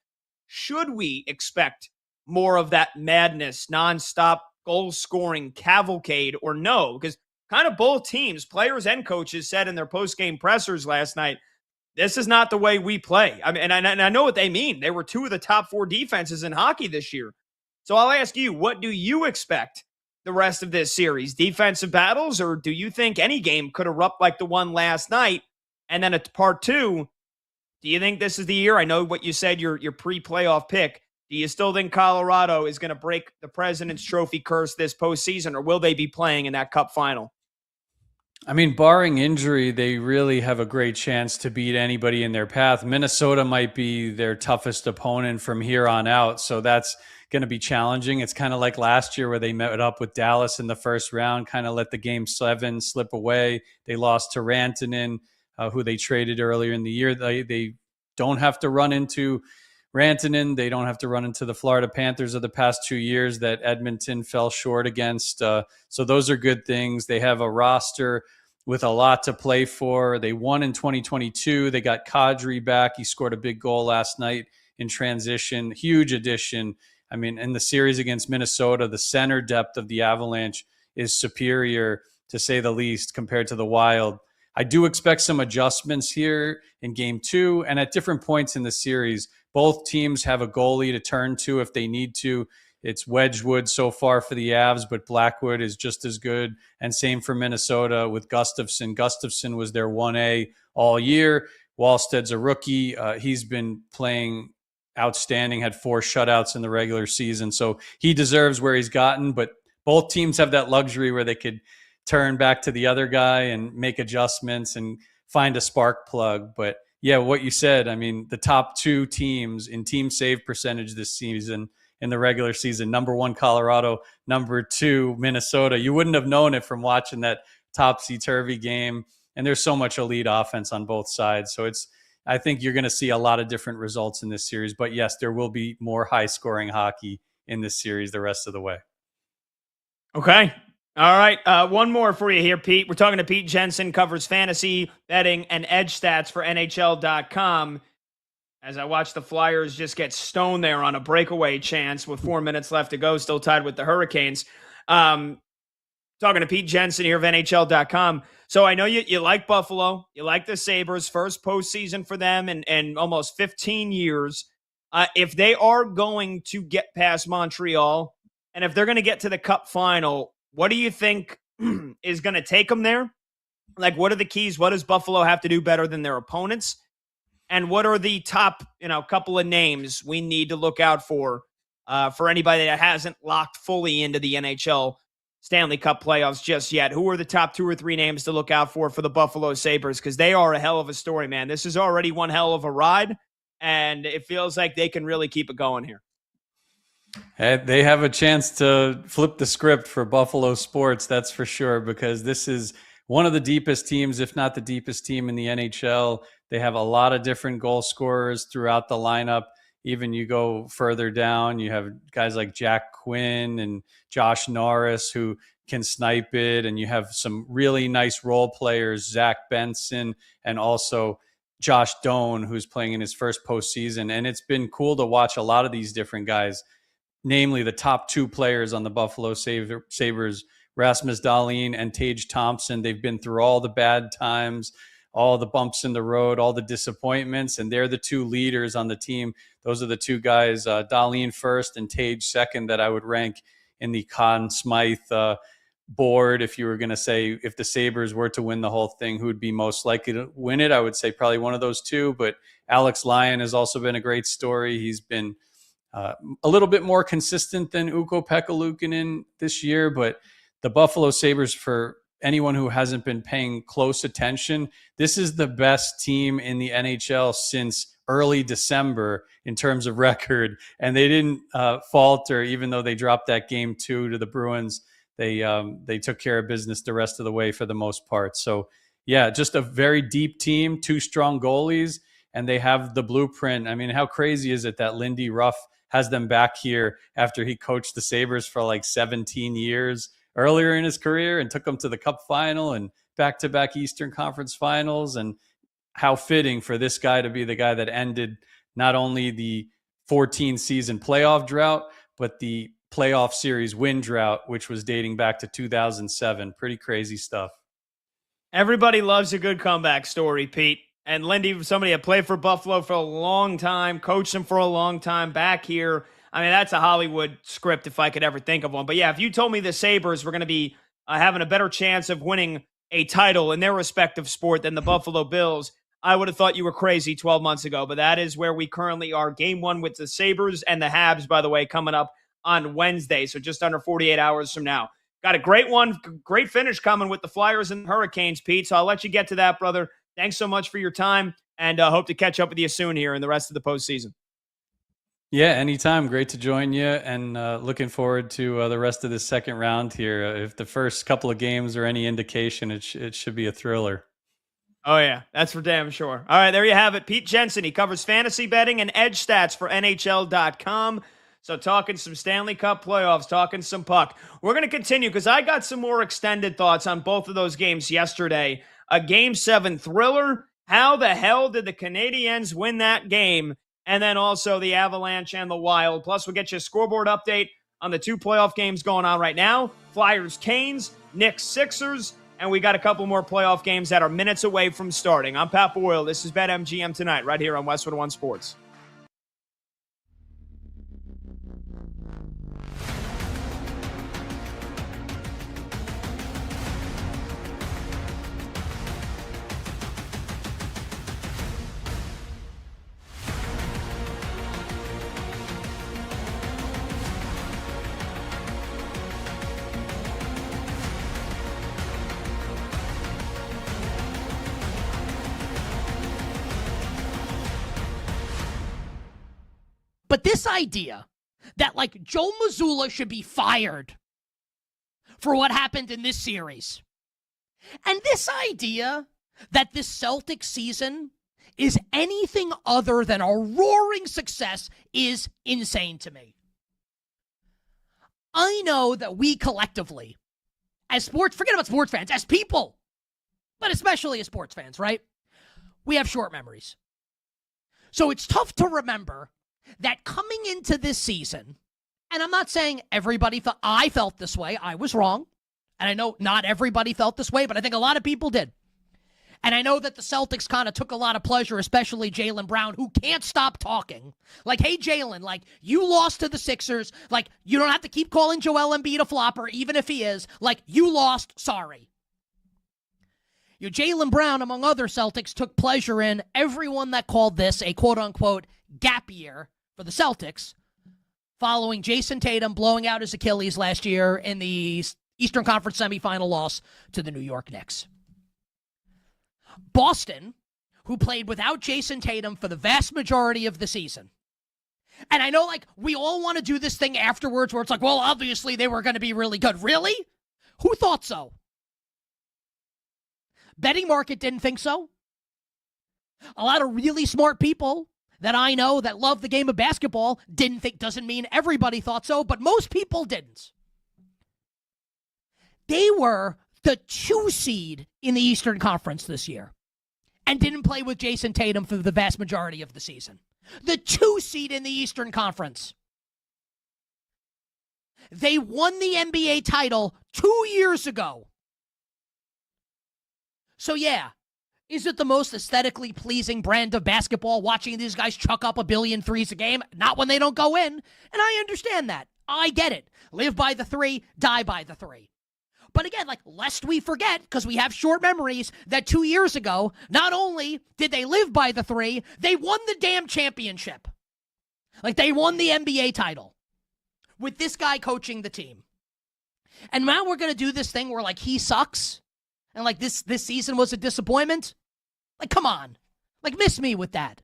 D: should we expect more of that madness, nonstop goal-scoring cavalcade, or no? Because kind of both teams, players and coaches, said in their post-game pressers last night, this is not the way we play. I mean, and I know what they mean. They were 2 of the top 4 defenses in hockey this year. So I'll ask you, what do you expect the rest of this series? Defensive battles, or do you think any game could erupt like the one last night? And then at part 2, do you think this is the year? I know what you said, your pre-playoff pick. Do you still think Colorado is going to break the President's Trophy curse this postseason, or will they be playing in that Cup final?
H: I mean, barring injury, they really have a great chance to beat anybody in their path. Minnesota might be their toughest opponent from here on out, so that's going to be challenging. It's kind of like last year where they met up with Dallas in the first round, kind of let the game 7 slip away. They lost to Rantanen, who they traded earlier in the year. They don't have to run into Rantanen. They don't have to run into the Florida Panthers of the past 2 years that Edmonton fell short against. So those are good things. They have a roster with a lot to play for. They won in 2022. They got Kadri back. He scored a big goal last night in transition. Huge addition. I mean, in the series against Minnesota, the center depth of the Avalanche is superior, to say the least, compared to the Wild. I do expect some adjustments here in game 2 and at different points in the series. Both teams have a goalie to turn to if they need to. It's Wedgwood so far for the Avs, but Blackwood is just as good. And same for Minnesota with Gustafsson. Gustafsson was their 1A all year. Wallsted's a rookie. He's been playing outstanding, had 4 shutouts in the regular season. So he deserves where he's gotten, but both teams have that luxury where they could turn back to the other guy and make adjustments and find a spark plug. But yeah, what you said, I mean, the top 2 teams in team save percentage this season in the regular season, number 1, Colorado, number 2, Minnesota. You wouldn't have known it from watching that topsy-turvy game. And there's so much elite offense on both sides. So I think you're going to see a lot of different results in this series. But yes, there will be more high-scoring hockey in this series the rest of the way.
D: Okay. All right. One more for you here, Pete. We're talking to Pete Jensen, covers fantasy, betting, and edge stats for NHL.com. As I watch the Flyers just get stoned there on a breakaway chance with 4 minutes left to go, still tied with the Hurricanes. Talking to Pete Jensen here of NHL.com. So I know you like Buffalo. You like the Sabres. First postseason for them in almost 15 years. If they are going to get past Montreal, and if they're going to get to the Cup final, what do you think is going to take them there? Like, what are the keys? What does Buffalo have to do better than their opponents? And what are the top, couple of names we need to look out for anybody that hasn't locked fully into the NHL Stanley Cup playoffs just yet? Who are the top 2 or 3 names to look out for the Buffalo Sabres? Because they are a hell of a story, man. This is already one hell of a ride, and it feels like they can really keep it going here.
H: They have a chance to flip the script for Buffalo sports, that's for sure, because this is one of the deepest teams, if not the deepest team in the NHL. They have a lot of different goal scorers throughout the lineup. Even you go further down, you have guys like Jack Quinn and Josh Norris who can snipe it. And you have some really nice role players, Zach Benson and also Josh Doan, who's playing in his first postseason. And it's been cool to watch a lot of these different guys, namely the top 2 players on the Buffalo Sabres, Rasmus Dahlin and Tage Thompson. They've been through all the bad times, all the bumps in the road, all the disappointments, and they're the 2 leaders on the team. Those are the 2 guys, Dahlin first and Tage second, that I would rank in the Conn Smythe board. If you were going to say if the Sabres were to win the whole thing, who would be most likely to win it, I would say probably one of those 2. But Alex Lyon has also been a great story. He's been a little bit more consistent than Ukko Pekka-Luukkonen this year, but the Buffalo Sabres, for anyone who hasn't been paying close attention, this is the best team in the NHL since early December in terms of record. And they didn't falter, even though they dropped that game 2 to the Bruins. They took care of business the rest of the way for the most part. So yeah, just a very deep team, 2 strong goalies, and they have the blueprint. I mean, how crazy is it that Lindy Ruff has them back here after he coached the Sabres for like 17 years earlier in his career and took them to the Cup final and back-to-back Eastern Conference finals? And how fitting for this guy to be the guy that ended not only the 14-season playoff drought, but the playoff series win drought, which was dating back to 2007. Pretty crazy stuff.
D: Everybody loves a good comeback story, Pete. And Lindy, somebody that played for Buffalo for a long time, coached him for a long time, back here. I mean, that's a Hollywood script if I could ever think of one. But yeah, if you told me the Sabres were going to be having a better chance of winning a title in their respective sport than the Buffalo Bills, I would have thought you were crazy 12 months ago. But that is where we currently are. Game 1 with the Sabres and the Habs, by the way, coming up on Wednesday. So just under 48 hours from now. got a great one, great finish coming with the Flyers and Hurricanes, Pete. So I'll let you get to that, brother. Thanks so much for your time, and hope to catch up with you soon here in the rest of the postseason.
H: Yeah, anytime. Great to join you, and looking forward to the rest of the second round here. If the first couple of games are any indication, it should be a thriller.
D: Oh, yeah, that's for damn sure. All right, there you have it. Pete Jensen, he covers fantasy betting and edge stats for NHL.com. So talking some Stanley Cup playoffs, talking some puck. We're going to continue because I got some more extended thoughts on both of those games yesterday. A Game 7 thriller. How the hell did the Canadiens win that game? And then also the Avalanche and the Wild. Plus, we'll get you a scoreboard update on the 2 playoff games going on right now. Flyers, Canes, Knicks, Sixers. And we got a couple more playoff games that are minutes away from starting. I'm Pat Boyle. This is BetMGM Tonight right here on Westwood One Sports.
A: But this idea that, like, Joe Mazzulla should be fired for what happened in this series, and this idea that this Celtics season is anything other than a roaring success is insane to me. I know that we collectively, as sports, forget about sports fans, as people, but especially as sports fans, right? We have short memories. So it's tough to remember that coming into this season, and I'm not saying everybody felt, I felt this way, I was wrong, and I know not everybody felt this way, but I think a lot of people did. And I know that the Celtics kind of took a lot of pleasure, especially Jaylen Brown, who can't stop talking. Like, hey, Jaylen, like, you lost to the Sixers. Like, you don't have to keep calling Joel Embiid a flopper, even if he is. Like, you lost, sorry. Jaylen Brown, among other Celtics, took pleasure in everyone that called this a quote-unquote gap year for the Celtics, following Jason Tatum blowing out his Achilles last year in the Eastern Conference semifinal loss to the New York Knicks. Boston, who played without Jason Tatum for the vast majority of the season. And I know, like, we all want to do this thing afterwards where it's like, well, obviously they were going to be really good. Really? Who thought so? Betting market didn't think so. A lot of really smart people that I know that love the game of basketball didn't think. Doesn't mean everybody thought so, but most people didn't. They were the 2 seed in the Eastern Conference this year and didn't play with Jason Tatum for the vast majority of the season. The 2 seed in the Eastern Conference. They won the NBA title 2 years ago. So yeah, is it the most aesthetically pleasing brand of basketball watching these guys chuck up 1 billion threes a game? Not when they don't go in. And I understand that. I get it. Live by the 3, die by the 3. But again, like, lest we forget, because we have short memories, that 2 years ago, not only did they live by the 3, they won the damn championship. Like, they won the NBA title with this guy coaching the team. And now we're going to do this thing where, like, he sucks. And, like, this season was a disappointment? Like, come on. Like, miss me with that.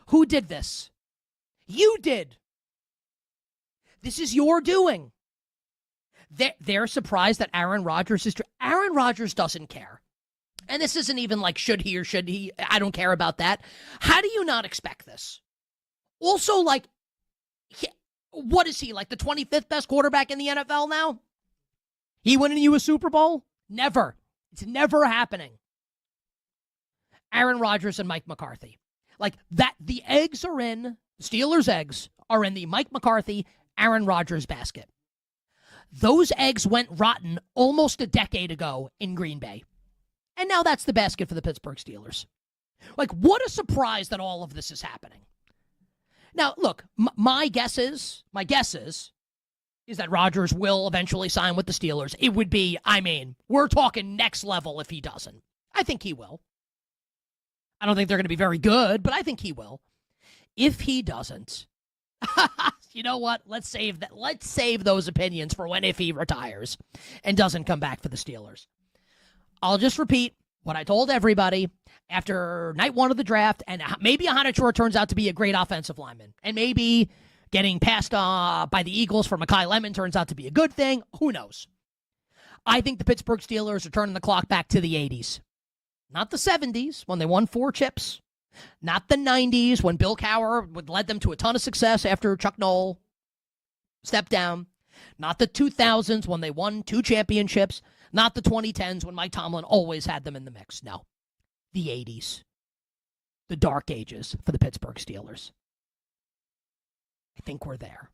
A: Who did this? You did. This is your doing. They're surprised that Aaron Rodgers is... Aaron Rodgers doesn't care. And this isn't even like, should he or should he? I don't care about that. How do you not expect this? Also, like, what is he, like the 25th best quarterback in the NFL now? He winning you a Super Bowl? Never. It's never happening. Aaron Rodgers and Mike McCarthy. Like that, the eggs are in, Steelers' eggs are in the Mike McCarthy, Aaron Rodgers basket. Those eggs went rotten almost a decade ago in Green Bay. And now that's the basket for the Pittsburgh Steelers. Like, what a surprise that all of this is happening. Now, look, my guess is that Rodgers will eventually sign with the Steelers. It would be, we're talking next level if he doesn't. I think he will. I don't think they're going to be very good, but I think he will. If he doesn't, you know what? Let's save that. Let's save those opinions for if he retires and doesn't come back for the Steelers. I'll just repeat what I told everybody after night one of the draft, and maybe Ahanachour turns out to be a great offensive lineman, and maybe getting passed by the Eagles for Mekhi Lemon turns out to be a good thing. Who knows? I think the Pittsburgh Steelers are turning the clock back to the 80s. Not the 70s, when they won 4 chips. Not the 90s, when Bill Cowher led them to a ton of success after Chuck Noll stepped down. Not the 2000s, when they won 2 championships. Not the 2010s, when Mike Tomlin always had them in the mix. No. The 80s. The dark ages for the Pittsburgh Steelers. I think we're there.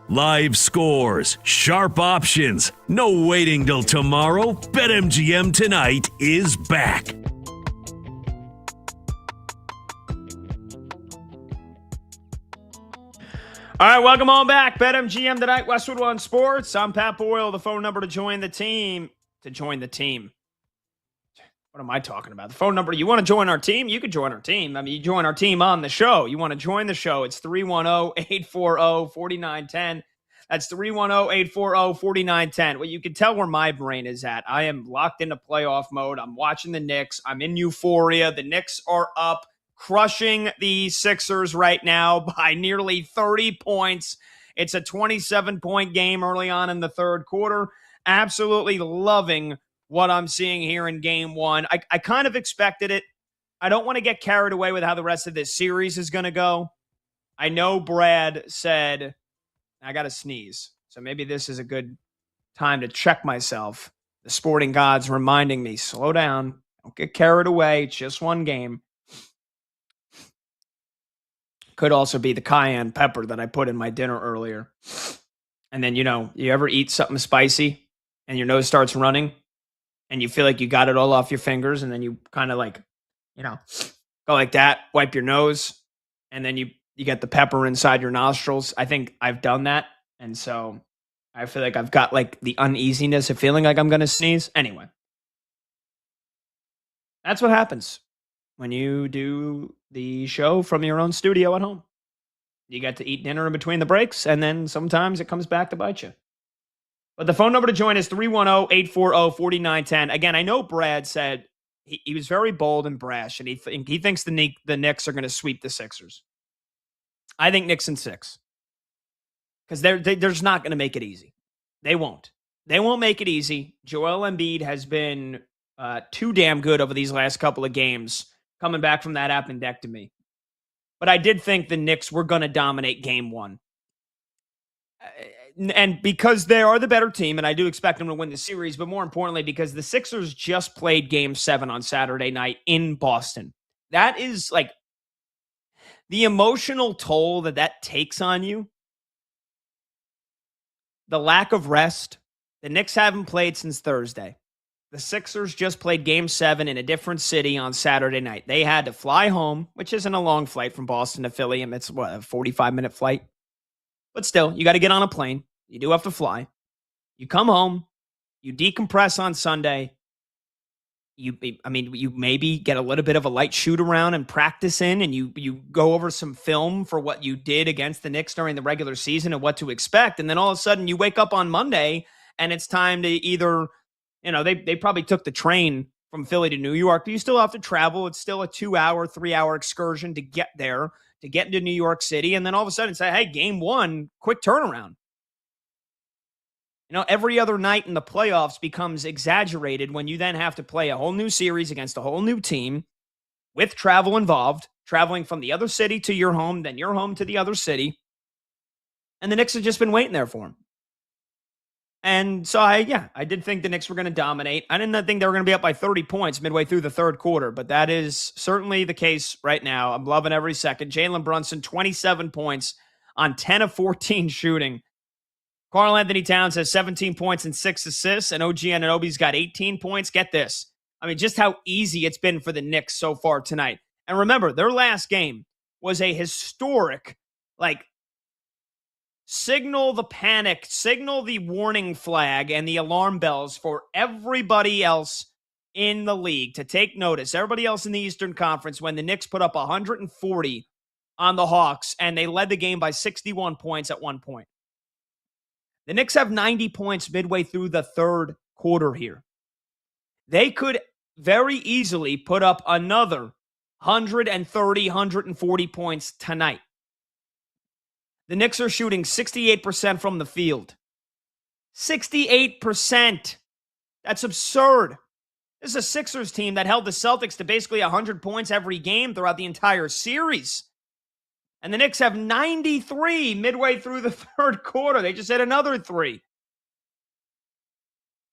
F: Live scores, sharp options, no waiting till tomorrow. BetMGM Tonight is back.
D: All right, welcome on back. BetMGM Tonight, Westwood One Sports. I'm Pat Boyle. The phone number to join the team. What am I talking about? The phone number. You want to join our team? You can join our team. You join our team on the show. You want to join the show? It's 310-840-4910. That's 310-840-4910. Well, you can tell where my brain is at. I am locked into playoff mode. I'm watching the Knicks. I'm in euphoria. The Knicks are up, crushing the Sixers right now by nearly 30 points. It's a 27-point game early on in the third quarter. Absolutely loving what I'm seeing here in game one. I kind of expected it. I don't want to get carried away with how the rest of this series is going to go. I know Brad said, I got to sneeze, so maybe this is a good time to check myself. The sporting gods reminding me, slow down, don't get carried away. It's just one game. Could also be the cayenne pepper that I put in my dinner earlier. And then, you ever eat something spicy and your nose starts running? And you feel like you got it all off your fingers, and then you kind of go like that, wipe your nose, and then you get the pepper inside your nostrils. I think I've done that, and so I feel like I've got the uneasiness of feeling like I'm going to sneeze. Anyway, that's what happens when you do the show from your own studio at home. You get to eat dinner in between the breaks, and then sometimes it comes back to bite you. But the phone number to join is 310-840-4910. Again, I know Brad said he was very bold and brash, and he thinks the Knicks are going to sweep the Sixers. I think Knicks in 6. Because they're just not going to make it easy. They won't. They won't make it easy. Joel Embiid has been too damn good over these last couple of games, coming back from that appendectomy. But I did think the Knicks were going to dominate game one. And because they are the better team, and I do expect them to win the series, but more importantly, because the Sixers just played Game 7 on Saturday night in Boston. That is the emotional toll that takes on you. The lack of rest. The Knicks haven't played since Thursday. The Sixers just played Game 7 in a different city on Saturday night. They had to fly home, which isn't a long flight from Boston to Philly, and it's a 45-minute flight. But still, you got to get on a plane. You do have to fly. You come home. You decompress on Sunday. You maybe get a little bit of a light shoot around and practice in, and you go over some film for what you did against the Knicks during the regular season and what to expect. And then all of a sudden you wake up on Monday and it's time to either, they probably took the train from Philly to New York, but you still have to travel. It's still a 2-hour, 3-hour excursion to get there, to get into New York City. And then all of a sudden say, hey, game one, quick turnaround. Every other night in the playoffs becomes exaggerated when you then have to play a whole new series against a whole new team with travel involved, traveling from the other city to your home, then your home to the other city. And the Knicks have just been waiting there for him. And so I did think the Knicks were going to dominate. I didn't think they were going to be up by 30 points midway through the third quarter, but that is certainly the case right now. I'm loving every second. Jalen Brunson, 27 points on 10 of 14 shooting. Karl Anthony Towns has 17 points and 6 assists, and OG Anunoby's got 18 points. Get this. I mean, just how easy it's been for the Knicks so far tonight. And remember, their last game was a historic, signal the panic, signal the warning flag and the alarm bells for everybody else in the league to take notice. Everybody else in the Eastern Conference when the Knicks put up 140 on the Hawks and they led the game by 61 points at one point. The Knicks have 90 points midway through the third quarter here. They could very easily put up another 130, 140 points tonight. The Knicks are shooting 68% from the field. 68%. That's absurd. This is a Sixers team that held the Celtics to basically 100 points every game throughout the entire series. And the Knicks have 93 midway through the third quarter. They just hit another 3.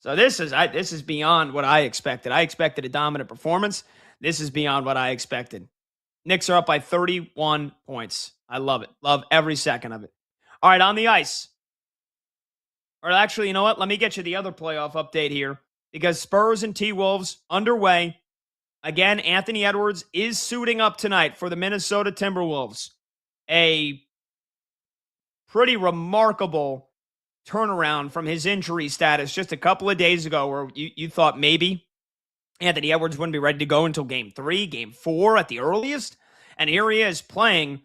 D: So this is beyond what I expected. I expected a dominant performance. This is beyond what I expected. Knicks are up by 31 points. I love it. Love every second of it. All right, on the ice. Or actually, you know what? Let me get you the other playoff update here because Spurs and T-Wolves underway. Again, Anthony Edwards is suiting up tonight for the Minnesota Timberwolves. A pretty remarkable turnaround from his injury status just a couple of days ago where you thought maybe Anthony Edwards wouldn't be ready to go until game 3, game 4 at the earliest. And here he is playing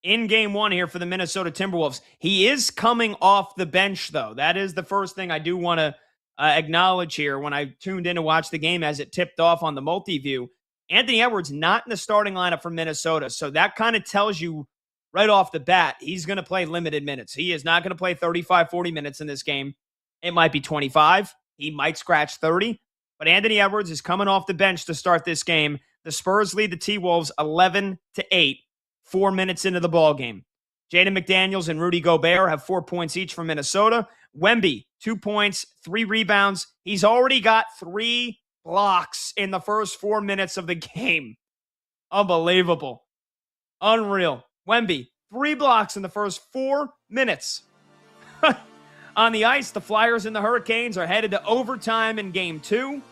D: in game 1 here for the Minnesota Timberwolves. He is coming off the bench, though. That is the first thing I do want to acknowledge here when I tuned in to watch the game as it tipped off on the multi-view. Anthony Edwards not in the starting lineup for Minnesota. So that kind of tells you right off the bat, he's going to play limited minutes. He is not going to play 35, 40 minutes in this game. It might be 25. He might scratch 30. But Anthony Edwards is coming off the bench to start this game. The Spurs lead the T-Wolves 11-8, 4 minutes into the ball game. Jaden McDaniels and Rudy Gobert have 4 points each for Minnesota. Wemby, 2 points, 3 rebounds. He's already got 3 blocks in the first 4 minutes of the game. Unbelievable. Unreal. Wemby, 3 blocks in the first 4 minutes. On the ice, the Flyers and the Hurricanes are headed to overtime in game 2.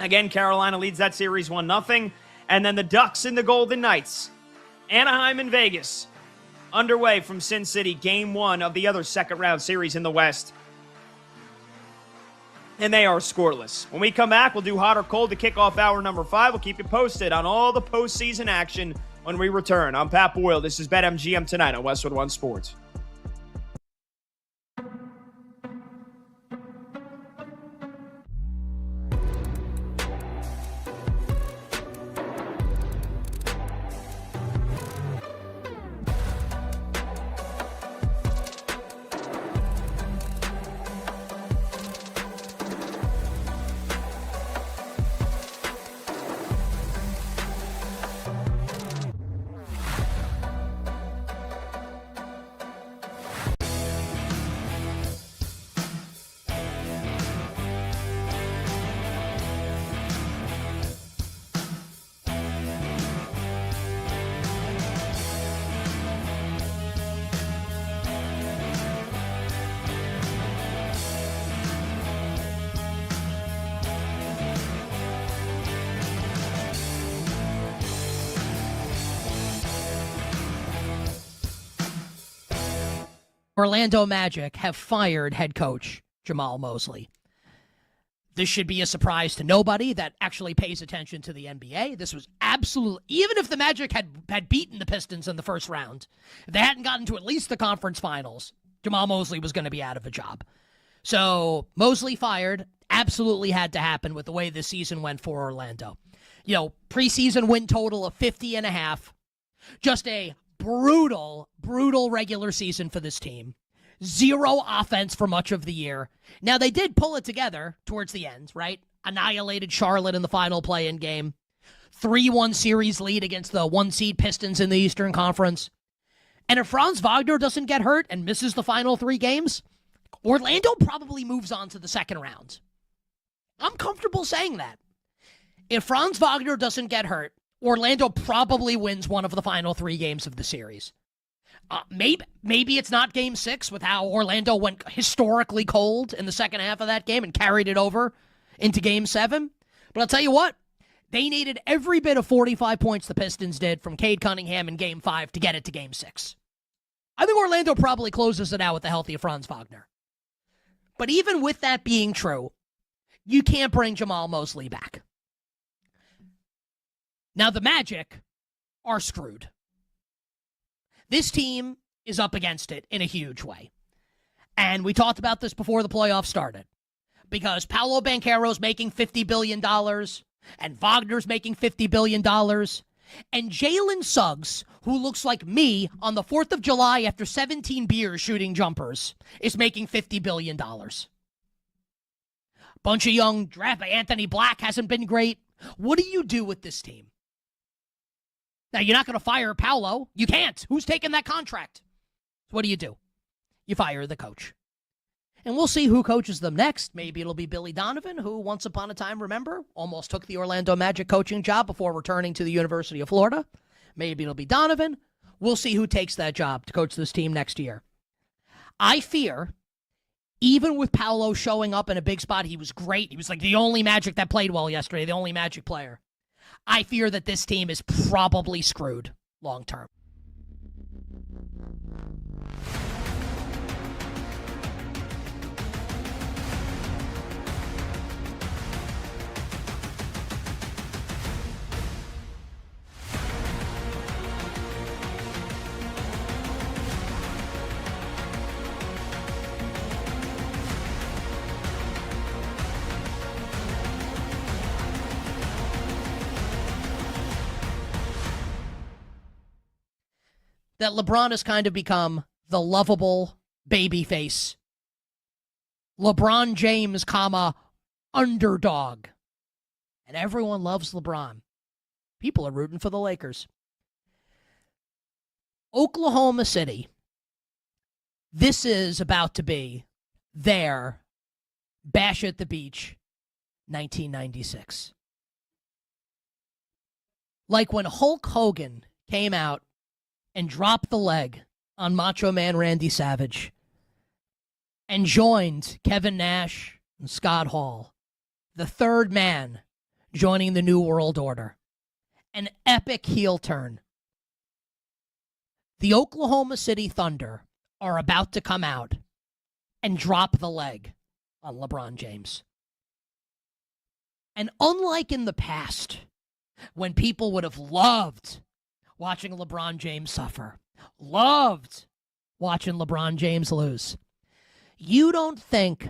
D: Again, Carolina leads that series 1-0. And then the Ducks and the Golden Knights. Anaheim and Vegas. Underway from Sin City, game 1 of the other second-round series in the West. And they are scoreless. When we come back, we'll do hot or cold to kick off hour number 5. We'll keep you posted on all the postseason action when we return. I'm Pat Boyle. This is BetMGM tonight on Westwood One Sports.
A: Orlando Magic have fired head coach Jamal Mosley. This should be a surprise to nobody that actually pays attention to the NBA. This was absolutely, even if the Magic had beaten the Pistons in the first round, if they hadn't gotten to at least the conference finals, Jamal Mosley was going to be out of a job. So Mosley fired absolutely had to happen with the way this season went for Orlando. You know, preseason win total of 50.5. Just a brutal regular season for this team. Zero offense for much of the year. Now, they did pull it together towards the end, right? Annihilated Charlotte in the final play-in game. 3-1 series lead against the 1-seed Pistons in the Eastern Conference. And if Franz Wagner doesn't get hurt and misses the final 3 games, Orlando probably moves on to the second round. I'm comfortable saying that. If Franz Wagner doesn't get hurt, Orlando probably wins one of the final 3 games of the series. Maybe it's not game 6 with how Orlando went historically cold in the second half of that game and carried it over into game 7. But I'll tell you what, they needed every bit of 45 points the Pistons did from Cade Cunningham in game 5 to get it to game 6. I think Orlando probably closes it out with the healthy Franz Wagner. But even with that being true, you can't bring Jamal Mosley back. Now the Magic are screwed. This team is up against it in a huge way. And we talked about this before the playoffs started. Because Paolo Banchero's making $50 billion, and Wagner's making $50 billion, and Jalen Suggs, who looks like me on the 4th of July after 17 beers shooting jumpers, is making $50 billion. Bunch of young draft. Anthony Black hasn't been great. What do you do with this team? Now, you're not going to fire Paolo. You can't. Who's taking that contract? What do? You fire the coach. And we'll see who coaches them next. Maybe it'll be Billy Donovan, who once upon a time, remember, almost took the Orlando Magic coaching job before returning to the University of Florida. Maybe it'll be Donovan. We'll see who takes that job to coach this team next year. I fear, even with Paolo showing up in a big spot, he was great. He was like the only Magic that played well yesterday, the only Magic player. I fear that this team is probably screwed long term. That LeBron has kind of become the lovable baby face. LeBron James, underdog. And everyone loves LeBron. People are rooting for the Lakers. Oklahoma City. This is about to be their Bash at the Beach 1996. Like when Hulk Hogan came out and dropped the leg on Macho Man Randy Savage and joined Kevin Nash and Scott Hall, the third man joining the New World Order. An epic heel turn. The Oklahoma City Thunder are about to come out and drop the leg on LeBron James. And unlike in the past, when people would have loved watching LeBron James suffer, loved watching LeBron James lose, you don't think,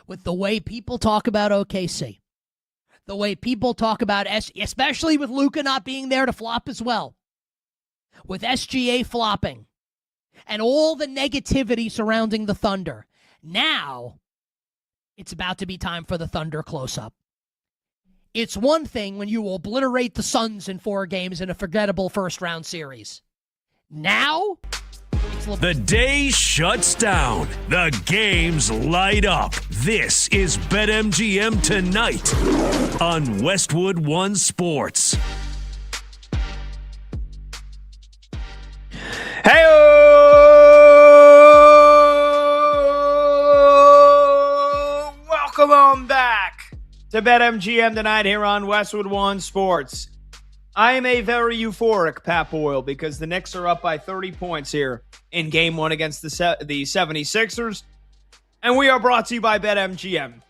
A: with the way people talk about OKC, the way people talk about, especially with Luka not being there to flop as well, with SGA flopping, and all the negativity surrounding the Thunder, now it's about to be time for the Thunder close-up. It's one thing when you obliterate the Suns in 4 games in a forgettable first-round series. Now,
F: the day shuts down. The games light up. This is BetMGM Tonight on Westwood One Sports.
D: Welcome on back to BetMGM Tonight here on Westwood One Sports. I am a very euphoric Pat Boyle because the Knicks are up by 30 points here in Game 1 against the 76ers. And we are brought to you by BetMGM.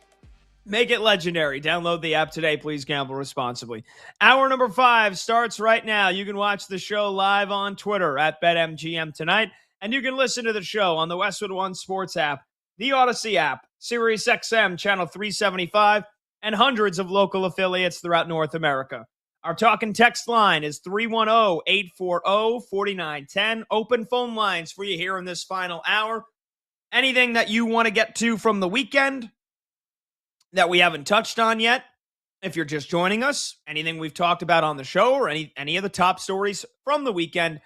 D: Make it legendary. Download the app today. Please gamble responsibly. Hour number 5 starts right now. You can watch the show live on Twitter at BetMGM Tonight. And you can listen to the show on the Westwood One Sports app, the Odyssey app, Sirius XM, channel 375, and hundreds of local affiliates throughout North America. Our talk and text line is 310-840-4910. Open phone lines for you here in this final hour. anything that you want to get to from the weekend that we haven't touched on yet? If you're just joining us, anything we've talked about on the show or any of the top stories from the weekend,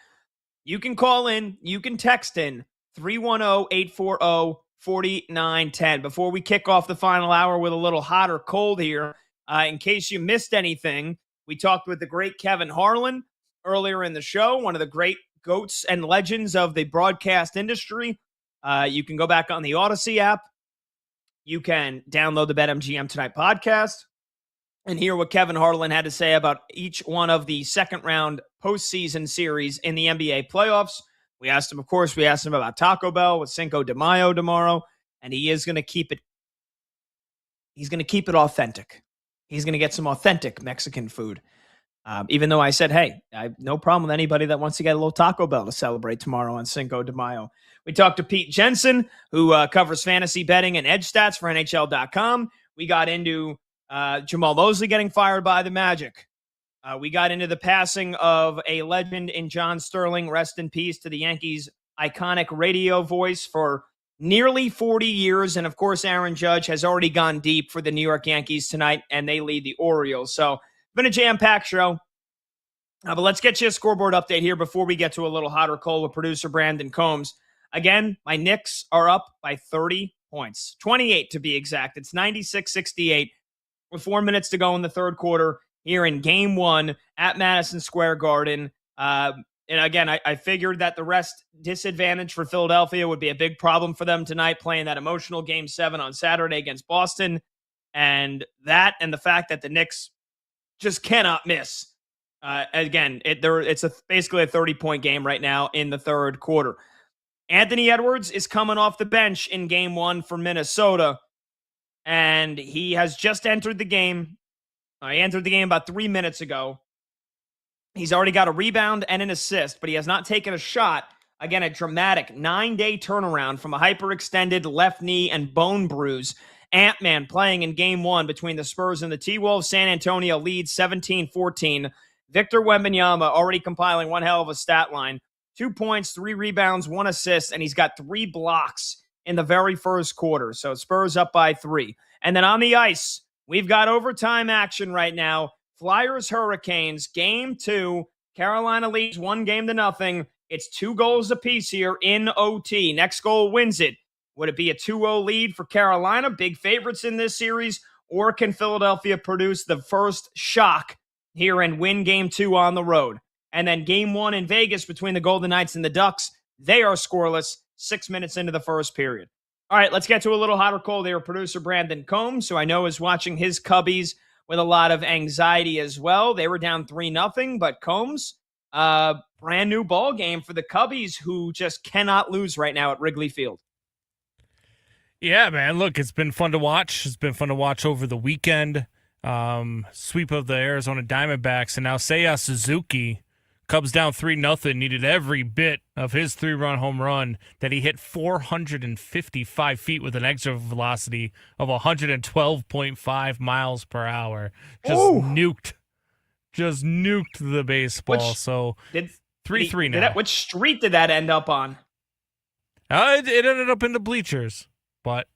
D: you can call in, you can text in 310-840-4910. Before we kick off the final hour with a little hot or cold here, in case you missed anything, we talked with the great Kevin Harlan earlier in the show, one of the great goats and legends of the broadcast industry. You can go back on the Odyssey app. You can download the BetMGM Tonight podcast and hear what Kevin Harlan had to say about each one of the second round postseason series in the NBA playoffs. We asked him about Taco Bell with Cinco de Mayo tomorrow, and he is going to keep it. He's going to keep it authentic. He's going to get some authentic Mexican food. Even though I said, hey, I have no problem with anybody that wants to get a little Taco Bell to celebrate tomorrow on Cinco de Mayo. We talked to Pete Jensen, who covers fantasy betting and edge stats for NHL.com. We got into Jamal Mosley getting fired by the Magic. We got into the passing of a legend in John Sterling. Rest in peace to the Yankees' iconic radio voice for nearly 40 years. And, of course, Aaron Judge has already gone deep for the New York Yankees tonight, and they lead the Orioles. So it's been a jam-packed show. But let's get you a scoreboard update here before we get to a little hotter cold with producer Brandon Combs. Again, my Knicks are up by 30 points, 28 to be exact. It's 96-68 with 4 minutes to go in the third quarter here in Game 1 at Madison Square Garden. And again, I figured that the rest disadvantage for Philadelphia would be a big problem for them tonight, playing that emotional Game 7 on Saturday against Boston. And that and the fact that the Knicks just cannot miss. Again, it's basically a 30-point game right now in the third quarter. Anthony Edwards is coming off the bench in Game 1 for Minnesota, and he has just entered the game. He entered the game about 3 minutes ago. He's already got a rebound and an assist, but he has not taken a shot. Again, a dramatic 9-day turnaround from a hyperextended left knee and bone bruise. Ant-Man playing in Game 1 between the Spurs and the T-Wolves. San Antonio leads 17-14. Victor Wembanyama already compiling one hell of a stat line. 2 points, 3 rebounds, 1 assist, and he's got 3 blocks in the very first quarter. So Spurs up by 3. And then on the ice, we've got overtime action right now. Flyers Hurricanes, Game 2. Carolina leads 1-0. It's 2 goals apiece here in OT. Next goal wins it. Would it be a 2-0 lead for Carolina, big favorites in this series, or can Philadelphia produce the first shock here and win Game 2 on the road? And then Game 1 in Vegas between the Golden Knights and the Ducks, they are scoreless 6 minutes into the first period. All right, let's get to a little hot or cold here. Producer Brandon Combs, who I know is watching his Cubbies with a lot of anxiety as well. They were down 3-0, but Combs, brand new ball game for the Cubbies, who just cannot lose right now at Wrigley Field.
I: Yeah, man, look, it's been fun to watch. It's been fun to watch over the weekend. Sweep of the Arizona Diamondbacks, and now Seiya Suzuki, Cubs down 3-0, needed every bit of his 3-run home run that he hit 455 feet with an exit velocity of 112.5 miles per hour. Just nuked the baseball. So 3-3 now.
D: Which street did that end up on?
I: It ended up in the bleachers, but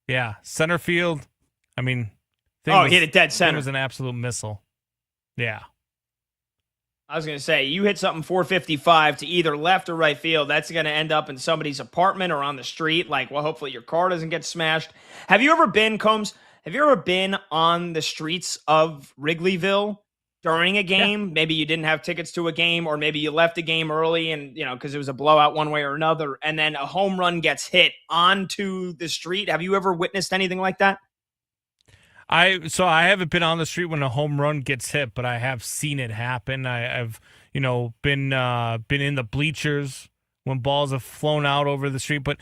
I: yeah, center field. I mean,
D: he hit it dead center.
I: It was an absolute missile. Yeah.
D: I was going to say, you hit something 455 to either left or right field. That's going to end up in somebody's apartment or on the street. Hopefully your car doesn't get smashed. Have you ever been, Combs? Have you ever been on the streets of Wrigleyville during a game? Yeah. Maybe you didn't have tickets to a game, or maybe you left a game early and, because it was a blowout one way or another, and then a home run gets hit onto the street. Have you ever witnessed anything like that?
I: I haven't been on the street when a home run gets hit, but I have seen it happen. I've been in the bleachers when balls have flown out over the street. But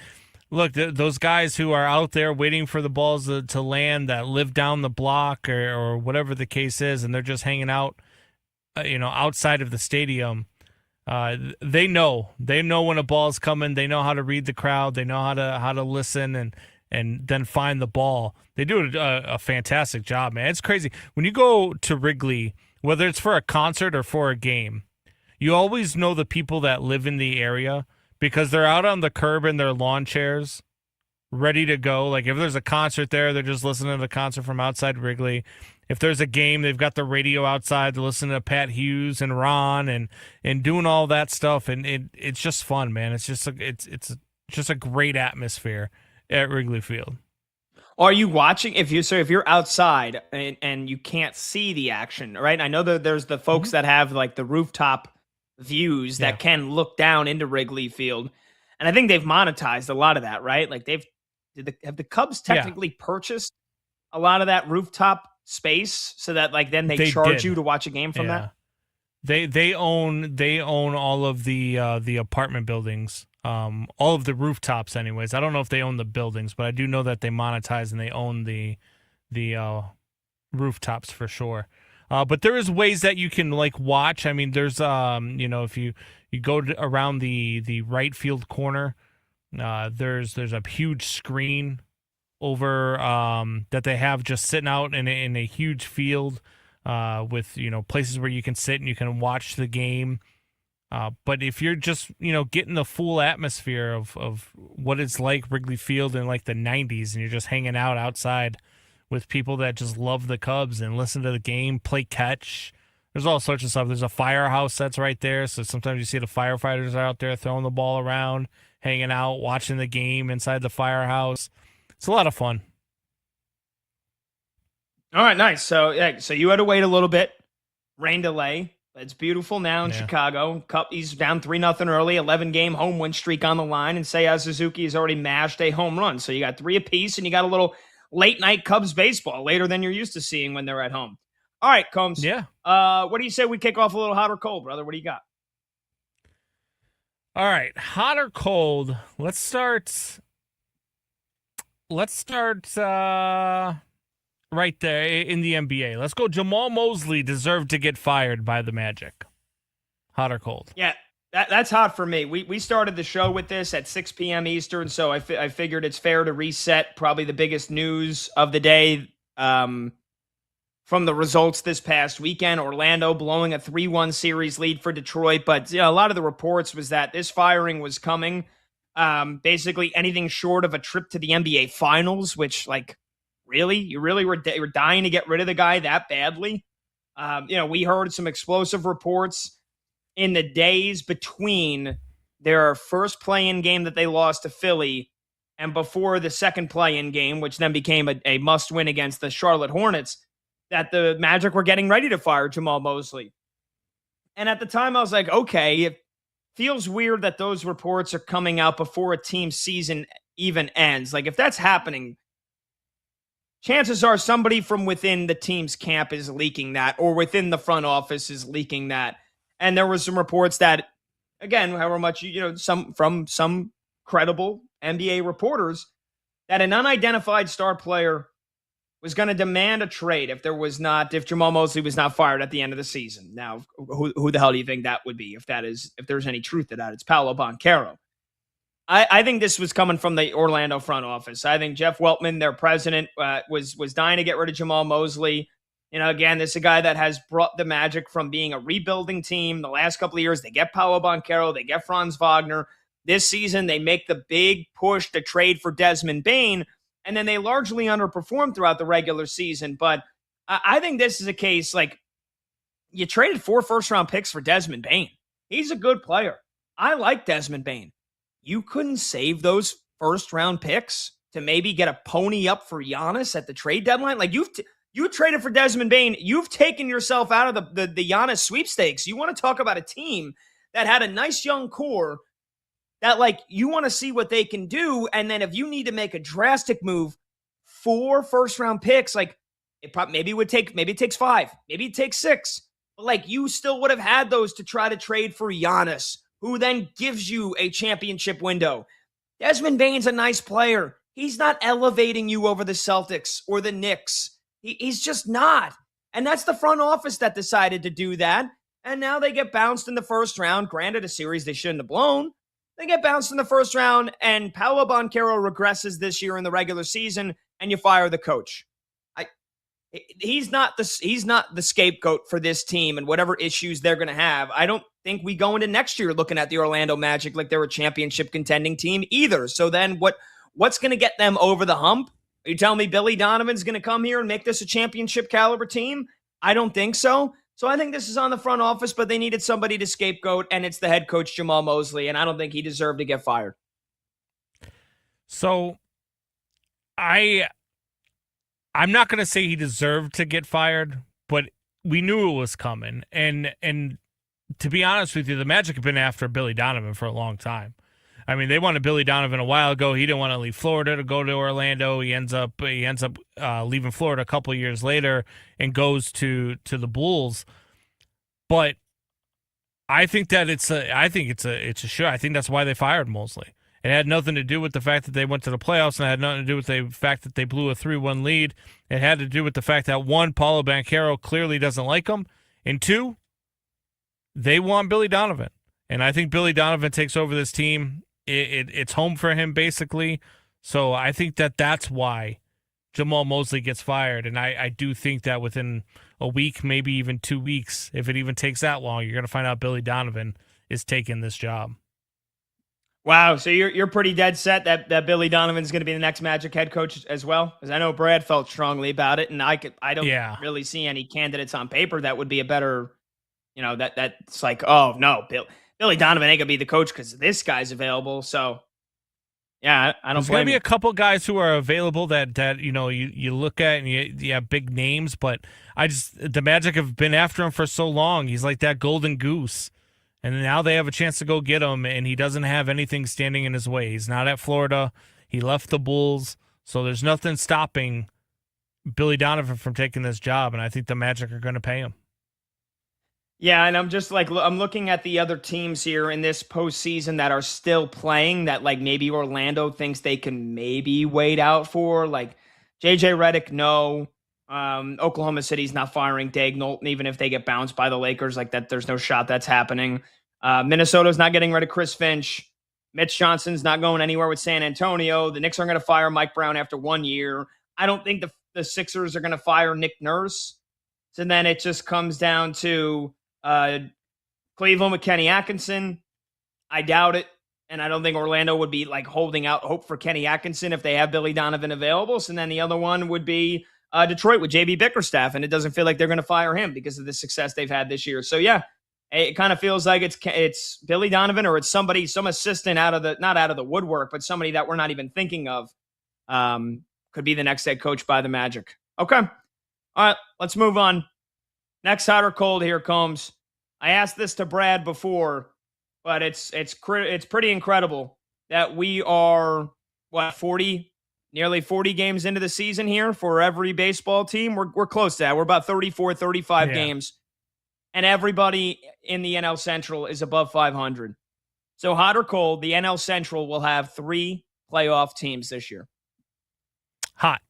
I: look, those guys who are out there waiting for the balls to land, that live down the block or whatever the case is, and they're just hanging out, outside of the stadium. They know when a ball's coming. They know how to read the crowd. They know how to listen and then find the ball. They do a fantastic job, man. It's crazy. When you go to Wrigley, whether it's for a concert or for a game, you always know the people that live in the area because they're out on the curb in their lawn chairs, ready to go. Like if there's a concert there, they're just listening to the concert from outside Wrigley. If there's a game, they've got the radio outside to listen to Pat Hughes and Ron and doing all that stuff. And it's just fun, man. It's just a great atmosphere at Wrigley Field.
D: Are you watching? If you're outside and you can't see the action, right? I know that there's the folks that have like the rooftop views that can look down into Wrigley Field, and I think they've monetized a lot of that, right? Like have the Cubs technically purchased a lot of that rooftop space so that like then they charge you to watch a game from that?
I: They own all of the apartment buildings. All of the rooftops anyways. I don't know if they own the buildings, but I do know that they monetize and they own the rooftops for sure. But there is ways that you can like watch. I mean, there's if you go around the right field corner, there's a huge screen over that they have just sitting out in a huge field with places where you can sit and you can watch the game. But if you're just, getting the full atmosphere of what it's like Wrigley Field in like the 90s and you're just hanging out outside with people that just love the Cubs and listen to the game, play catch. There's all sorts of stuff. There's a firehouse that's right there. So sometimes you see the firefighters are out there throwing the ball around, hanging out, watching the game inside the firehouse. It's a lot of fun.
D: All right, nice. So you had to wait a little bit. Rain delay. It's beautiful now in Chicago. He's down 3-0 early, 11-game home win streak on the line, and Seiya Suzuki has already mashed a home run. So you got 3 apiece, and you got a little late-night Cubs baseball later than you're used to seeing when they're at home. All right, Combs.
I: Yeah.
D: What do you say we kick off a little hot or cold, brother? What do you got?
I: All right, hot or cold? Let's start right there in the NBA. Let's go. Jamal Mosley deserved to get fired by the Magic. Hot or cold?
D: Yeah, that's hot for me. We started the show with this at 6 p.m. Eastern, so I figured it's fair to reset probably the biggest news of the day from the results this past weekend. Orlando blowing a 3-1 series lead for Detroit, but a lot of the reports was that this firing was coming. Basically anything short of a trip to the NBA Finals, which really? You really were dying to get rid of the guy that badly? We heard some explosive reports in the days between their first play-in game that they lost to Philly and before the second play-in game, which then became a must-win against the Charlotte Hornets, that the Magic were getting ready to fire Jamal Mosley. And at the time, I was like, okay, it feels weird that those reports are coming out before a team's season even ends. Like, if that's happening, chances are somebody from within the team's camp is leaking that, or within the front office is leaking that. And there was some reports that, again, however much, some credible NBA reporters, that an unidentified star player was going to demand a trade if Jamal Mosley was not fired at the end of the season. Now, who the hell do you think that would be? If there's any truth to that, it's Paolo Banchero. I think this was coming from the Orlando front office. I think Jeff Weltman, their president, was dying to get rid of Jamal Mosley. Again, this is a guy that has brought the Magic from being a rebuilding team. The last couple of years, they get Paolo Banchero, they get Franz Wagner. This season, they make the big push to trade for Desmond Bane, and then they largely underperform throughout the regular season. But I think this is a case, you traded 4 first-round picks for Desmond Bane. He's a good player. I like Desmond Bane. You couldn't save those first-round picks to maybe get a pony up for Giannis at the trade deadline? You traded for Desmond Bane. You've taken yourself out of the Giannis sweepstakes. You want to talk about a team that had a nice young core that, you want to see what they can do, and then if you need to make a drastic move, 4 first-round picks, maybe it takes 5, maybe it takes 6, but you still would have had those to try to trade for Giannis, who then gives you a championship window. Desmond Bane's a nice player. He's not elevating you over the Celtics or the Knicks. He's just not. And that's the front office that decided to do that. And now they get bounced in the first round. Granted, a series they shouldn't have blown. They get bounced in the first round, and Paolo Banchero regresses this year in the regular season, and you fire the coach. He's not the scapegoat for this team and whatever issues they're going to have. I don't think we go into next year looking at the Orlando Magic like they're a championship contending team either. So then what's going to get them over the hump? Are you telling me Billy Donovan's going to come here and make this a championship caliber team? I don't think so. So I think this is on the front office, but they needed somebody to scapegoat, and it's the head coach, Jamal Mosley, and I don't think he deserved to get fired.
I: So I'm not going to say he deserved to get fired, but we knew it was coming. And to be honest with you, the Magic have been after Billy Donovan for a long time. I mean, they wanted Billy Donovan a while ago. He didn't want to leave Florida to go to Orlando. He ends up leaving Florida a couple of years later and goes to the Bulls. But I think that it's a sure. I think that's why they fired Mosley. It had nothing to do with the fact that they went to the playoffs, and it had nothing to do with the fact that they blew a 3-1 lead. It had to do with the fact that, one, Paulo Banchero clearly doesn't like him, and two, they want Billy Donovan. And I think Billy Donovan takes over this team. It's home for him, basically. So I think that's why Jamal Mosley gets fired. And I do think that within a week, maybe even 2 weeks, if it even takes that long, you're going to find out Billy Donovan is taking this job.
D: Wow, so you're pretty dead set that Billy Donovan's going to be the next Magic head coach as well? Because I know Brad felt strongly about it, and I don't really see any candidates on paper that would be a better, that's like, oh no, Billy Donovan ain't gonna be the coach because this guy's available. So yeah, I don't.
I: There's gonna be a couple guys who are available that you look at and you have big names, but the Magic have been after him for so long. He's like that golden goose. And now they have a chance to go get him, and he doesn't have anything standing in his way. He's not at Florida. He left the Bulls, so there's nothing stopping Billy Donovan from taking this job, and I think the Magic are going to pay him.
D: Yeah, and I'm just I'm looking at the other teams here in this postseason that are still playing that maybe Orlando thinks they can maybe wait out for. Like JJ Redick, no. Oklahoma City's not firing Daigneault, even if they get bounced by the Lakers like that. There's no shot that's happening. Minnesota's not getting rid of Chris Finch. Mitch Johnson's not going anywhere with San Antonio. The Knicks aren't going to fire Mike Brown after 1 year. I don't think the Sixers are going to fire Nick Nurse. So then it just comes down to Cleveland with Kenny Atkinson. I doubt it. And I don't think Orlando would be holding out hope for Kenny Atkinson if they have Billy Donovan available. So then the other one would be Detroit with JB Bickerstaff, and it doesn't feel like they're going to fire him because of the success they've had this year. So yeah, it kind of feels like it's Billy Donovan or it's some assistant not out of the woodwork, but somebody that we're not even thinking of could be the next head coach by the Magic. Okay, all right, let's move on. Next hot or cold here, Combs. I asked this to Brad before, but it's pretty incredible that we are nearly 40 games into the season here for every baseball team. We're close to that. We're about 34, 35 games. And everybody in the NL Central is above 500. So hot or cold, the NL Central will have 3 playoff teams this year.
I: Hot.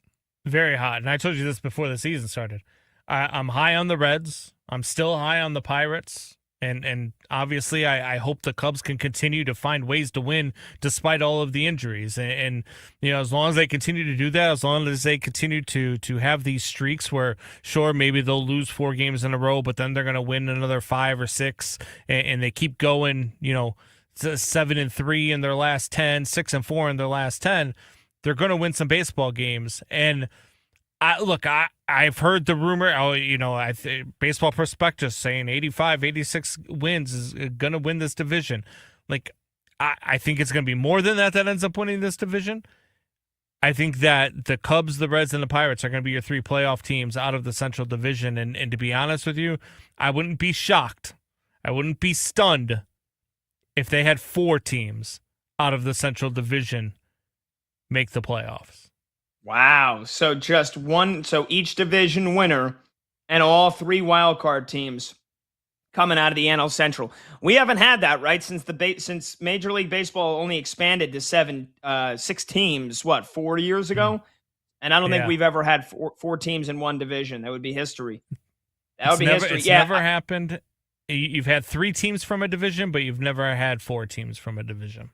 I: Very hot. And I told you this before the season started. I'm high on the Reds. I'm still high on the Pirates. And obviously, I hope the Cubs can continue to find ways to win despite all of the injuries. And as long as they continue to do that, as long as they continue to have these streaks where, sure, maybe they'll lose 4 games in a row, but then they're going to win another 5 or 6, and they keep going, 7-3 in their last 10, 6-4 in their last 10, they're going to win some baseball games. And I've heard the rumor, Baseball Prospectus saying 85, 86 wins is going to win this division. I think it's going to be more than that ends up winning this division. I think that the Cubs, the Reds, and the Pirates are going to be your 3 playoff teams out of the Central Division. And to be honest with you, I wouldn't be shocked. I wouldn't be stunned if they had 4 teams out of the Central Division make the playoffs.
D: Wow. So just one, so each division winner and all 3 wildcard teams coming out of the NL Central. We haven't had that, right? Since Major League Baseball only expanded to 6 teams, 4 years ago? And I don't think we've ever had 4 teams in one division. That would be history. History.
I: It's never happened. You've had 3 teams from a division, but you've never had 4 teams from a division.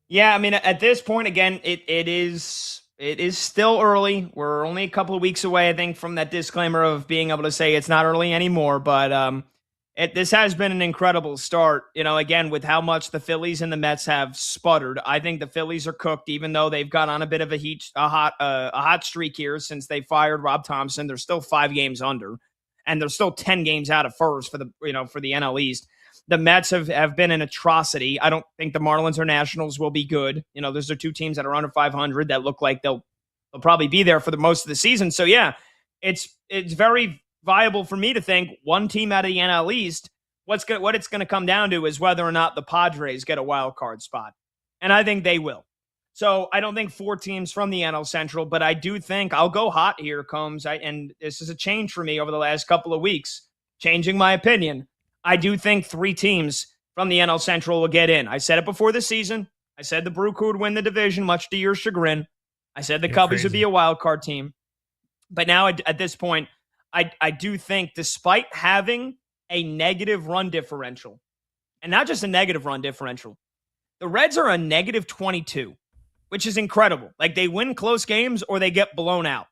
D: Yeah, I mean, at this point, again, it is still early. We're only a couple of weeks away, I think, from that disclaimer of being able to say it's not early anymore. But This has been an incredible start. Again, with how much the Phillies and the Mets have sputtered, I think the Phillies are cooked, even though they've got on a bit of a hot streak here since they fired Rob Thompson. They're still 5 games under, and they're still 10 games out of first for the NL East. The Mets have been an atrocity. I don't think the Marlins or Nationals will be good. Those are 2 teams that are under 500 that look like they'll probably be there for the most of the season. So yeah, it's very viable for me to think one team out of the NL East. What it's going to come down to is whether or not the Padres get a wild card spot, and I think they will. So I don't think 4 teams from the NL Central, but I do think I'll go hot here, Combs. And this is a change for me over the last couple of weeks, changing my opinion. I do think 3 teams from the NL Central will get in. I said it before the season. I said the Brew Crew would win the division, much to your chagrin. I said the Cubbies would be a wild card team. But now at this point, I do think, despite having a negative run differential, and not just a negative run differential, the Reds are a negative 22, which is incredible. Like, they win close games or they get blown out.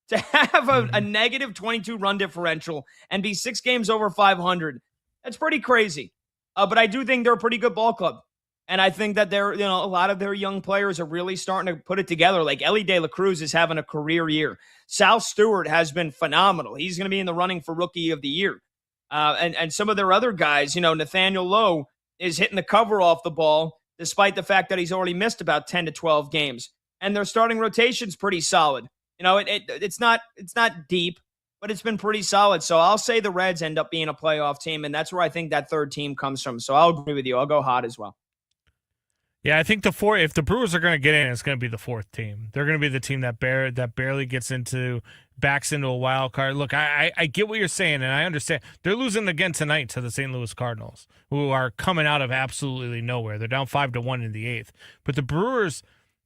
D: To have a negative 22 run differential and be 6 games over 500, that's pretty crazy. But I do think they're a pretty good ball club. And I think that they're, a lot of their young players are really starting to put it together. Like Ellie De La Cruz is having a career year. Sal Stewart has been phenomenal. He's going to be in the running for Rookie of the Year. And some of their other guys, Nathaniel Lowe is hitting the cover off the ball, despite the fact that he's already missed about 10 to 12 games. And their starting rotation's pretty solid. It's not deep, but it's been pretty solid. So I'll say the Reds end up being a playoff team, and that's where I think that 3rd team comes from. So I'll agree with you. I'll go hot as well.
I: Yeah, I think if the Brewers are going to get in, it's going to be the 4th team. They're going to be the team that barely backs into a wild card. Look, I get what you're saying, and I understand. They're losing again tonight to the St. Louis Cardinals, who are coming out of absolutely nowhere. They're down 5-1 in the 8th. But the Brewers,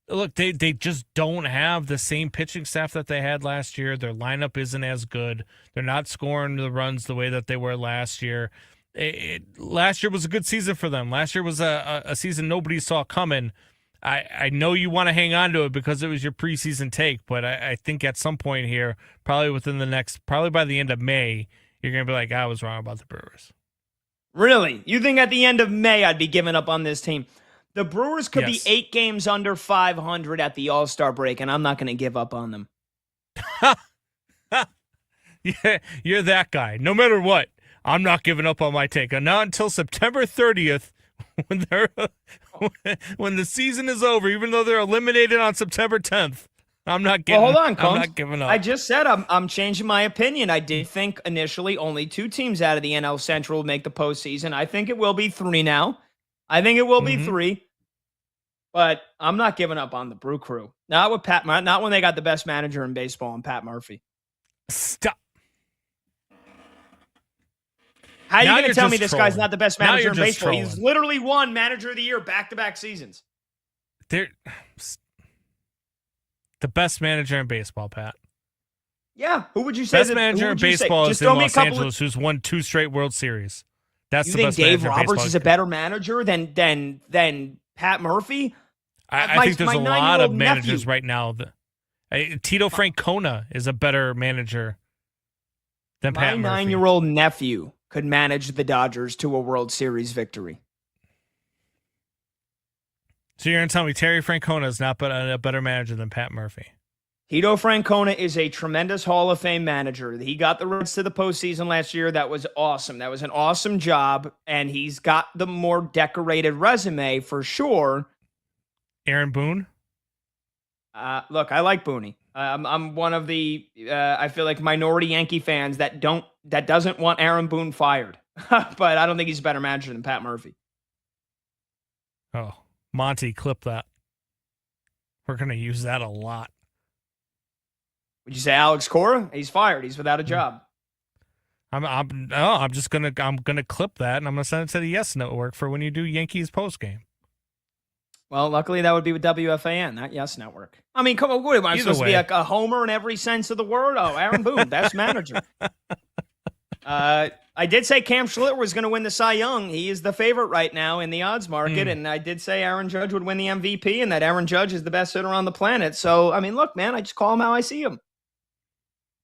I: look, they just don't have the same pitching staff that they had last year. Their lineup isn't as good. They're not scoring the runs the way that they were last year. Last year was a good season for them. Last year was a season nobody saw coming. I know you want to hang on to it because it was your preseason take, but I think at some point here, probably by the end of May, you're going to be like, I was wrong about the Brewers.
D: Really? You think at the end of May I'd be giving up on this team? The Brewers could be 8 games under 500 at the All-Star break, and I'm not going to give up on them.
I: Yeah, you're that guy. No matter what. I'm not giving up on my take. And not until September 30th, when the season is over, even though they're eliminated on September 10th. I'm not giving up.
D: Hold on, Combs.
I: I'm not giving up.
D: I just said I'm changing my opinion. I did think initially only 2 teams out of the NL Central will make the postseason. I think it will be 3 now. I think it will be 3. But I'm not giving up on the Brew Crew. Not when they got the best manager in baseball in Pat Murphy.
I: Stop.
D: How are you going to tell me this
I: trolling.
D: Guy's not the best manager in baseball? He's literally won Manager of the Year back-to-back seasons.
I: They're the best manager in baseball, Pat.
D: Yeah, who would you say?
I: Best manager in baseball is in Los Angeles, who's won 2 straight World Series. That's
D: you
I: the
D: think
I: best
D: Dave
I: manager
D: Roberts is a better manager than Pat Murphy?
I: I think there's a lot of managers right now. Tito Francona is a better manager than Pat Murphy.
D: My 9-year-old nephew could manage the Dodgers to a World Series victory.
I: So you're going to tell me Terry Francona is not a better manager than Pat Murphy?
D: Tito Francona is a tremendous Hall of Fame manager. He got the Reds to the postseason last year. That was awesome. That was an awesome job, and he's got the more decorated resume for sure.
I: Aaron Boone?
D: Look, I like Booney. I'm one of the I feel like minority Yankee fans that doesn't want Aaron Boone fired. But I don't think he's a better manager than Pat Murphy.
I: Oh, Monty, clip that. We're going to use that a lot.
D: Would you say Alex Cora? He's fired. He's without a job.
I: I'm gonna clip that and I'm gonna send it to the Yes Network for when you do Yankees postgame.
D: Well, luckily that would be with WFAN, not Yes Network. I mean, come on, what am I supposed to be a homer in every sense of the word? Oh, Aaron Boone, best manager. I did say Cam Schlitter was going to win the Cy Young. He is the favorite right now in the odds market, and I did say Aaron Judge would win the MVP and that Aaron Judge is the best hitter on the planet. So, I mean, look, man, I just call him how I see him.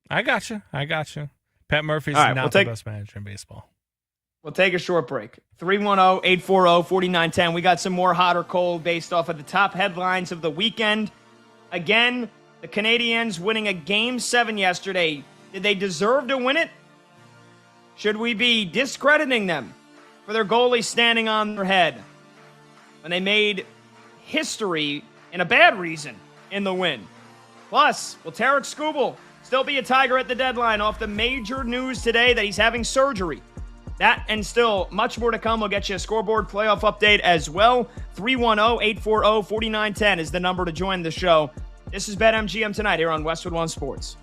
I: I got you. Pat Murphy's not the best manager in baseball.
D: We'll take a short break. 310-840-4910. We got some more hot or cold based off of the top headlines of the weekend. Again, the Canadiens winning a Game 7 yesterday. Did they deserve to win it? Should we be discrediting them for their goalie standing on their head when they made history in a bad reason in the win? Plus, will Tarek Skubal still be a Tiger at the deadline off the major news today that he's having surgery? That and still much more to come. We'll get you a scoreboard playoff update as well. 310-840-4910 is the number to join the show. This is BetMGM Tonight here on Westwood One Sports.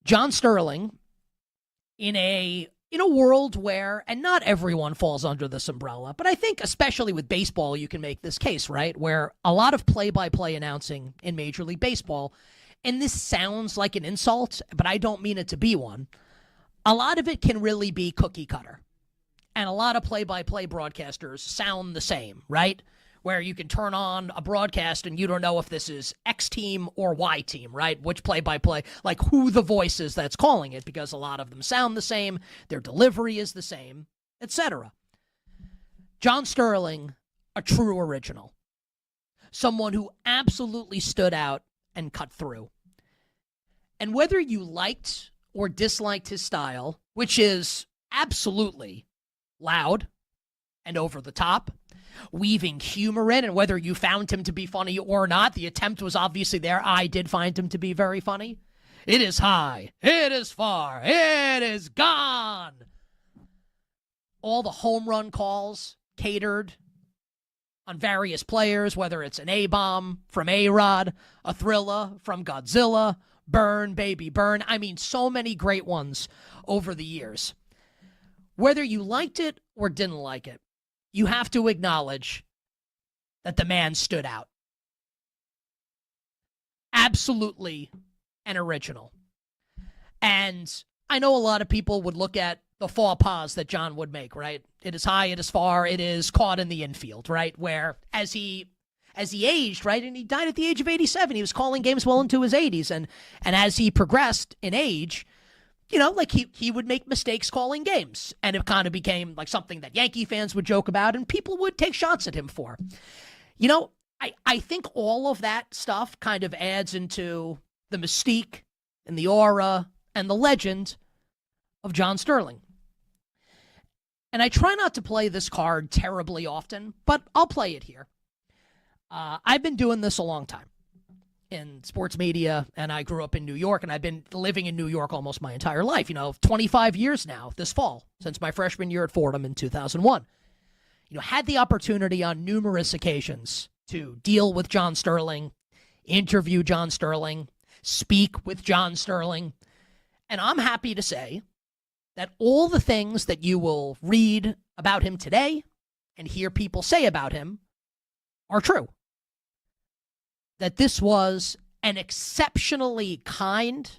A: John Sterling, in a world where, and not everyone falls under this umbrella, but I think especially with baseball, you can make this case, right? Where a lot of play-by-play announcing in Major League Baseball, and this sounds like an insult, but I don't mean it to be one, a lot of it can really be cookie cutter. And a lot of play-by-play broadcasters sound the same, right? Where you can turn on a broadcast and you don't know if this is X team or Y team, right? Which play-by-play, like who the voice is that's calling it, because a lot of them sound the same, their delivery is the same, etc. John Sterling, a true original. Someone who absolutely stood out and cut through. And whether you liked or disliked his style, which is absolutely loud and over the top, weaving humor in, and whether you found him to be funny or not, the attempt was obviously there. I did find him to be very funny. It is high. It is far. It is gone. All the home run calls catered on various players, whether it's an A-bomb from A-Rod, a Thrilla from Godzilla, Burn, Baby Burn. I mean, so many great ones over the years. Whether you liked it or didn't like it, you have to acknowledge that the man stood out. Absolutely an original. And I know a lot of people would look at the faux pas that John would make, right? It is high, it is far, it is caught in the infield, right? Where as he aged, right, and he died at the age of 87, he was calling games well into his 80s. And as he progressed in age, you know, like he would make mistakes calling games, and it kind of became like something that Yankee fans would joke about and people would take shots at him for. You know, I think all of that stuff kind of adds into the mystique and the aura and the legend of John Sterling. And I try not to play this card terribly often, but I'll play it here. I've been doing this a long time in sports media, and I grew up in New York, and I've been living in New York almost my entire life, 25 years now this fall, since my freshman year at Fordham in 2001. Had the opportunity on numerous occasions to deal with John Sterling, interview John Sterling, speak with John Sterling, and I'm happy to say that all the things that you will read about him today and hear people say about him are true. That this was an exceptionally kind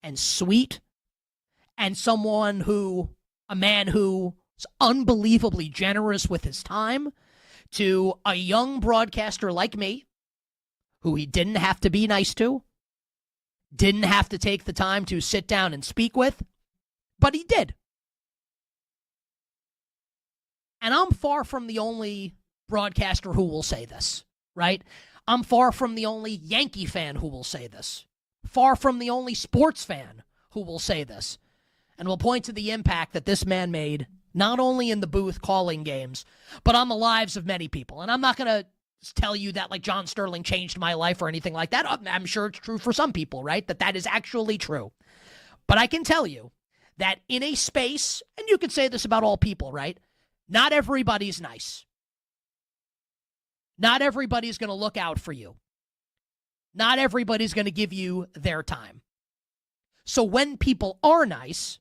A: and sweet and a man who was unbelievably generous with his time to a young broadcaster like me, who he didn't have to be nice to, didn't have to take the time to sit down and speak with, but he did. And I'm far from the only broadcaster who will say this, right? I'm far from the only Yankee fan who will say this. Far from the only sports fan who will say this. And will point to the impact that this man made, not only in the booth calling games, but on the lives of many people. And I'm not going to tell you that like John Sterling changed my life or anything like that. I'm sure it's true for some people, right? That is actually true. But I can tell you that in a space, and you could say this about all people, right? Not everybody's nice. Not everybody's going to look out for you. Not everybody's going to give you their time. So when people are nice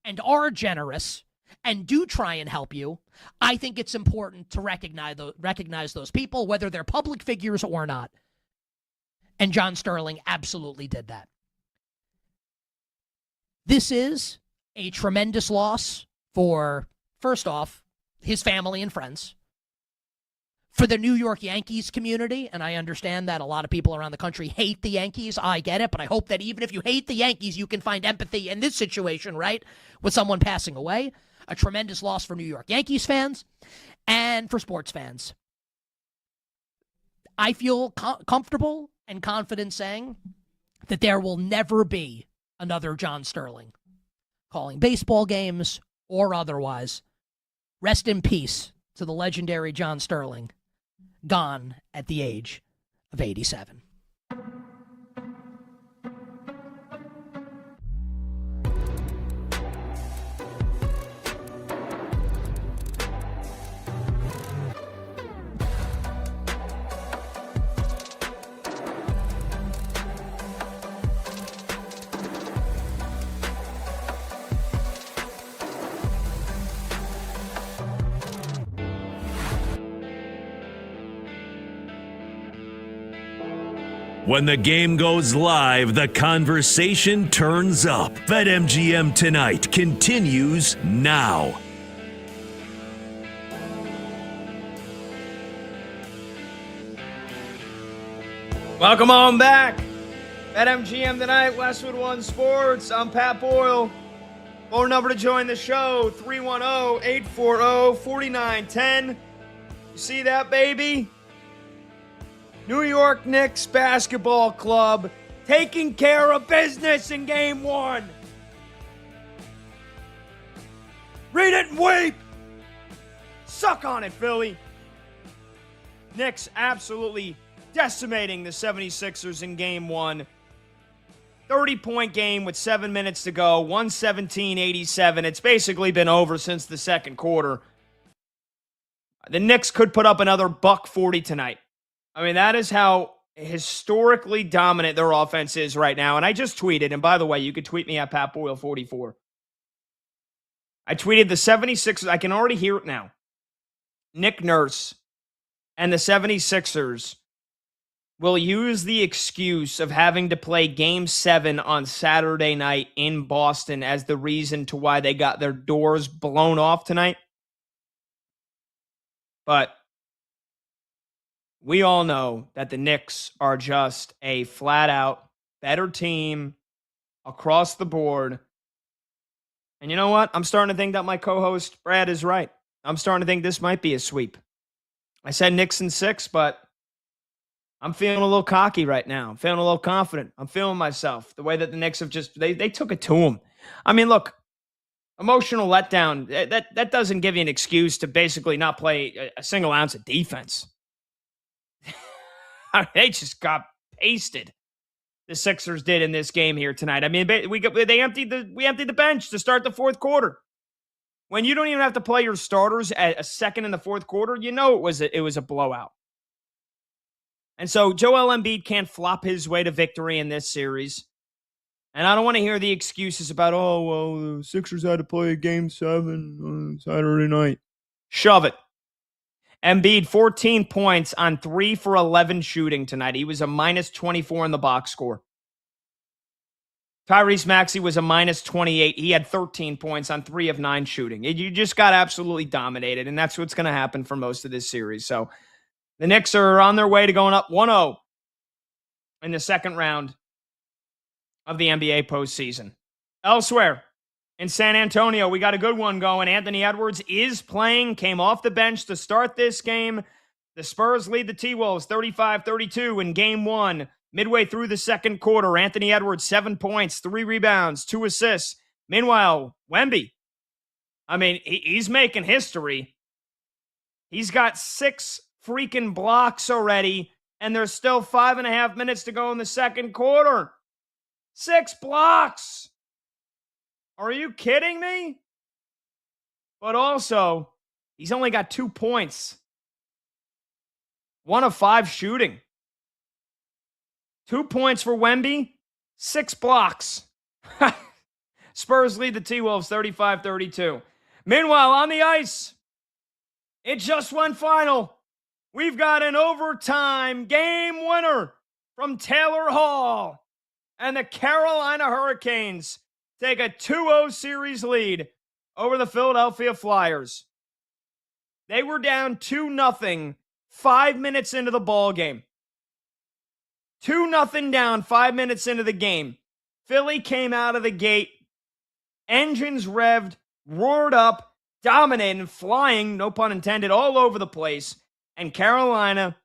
A: and are generous and do try and help you, I think it's important to recognize those people, whether they're public figures or not. And John Sterling absolutely did that. This is a tremendous loss for, first off, his family and friends, for the New York Yankees community, and I understand that a lot of people around the country hate the Yankees. I get it, but I hope that even if you hate the Yankees, you can find empathy in this situation, right, with someone passing away. A tremendous loss for New York Yankees fans and for sports fans. I feel comfortable and confident saying that there will never be another John Sterling calling baseball games or otherwise. Rest in peace to the legendary John Sterling, gone at the age of 87.
F: When the game goes live, the conversation turns up. BetMGM Tonight continues now.
D: Welcome on back. BetMGM Tonight, Westwood One Sports. I'm Pat Boyle. Phone number to join the show, 310-840-4910. You see that, baby? New York Knicks Basketball Club taking care of business in Game 1. Read it and weep. Suck on it, Philly. Knicks absolutely decimating the 76ers in Game 1. 30-point game with 7 minutes to go, 117-87. It's basically been over since the second quarter. The Knicks could put up another $140 tonight. I mean, that is how historically dominant their offense is right now. And I just tweeted, and by the way, you could tweet me at PatBoyle44. I tweeted the 76ers, I can already hear it now. Nick Nurse and the 76ers will use the excuse of having to play Game 7 on Saturday night in Boston as the reason to why they got their doors blown off tonight. But we all know that the Knicks are just a flat-out better team across the board. And you know what? I'm starting to think that my co-host, Brad, is right. I'm starting to think this might be a sweep. I said Knicks in 6, but I'm feeling a little cocky right now. I'm feeling a little confident. I'm feeling myself. The way that the Knicks have just, they took it to them. I mean, look, emotional letdown, that doesn't give you an excuse to basically not play a single ounce of defense. They just got pasted. The Sixers did in this game here tonight. I mean, we emptied the bench to start the fourth quarter. When you don't even have to play your starters at a second in the fourth quarter, you know it was a blowout. And so Joel Embiid can't flop his way to victory in this series. And I don't want to hear the excuses about, oh, well, the Sixers had to play Game 7 on Saturday night. Shove it. Embiid, 14 points on 3 for 11 shooting tonight. He was a minus 24 in the box score. Tyrese Maxey was a minus 28. He had 13 points on 3 of 9 shooting. You just got absolutely dominated, and that's what's going to happen for most of this series. So the Knicks are on their way to going up 1-0 in the second round of the NBA postseason. Elsewhere, in San Antonio, we got a good one going. Anthony Edwards is playing, came off the bench to start this game. The Spurs lead the T-Wolves 35-32 in Game 1. Midway through the second quarter, Anthony Edwards, 7 points, 3 rebounds, 2 assists. Meanwhile, Wemby, I mean, he's making history. He's got 6 freaking blocks already, and there's still 5.5 minutes to go in the second quarter. 6 blocks. Are you kidding me? But also, he's only got 2 points. 1 of 5 shooting. 2 points for Wemby, 6 blocks. Spurs lead the T-Wolves 35-32. Meanwhile, on the ice, it just went final. We've got an overtime game winner from Taylor Hall. And the Carolina Hurricanes take a 2-0 series lead over the Philadelphia Flyers. They were down 2-0 5 minutes into the ball game. 2-0 down 5 minutes into the game. Philly came out of the gate, engines revved, roared up, dominating, flying, no pun intended, all over the place. And Carolina,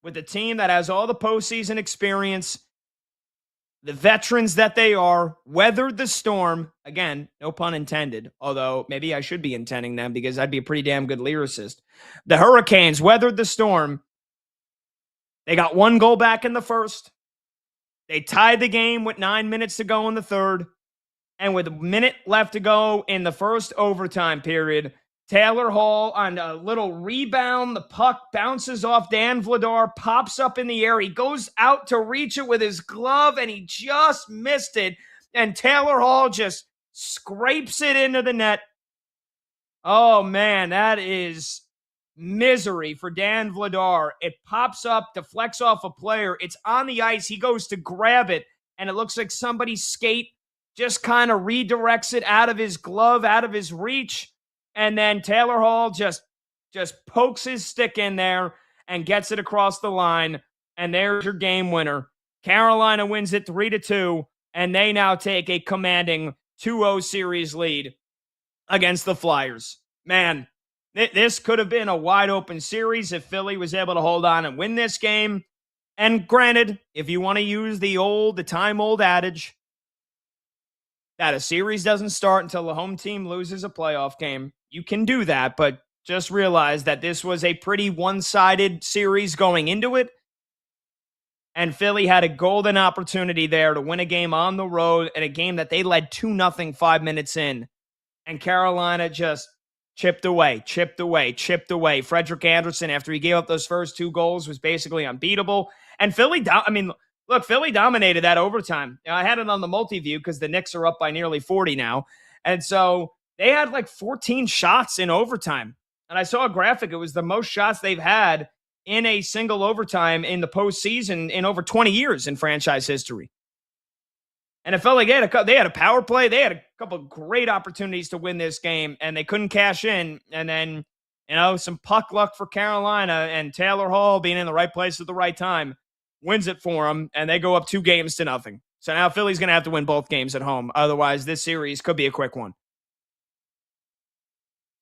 D: with a team that has all the postseason experience, the veterans that they are, weathered the storm. Again, no pun intended, although maybe I should be intending them because I'd be a pretty damn good lyricist. The Hurricanes weathered the storm. They got 1 goal back in the first. They tied the game with 9 minutes to go in the third. And with a minute left to go in the first overtime period, Taylor Hall on a little rebound. The puck bounces off Dan Vladar, pops up in the air. He goes out to reach it with his glove, and he just missed it. And Taylor Hall just scrapes it into the net. Oh, man, that is misery for Dan Vladar. It pops up, deflects off a player. It's on the ice. He goes to grab it, and it looks like somebody's skate just kind of redirects it out of his glove, out of his reach. And then Taylor Hall just pokes his stick in there and gets it across the line. And there's your game winner. Carolina wins it 3-2, and they now take a commanding 2-0 series lead against the Flyers. Man, this could have been a wide open series if Philly was able to hold on and win this game. And granted, if you want to use the time-old adage that a series doesn't start until the home team loses a playoff game, you can do that, but just realize that this was a pretty one-sided series going into it, and Philly had a golden opportunity there to win a game on the road and a game that they led 2-0 5 minutes in, and Carolina just chipped away. Frederick Anderson, after he gave up those first 2 goals, was basically unbeatable, and Philly dominated that overtime. I had it on the multi-view because the Knicks are up by nearly 40 now, and so they had like 14 shots in overtime. And I saw a graphic. It was the most shots they've had in a single overtime in the postseason in over 20 years in franchise history. And it felt like they had a power play. They had a couple of great opportunities to win this game, and they couldn't cash in. And then, some puck luck for Carolina, and Taylor Hall being in the right place at the right time wins it for them, and they go up 2-0. So now Philly's going to have to win both games at home. Otherwise, this series could be a quick one.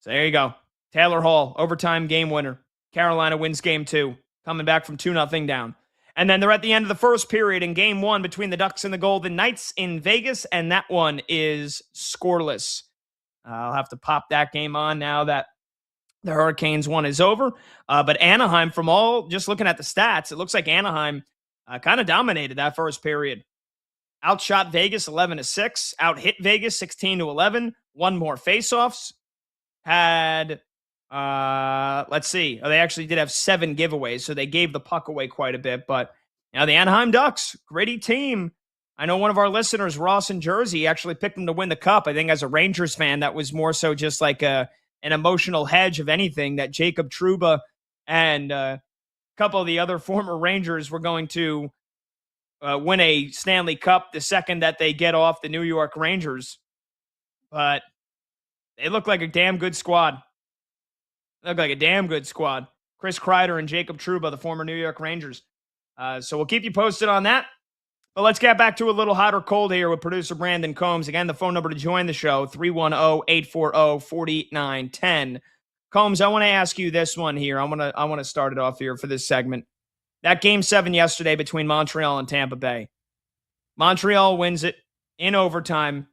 D: So there you go. Taylor Hall, overtime game winner. Carolina wins game 2, coming back from 2-0 down. And then they're at the end of the first period in game 1 between the Ducks and the Golden Knights in Vegas, and that one is scoreless. I'll have to pop that game on now that the Hurricanes one is over. But Anaheim, just looking at the stats, it looks like Anaheim kind of dominated that first period. Outshot Vegas 11-6, out-hit Vegas 16-11, won more faceoffs. Had, let's see. They actually did have 7 giveaways, so they gave the puck away quite a bit. But, the Anaheim Ducks, gritty team. I know one of our listeners, Ross in Jersey, actually picked them to win the cup. I think as a Rangers fan, that was more so just like an emotional hedge of anything that Jacob Trouba and a couple of the other former Rangers were going to win a Stanley Cup the second that they get off the New York Rangers. But they look like a damn good squad. Chris Kreider and Jacob Trouba, the former New York Rangers. So we'll keep you posted on that. But let's get back to a little hot or cold here with producer Brandon Combs. Again, the phone number to join the show, 310-840-4910. Combs, I want to ask you this one here. I want to start it off here for this segment. That game 7 yesterday between Montreal and Tampa Bay. Montreal wins it in overtime.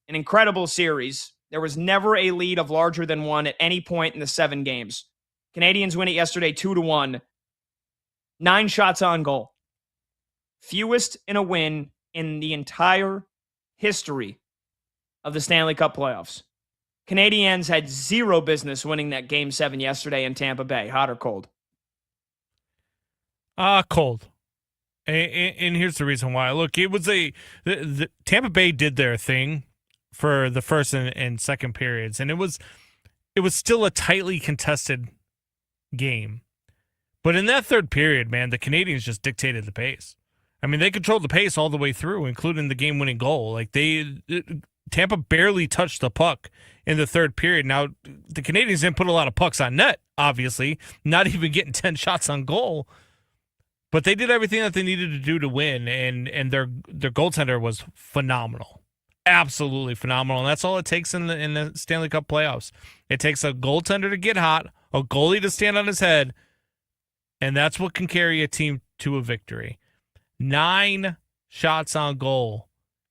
D: An incredible series. There was never a lead of larger than 1 at any point in the 7 games. Canadians win it yesterday 2-1. 9 shots on goal. Fewest in a win in the entire history of the Stanley Cup playoffs. Canadians had 0 business winning that game 7 yesterday in Tampa Bay. Hot or cold?
I: Cold. And here's the reason why. Look, it was the Tampa Bay did their thing for the first and second periods, and it was still a tightly contested game. But in that third period, man, the Canadians just dictated the pace. I mean, they controlled the pace all the way through, including the game-winning goal. Like Tampa barely touched the puck in the third period. Now, the Canadians didn't put a lot of pucks on net, obviously, not even getting 10 shots on goal. But they did everything that they needed to do to win, and their goaltender was phenomenal. Absolutely phenomenal. And that's all it takes in the Stanley Cup playoffs. It takes a goaltender to get hot, a goalie to stand on his head, and that's what can carry a team to a victory. 9 shots on goal,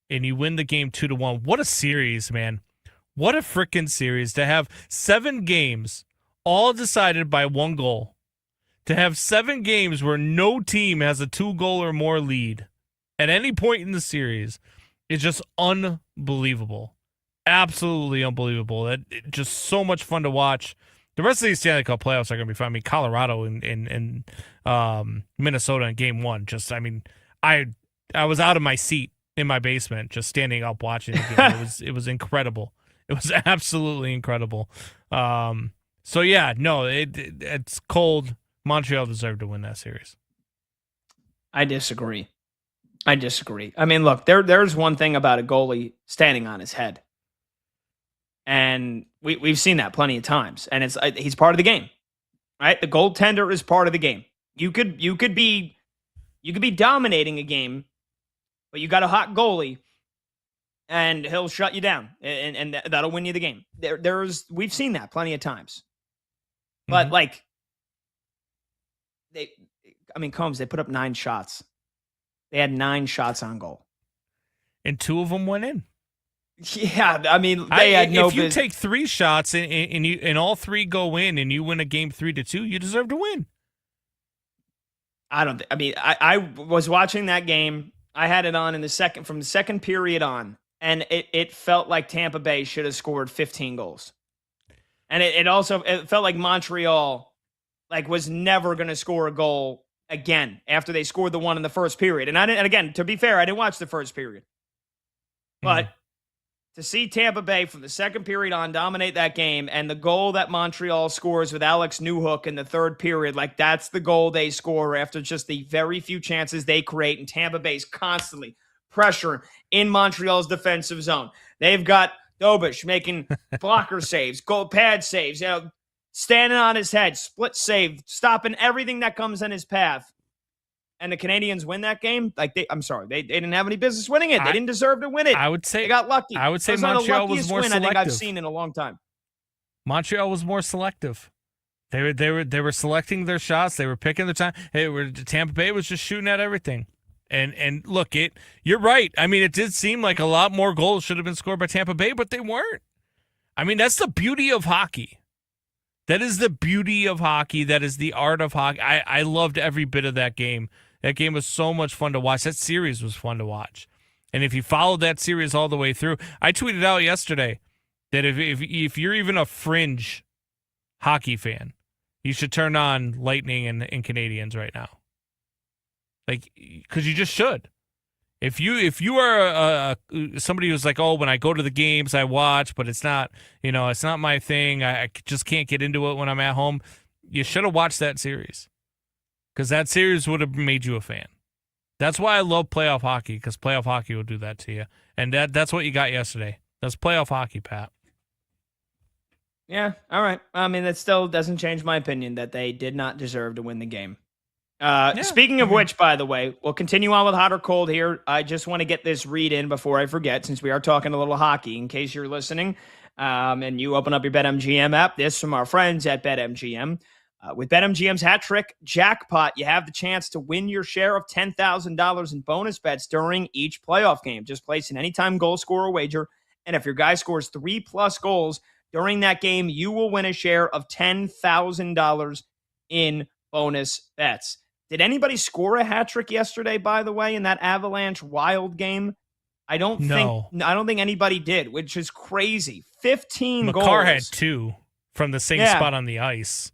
I: and you win the game 2-1. What a series, man. What a freaking series to have 7 games all decided by 1 goal. To have 7 games where no team has a 2-goal or more lead at any point in the series is just unbelievable. Absolutely unbelievable. Just so much fun to watch. The rest of these Stanley Cup playoffs are going to be fun. I mean, Colorado and Minnesota in game 1. I was out of my seat in my basement, just standing up watching the game. It was incredible. It was absolutely incredible. So yeah, no, it's cold. Montreal deserved to win that series.
D: I disagree. I mean, look, there's one thing about a goalie standing on his head. And we've seen that plenty of times. And he's part of the game. Right? The goaltender is part of the game. You could be dominating a game, but you got a hot goalie and he'll shut you down and that'll win you the game. We've seen that plenty of times. But Combs, they put up 9 shots. They had 9 shots on goal.
I: And 2 of them went in.
D: Yeah, I mean, they had no.
I: If you take 3 shots and all 3 go in, and you win a game 3-2, you deserve to win.
D: I was watching that game. I had it on from the second period on, and it felt like Tampa Bay should have scored 15 goals, and it felt like Montreal was never going to score a goal again after they scored the one in the first period. And again, to be fair, I didn't watch the first period, but. To see Tampa Bay from the second period on dominate that game, and the goal that Montreal scores with Alex Newhook in the third period, that's the goal they score after just the very few chances they create, and Tampa Bay's constantly pressuring in Montreal's defensive zone. They've got Dobish making blocker saves, goal pad saves, standing on his head, split save, stopping everything that comes in his path. And the Canadians win that game. They didn't have any business winning it. They didn't deserve to win it.
I: I would say
D: they got lucky.
I: I would say
D: Montreal
I: was more
D: win
I: selective.
D: I think I've seen in a long time.
I: Montreal was more selective. They were selecting their shots. They were picking the time. Tampa Bay was just shooting at everything. And look, you're right. I mean, it did seem like a lot more goals should have been scored by Tampa Bay, but they weren't. I mean, that's the beauty of hockey. That is the beauty of hockey. That is the art of hockey. I loved every bit of that game. That game was so much fun to watch. That series was fun to watch. And if you followed that series all the way through, I tweeted out yesterday that if you're even a fringe hockey fan, you should turn on Lightning and Canadians right now. Because you just should. If you are somebody who's like, oh, when I go to the games, I watch, but it's not my thing. I just can't get into it when I'm at home. You should have watched that series. Because that series would have made you a fan. That's why I love playoff hockey, because playoff hockey will do that to you. And that's what you got yesterday. That's playoff hockey, Pat.
D: Yeah, all right. I mean, that still doesn't change my opinion that they did not deserve to win the game. Speaking of which, by the way, we'll continue on with hot or cold here. I just want to get this read in before I forget, since we are talking a little hockey, in case you're listening and you open up your BetMGM app. This from our friends at BetMGM. With BetMGM's Hat Trick Jackpot, you have the chance to win your share of $10,000 in bonus bets during each playoff game. Just place an anytime goal scorer wager, and if your guy scores 3+ goals during that game, you will win a share of $10,000 in bonus bets. Did anybody score a hat trick yesterday, by the way, in that Avalanche Wild game? I don't think anybody did, which is crazy. 15 goals.
I: Makar had 2 from the same spot on the ice.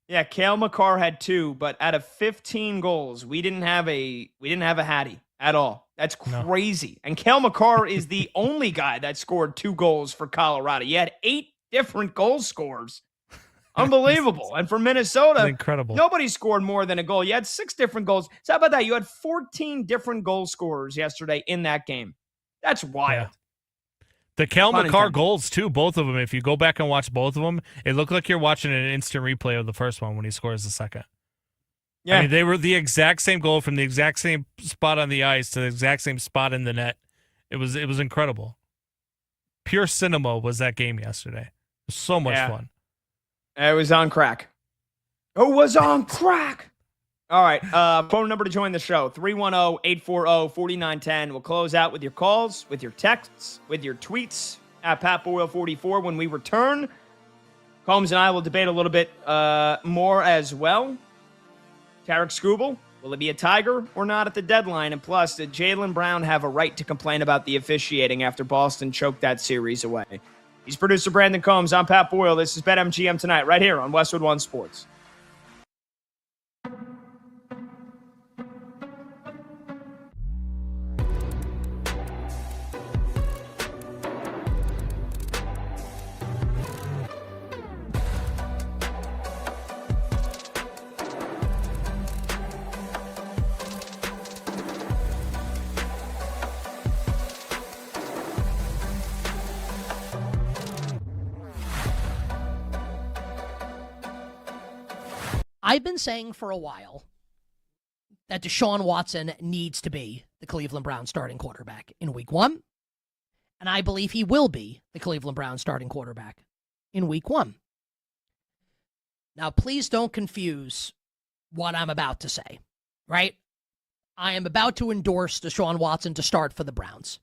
D: Yeah, Cale Makar had 2, but out of 15 goals, we didn't have a Hattie. at all. That's crazy. And Cale Makar is the only guy that scored 2 goals for Colorado. You had 8 different goal scorers. Unbelievable. And for Minnesota,
I: incredible.
D: Nobody scored more than a goal. You had 6 different goals. So how about that? You had 14 different goal scorers yesterday in that game. That's wild.
I: Yeah. The Cale Makar goals, too, both of them. If you go back and watch both of them, it looked like you're watching an instant replay of the first one when he scores the second. Yeah. I mean, they were the exact same goal from the exact same spot on the ice to the exact same spot in the net. It was incredible. Pure cinema was that game yesterday. It was so much fun.
D: It was on crack. It was on crack. All right. Phone number to join the show, 310-840-4910. We'll close out with your calls, with your texts, with your tweets at PatBoyle44. When we return, Combs and I will debate a little bit more as well. Tarek Skubal, will it be a Tiger or not at the deadline? And plus, did Jaylen Brown have a right to complain about the officiating after Boston choked that series away? He's producer Brandon Combs. I'm Pat Boyle. This is BetMGM Tonight, right here on Westwood One Sports.
A: I've been saying for a while that Deshaun Watson needs to be the Cleveland Browns starting quarterback in week 1, and I believe he will be the Cleveland Browns starting quarterback in week 1. Now, please don't confuse what I'm about to say, right? I am about to endorse Deshaun Watson to start for the Browns.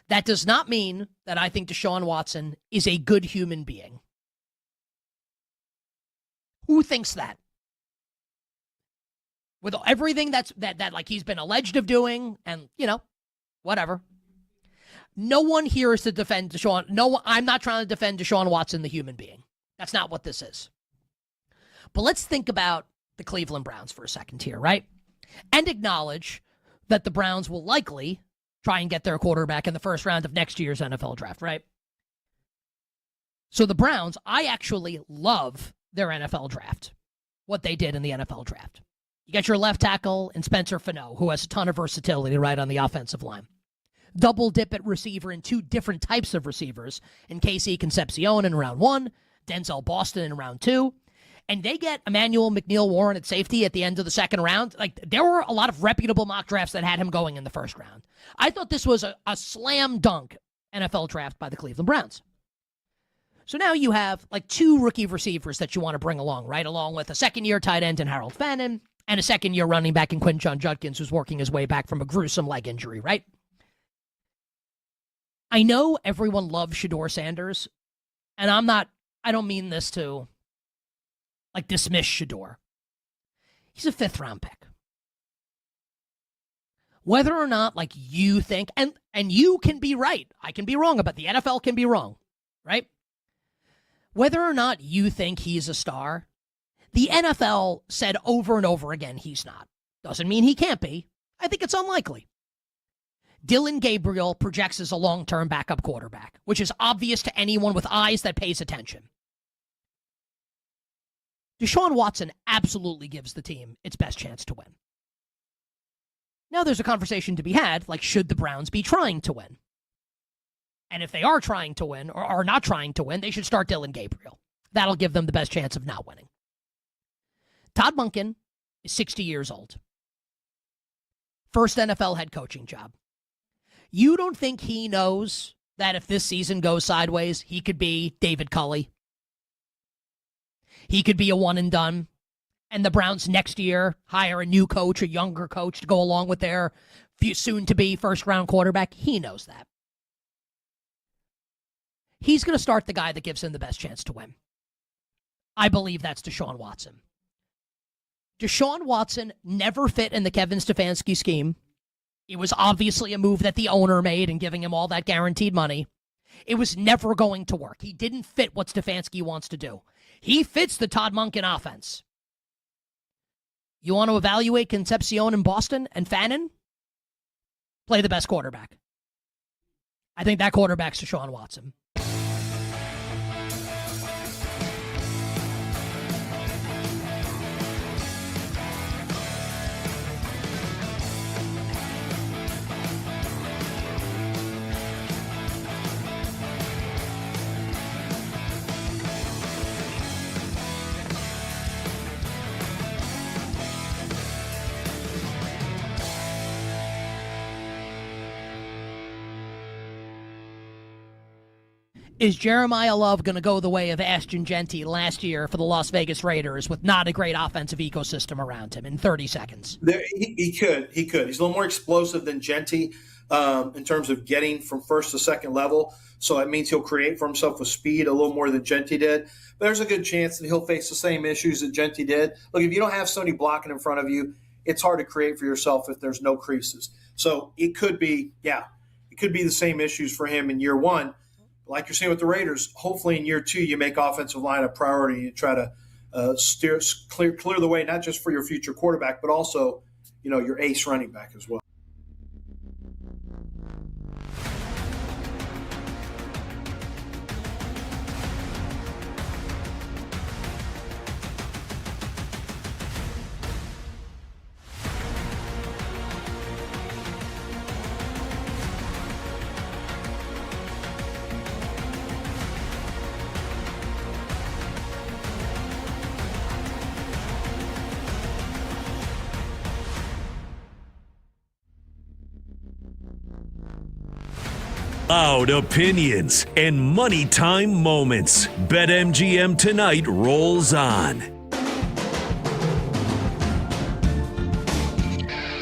A: That does not mean that I think Deshaun Watson is a good human being. Who thinks that? With everything that like he's been alleged of doing and, whatever. No one here is to defend Deshaun. No, I'm not trying to defend Deshaun Watson, the human being. That's not what this is. But let's think about the Cleveland Browns for a second here, right? And acknowledge that the Browns will likely try and get their quarterback in the first round of next year's NFL draft, right? So the Browns, I actually love their NFL draft, what they did in the NFL draft. You got your left tackle in Spencer Fano, who has a ton of versatility right on the offensive line. Double dip at receiver in 2 different types of receivers in KC Concepcion in round 1, Denzel Boston in round 2, and they get Emmanuel McNeil-Warren at safety at the end of the second round. Like, there were a lot of reputable mock drafts that had him going in the first round. I thought this was a slam dunk NFL draft by the Cleveland Browns. So now you have like 2 rookie receivers that you want to bring along, right? Along with a second-year tight end in Harold Fannin and a second-year running back in Quinton Judkins, who's working his way back from a gruesome leg injury, right? I know everyone loves Shedeur Sanders, and I don't mean this to like dismiss Shedeur. He's a 5th-round pick. Whether or not like you think, and you can be right, I can be wrong, but the NFL can be wrong, right? Whether or not you think he's a star, the NFL said over and over again he's not. Doesn't mean he can't be. I think it's unlikely. Dylan Gabriel projects as a long-term backup quarterback, which is obvious to anyone with eyes that pays attention. Deshaun Watson absolutely gives the team its best chance to win. Now there's a conversation to be had, like should the Browns be trying to win? And if they are trying to win or are not trying to win, they should start Dylan Gabriel. That'll give them the best chance of not winning. Todd Monken is 60 years old. First NFL head coaching job. You don't think he knows that if this season goes sideways, he could be David Culley? He could be a one and done. And the Browns next year hire a new coach, a younger coach to go along with their soon-to-be first-round quarterback. He knows that. He's going to start the guy that gives him the best chance to win. I believe that's Deshaun Watson. Deshaun Watson never fit in the Kevin Stefanski scheme. It was obviously a move that the owner made in giving him all that guaranteed money. It was never going to work. He didn't fit what Stefanski wants to do. He fits the Todd Monken offense. You want to evaluate Concepcion in Boston and Fannin? play the best quarterback. I think that quarterback's Deshaun Watson. Is Jeremiah Love going to go the way of Ashton Genty last year for the Las Vegas Raiders with not a great offensive ecosystem around him in 30 seconds?
E: He could. He's a little more explosive than Genty in terms of getting from first to second level. So that means he'll create for himself with speed a little more than Genty did. But there's a good chance that he'll face the same issues that Genty did. Look, if you don't have somebody blocking in front of you, it's hard to create for yourself if there's no creases. So it could be the same issues for him in year one. Like you're saying with the Raiders, hopefully in year two you make offensive line a priority and try to clear the way, not just for your future quarterback, but also, your ace running back as well.
F: Loud opinions and money time moments. BetMGM Tonight rolls on.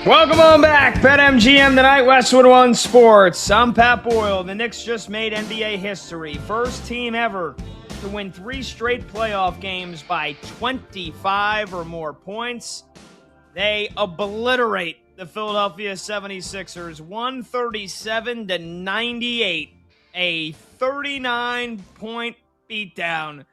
D: Welcome on back. BetMGM Tonight, Westwood One Sports. I'm Pat Boyle. The Knicks just made NBA history. First team ever to win 3 straight playoff games by 25 or more points. They obliterate the Philadelphia 76ers 137-98, a 39-point beatdown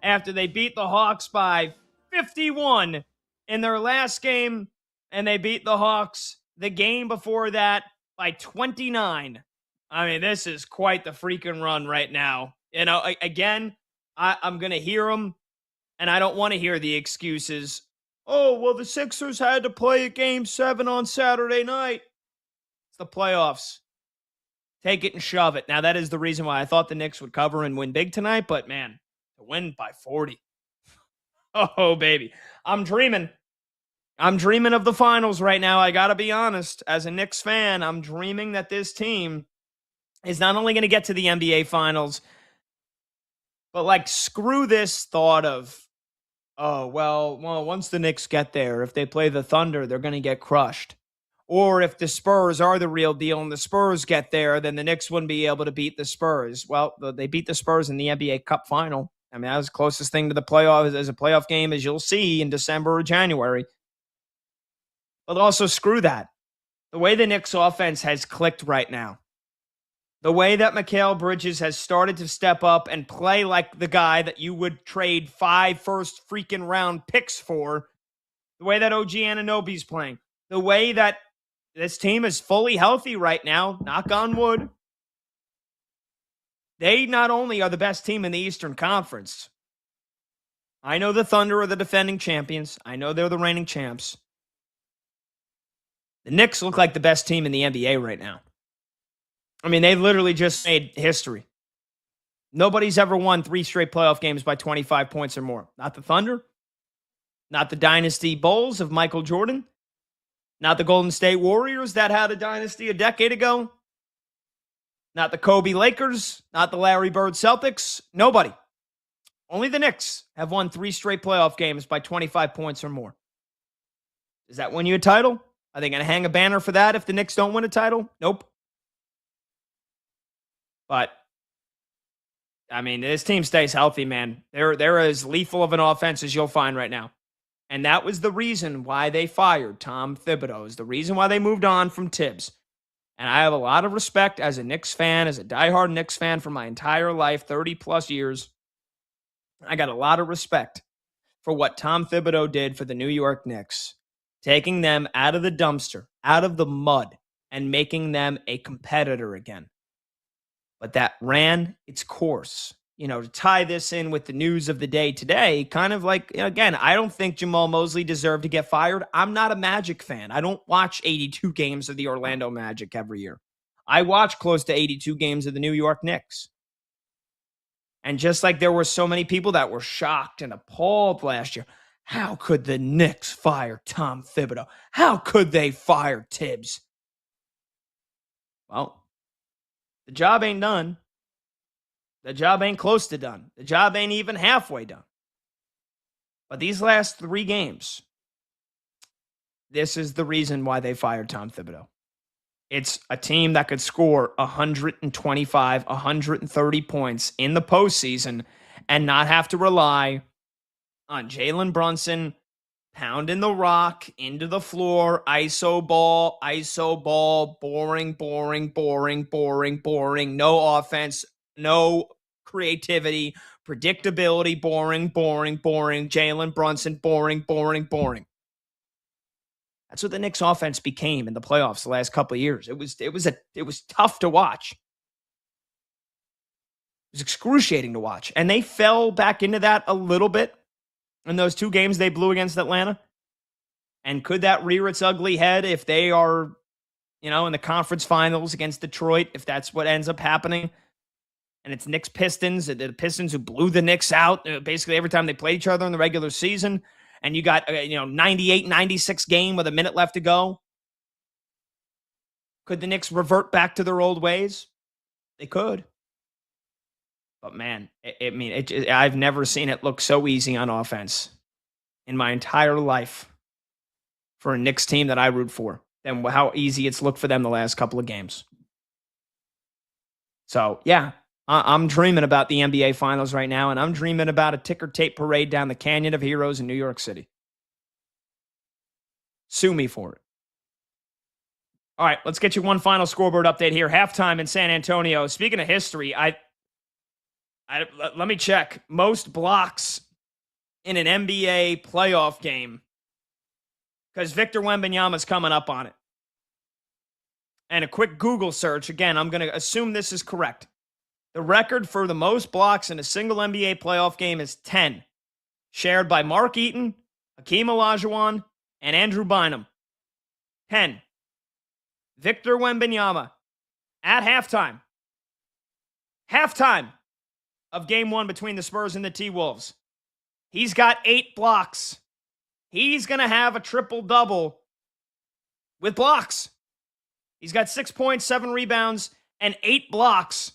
D: after they beat the Hawks by 51 in their last game, and they beat the Hawks the game before that by 29. I mean, this is quite the freaking run right now. Again, I'm going to hear them, and I don't want to hear the excuses. Oh, well, the Sixers had to play a Game 7 on Saturday night. It's the playoffs. Take it and shove it. Now, that is the reason why I thought the Knicks would cover and win big tonight, but, man, to win by 40. Oh, baby. I'm dreaming. I'm dreaming of the finals right now. I got to be honest. As a Knicks fan, I'm dreaming that this team is not only going to get to the NBA finals, but, screw this thought of, oh, well, once the Knicks get there, if they play the Thunder, they're going to get crushed. Or if the Spurs are the real deal and the Spurs get there, then the Knicks wouldn't be able to beat the Spurs. Well, they beat the Spurs in the NBA Cup final. I mean, that was the closest thing to the playoffs as a playoff game as you'll see in December or January. But also screw that. The way the Knicks offense has clicked right now, the way that Mikal Bridges has started to step up and play like the guy that you would trade 5 first freaking round picks for, the way that OG Anunoby's playing, the way that this team is fully healthy right now, knock on wood. They not only are the best team in the Eastern Conference. I know the Thunder are the defending champions. I know they're the reigning champs. The Knicks look like the best team in the NBA right now. I mean, they literally just made history. Nobody's ever won 3 straight playoff games by 25 points or more. Not the Thunder. Not the Dynasty Bulls of Michael Jordan. Not the Golden State Warriors that had a dynasty a decade ago. Not the Kobe Lakers. Not the Larry Bird Celtics. Nobody. Only the Knicks have won 3 straight playoff games by 25 points or more. Does that win you a title? Are they going to hang a banner for that if the Knicks don't win a title? Nope. But, I mean, this team stays healthy, man. They're as lethal of an offense as you'll find right now. And that was the reason why they fired Tom Thibodeau. Is the reason why they moved on from Tibbs. And I have a lot of respect as a Knicks fan, as a diehard Knicks fan for my entire life, 30-plus years. I got a lot of respect for what Tom Thibodeau did for the New York Knicks, taking them out of the dumpster, out of the mud, and making them a competitor again. But that ran its course. To tie this in with the news of the day today, kind of like, again, I don't think Jamal Mosley deserved to get fired. I'm not a Magic fan. I don't watch 82 games of the Orlando Magic every year. I watch close to 82 games of the New York Knicks. And just like there were so many people that were shocked and appalled last year, how could the Knicks fire Tom Thibodeau? How could they fire Tibbs? Well, the job ain't done. The job ain't close to done. The job ain't even halfway done. But these last 3 games, this is the reason why they fired Tom Thibodeau. It's a team that could score 125, 130 points in the postseason and not have to rely on Jalen Brunson pounding the rock into the floor, ISO ball, boring, no offense, no creativity, predictability, boring. Jalen Brunson, boring. That's what the Knicks offense became in the playoffs the last couple of years. It was tough to watch. It was excruciating to watch. And they fell back into that a little bit in those 2 games they blew against Atlanta. And could that rear its ugly head if they are, in the conference finals against Detroit, if that's what ends up happening? And it's Knicks Pistons, the Pistons who blew the Knicks out basically every time they played each other in the regular season. And you got, 98-96 game with a minute left to go. Could the Knicks revert back to their old ways? They could. But man, I've never seen it look so easy on offense in my entire life for a Knicks team that I root for than how easy it's looked for them the last couple of games. So, yeah, I'm dreaming about the NBA Finals right now, and I'm dreaming about a ticker tape parade down the Canyon of Heroes in New York City. Sue me for it. All right, let's get you one final scoreboard update here. Halftime in San Antonio. Speaking of history, let me check. Most blocks in an NBA playoff game, because Victor Wembanyama's coming up on it. And a quick Google search. Again, I'm going to assume this is correct. The record for the most blocks in a single NBA playoff game is 10, shared by Mark Eaton, Hakeem Olajuwon, and Andrew Bynum. 10. Victor Wembanyama at halftime. Halftime of game 1 between the Spurs and the T-Wolves. He's got 8 blocks. He's going to have a triple-double with blocks. He's got 6 points, 7 rebounds, and 8 blocks.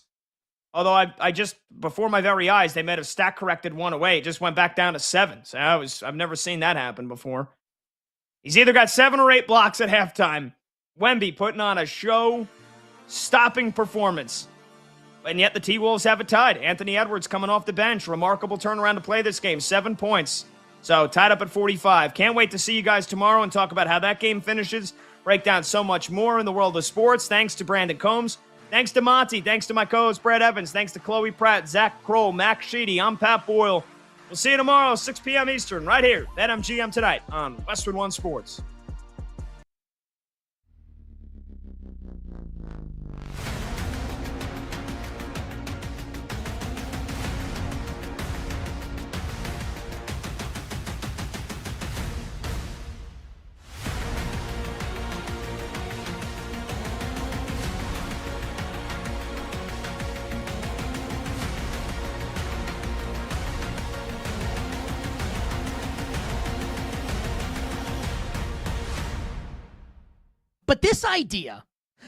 D: Although I just, before my very eyes, they might have stat corrected one away. It just went back down to 7. So I've never seen that happen before. He's either got 7 or 8 blocks at halftime. Wemby putting on a show-stopping performance. And yet the T-Wolves have it tied. Anthony Edwards coming off the bench. Remarkable turnaround to play this game. 7 points. So tied up at 45. Can't wait to see you guys tomorrow and talk about how that game finishes. Break down so much more in the world of sports. Thanks to Brandon Combs. Thanks to Monty. Thanks to my co-host, Brad Evans. Thanks to Chloe Pratt, Zach Kroll, Max Sheedy. I'm Pat Boyle. We'll see you tomorrow, 6 p.m. Eastern, right here, BetMGM Tonight on Westwood One Sports.
A: But this idea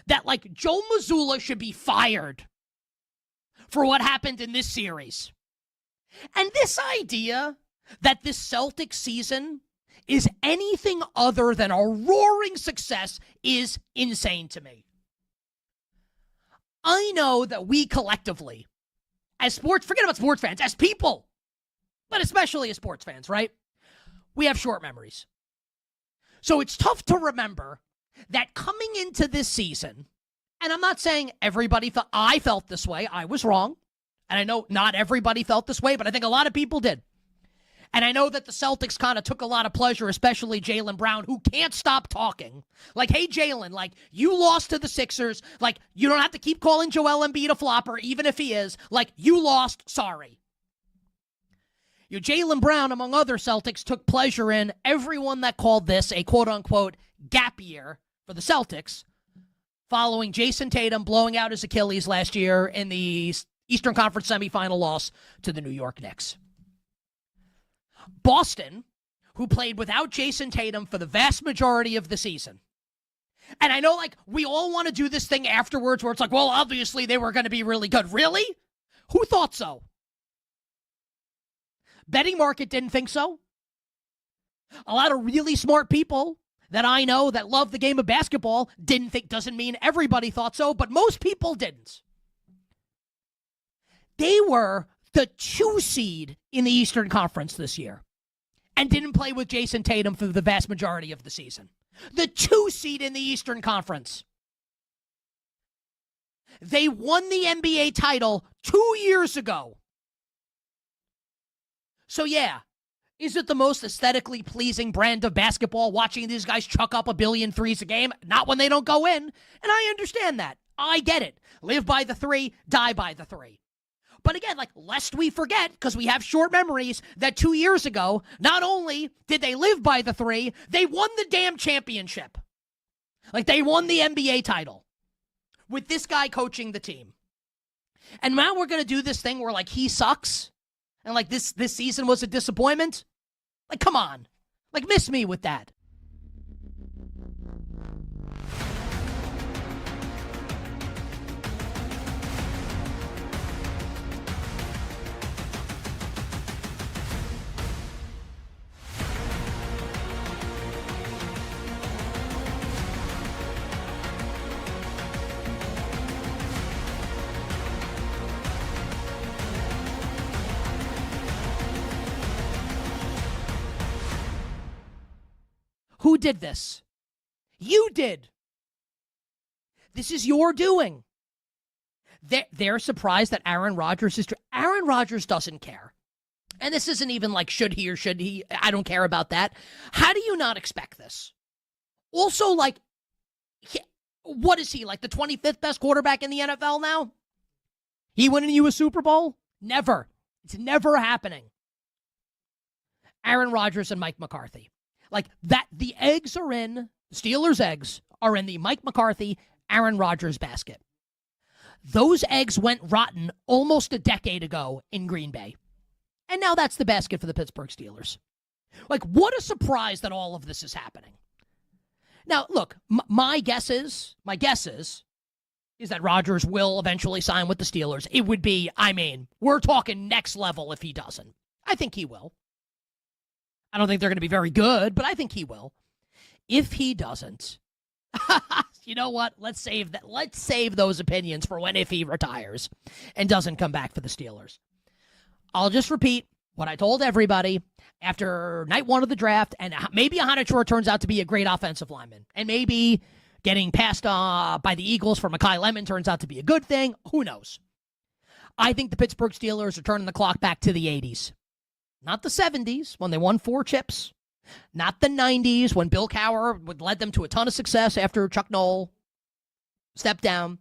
A: that, like, Joe Mazzulla should be fired for what happened in this series, and this idea that this Celtics season is anything other than a roaring success is insane to me. I know that we collectively, as sports, forget about sports fans, as people, but especially as sports fans, right? We have short memories. So it's tough to remember that coming into this season, and I'm not saying everybody felt, I felt this way, I was wrong, and I know not everybody felt this way, but I think a lot of people did. And I know that the Celtics kind of took a lot of pleasure, especially Jaylen Brown, who can't stop talking. Like, hey, Jaylen, like, you lost to the Sixers. Like, you don't have to keep calling Joel Embiid a flopper, even if he is. Like, you lost. Sorry. Jaylen Brown, among other Celtics, took pleasure in everyone that called this a quote-unquote gap year for the Celtics, following Jason Tatum blowing out his Achilles last year in the Eastern Conference semifinal loss to the New York Knicks. Boston, who played without Jason Tatum for the vast majority of the season. And I know, like, we all want to do this thing afterwards where it's like, well, obviously they were going to be really good. Really? Who thought so? Betting market didn't think so. A lot of really smart people that I know that love the game of basketball didn't think. Doesn't mean everybody thought so, but most people didn't. They were the 2 seed in the Eastern Conference this year and didn't play with Jason Tatum for the vast majority of the season. The 2 seed in the Eastern Conference. They won the NBA title 2 years ago. So yeah, is it the most aesthetically pleasing brand of basketball watching these guys chuck up 1 billion threes a game? Not when they don't go in. And I understand that. I get it. Live by the 3, die by the 3. But again, like, lest we forget, because we have short memories, that 2 years ago, not only did they live by the 3, they won the damn championship. Like, they won the NBA title with this guy coaching the team. And now we're going to do this thing where, like, he sucks. And, like, this season was a disappointment? Like, come on. Like, miss me with that. Who did this? You did. This is your doing. They're surprised that Aaron Rodgers is... Aaron Rodgers doesn't care. And this isn't even like, should he or should he? I don't care about that. How do you not expect this? Also, like, what is he, like the 25th best quarterback in the NFL now? He winning you a Super Bowl? Never. It's never happening. Aaron Rodgers and Mike McCarthy. Like that, the eggs are in, the Steelers' eggs are in the Mike McCarthy, Aaron Rodgers basket. Those eggs went rotten almost a decade ago in Green Bay. And now that's the basket for the Pittsburgh Steelers. Like, what a surprise that all of this is happening. Now, look, my guess is that Rodgers will eventually sign with the Steelers. It would be, I mean, we're talking next level if he doesn't. I think he will. I don't think they're going to be very good, but I think he will. If he doesn't, you know what? Let's save that. Let's save those opinions for when if he retires and doesn't come back for the Steelers. I'll just repeat what I told everybody after night 1 of the draft, and maybe Ahanichor turns out to be a great offensive lineman, and maybe getting passed by the Eagles for Mekhi Lemon turns out to be a good thing. Who knows? I think the Pittsburgh Steelers are turning the clock back to the 80s. Not the 70s, when they won 4 chips. Not the 90s, when Bill Cowher led them to a ton of success after Chuck Noll stepped down.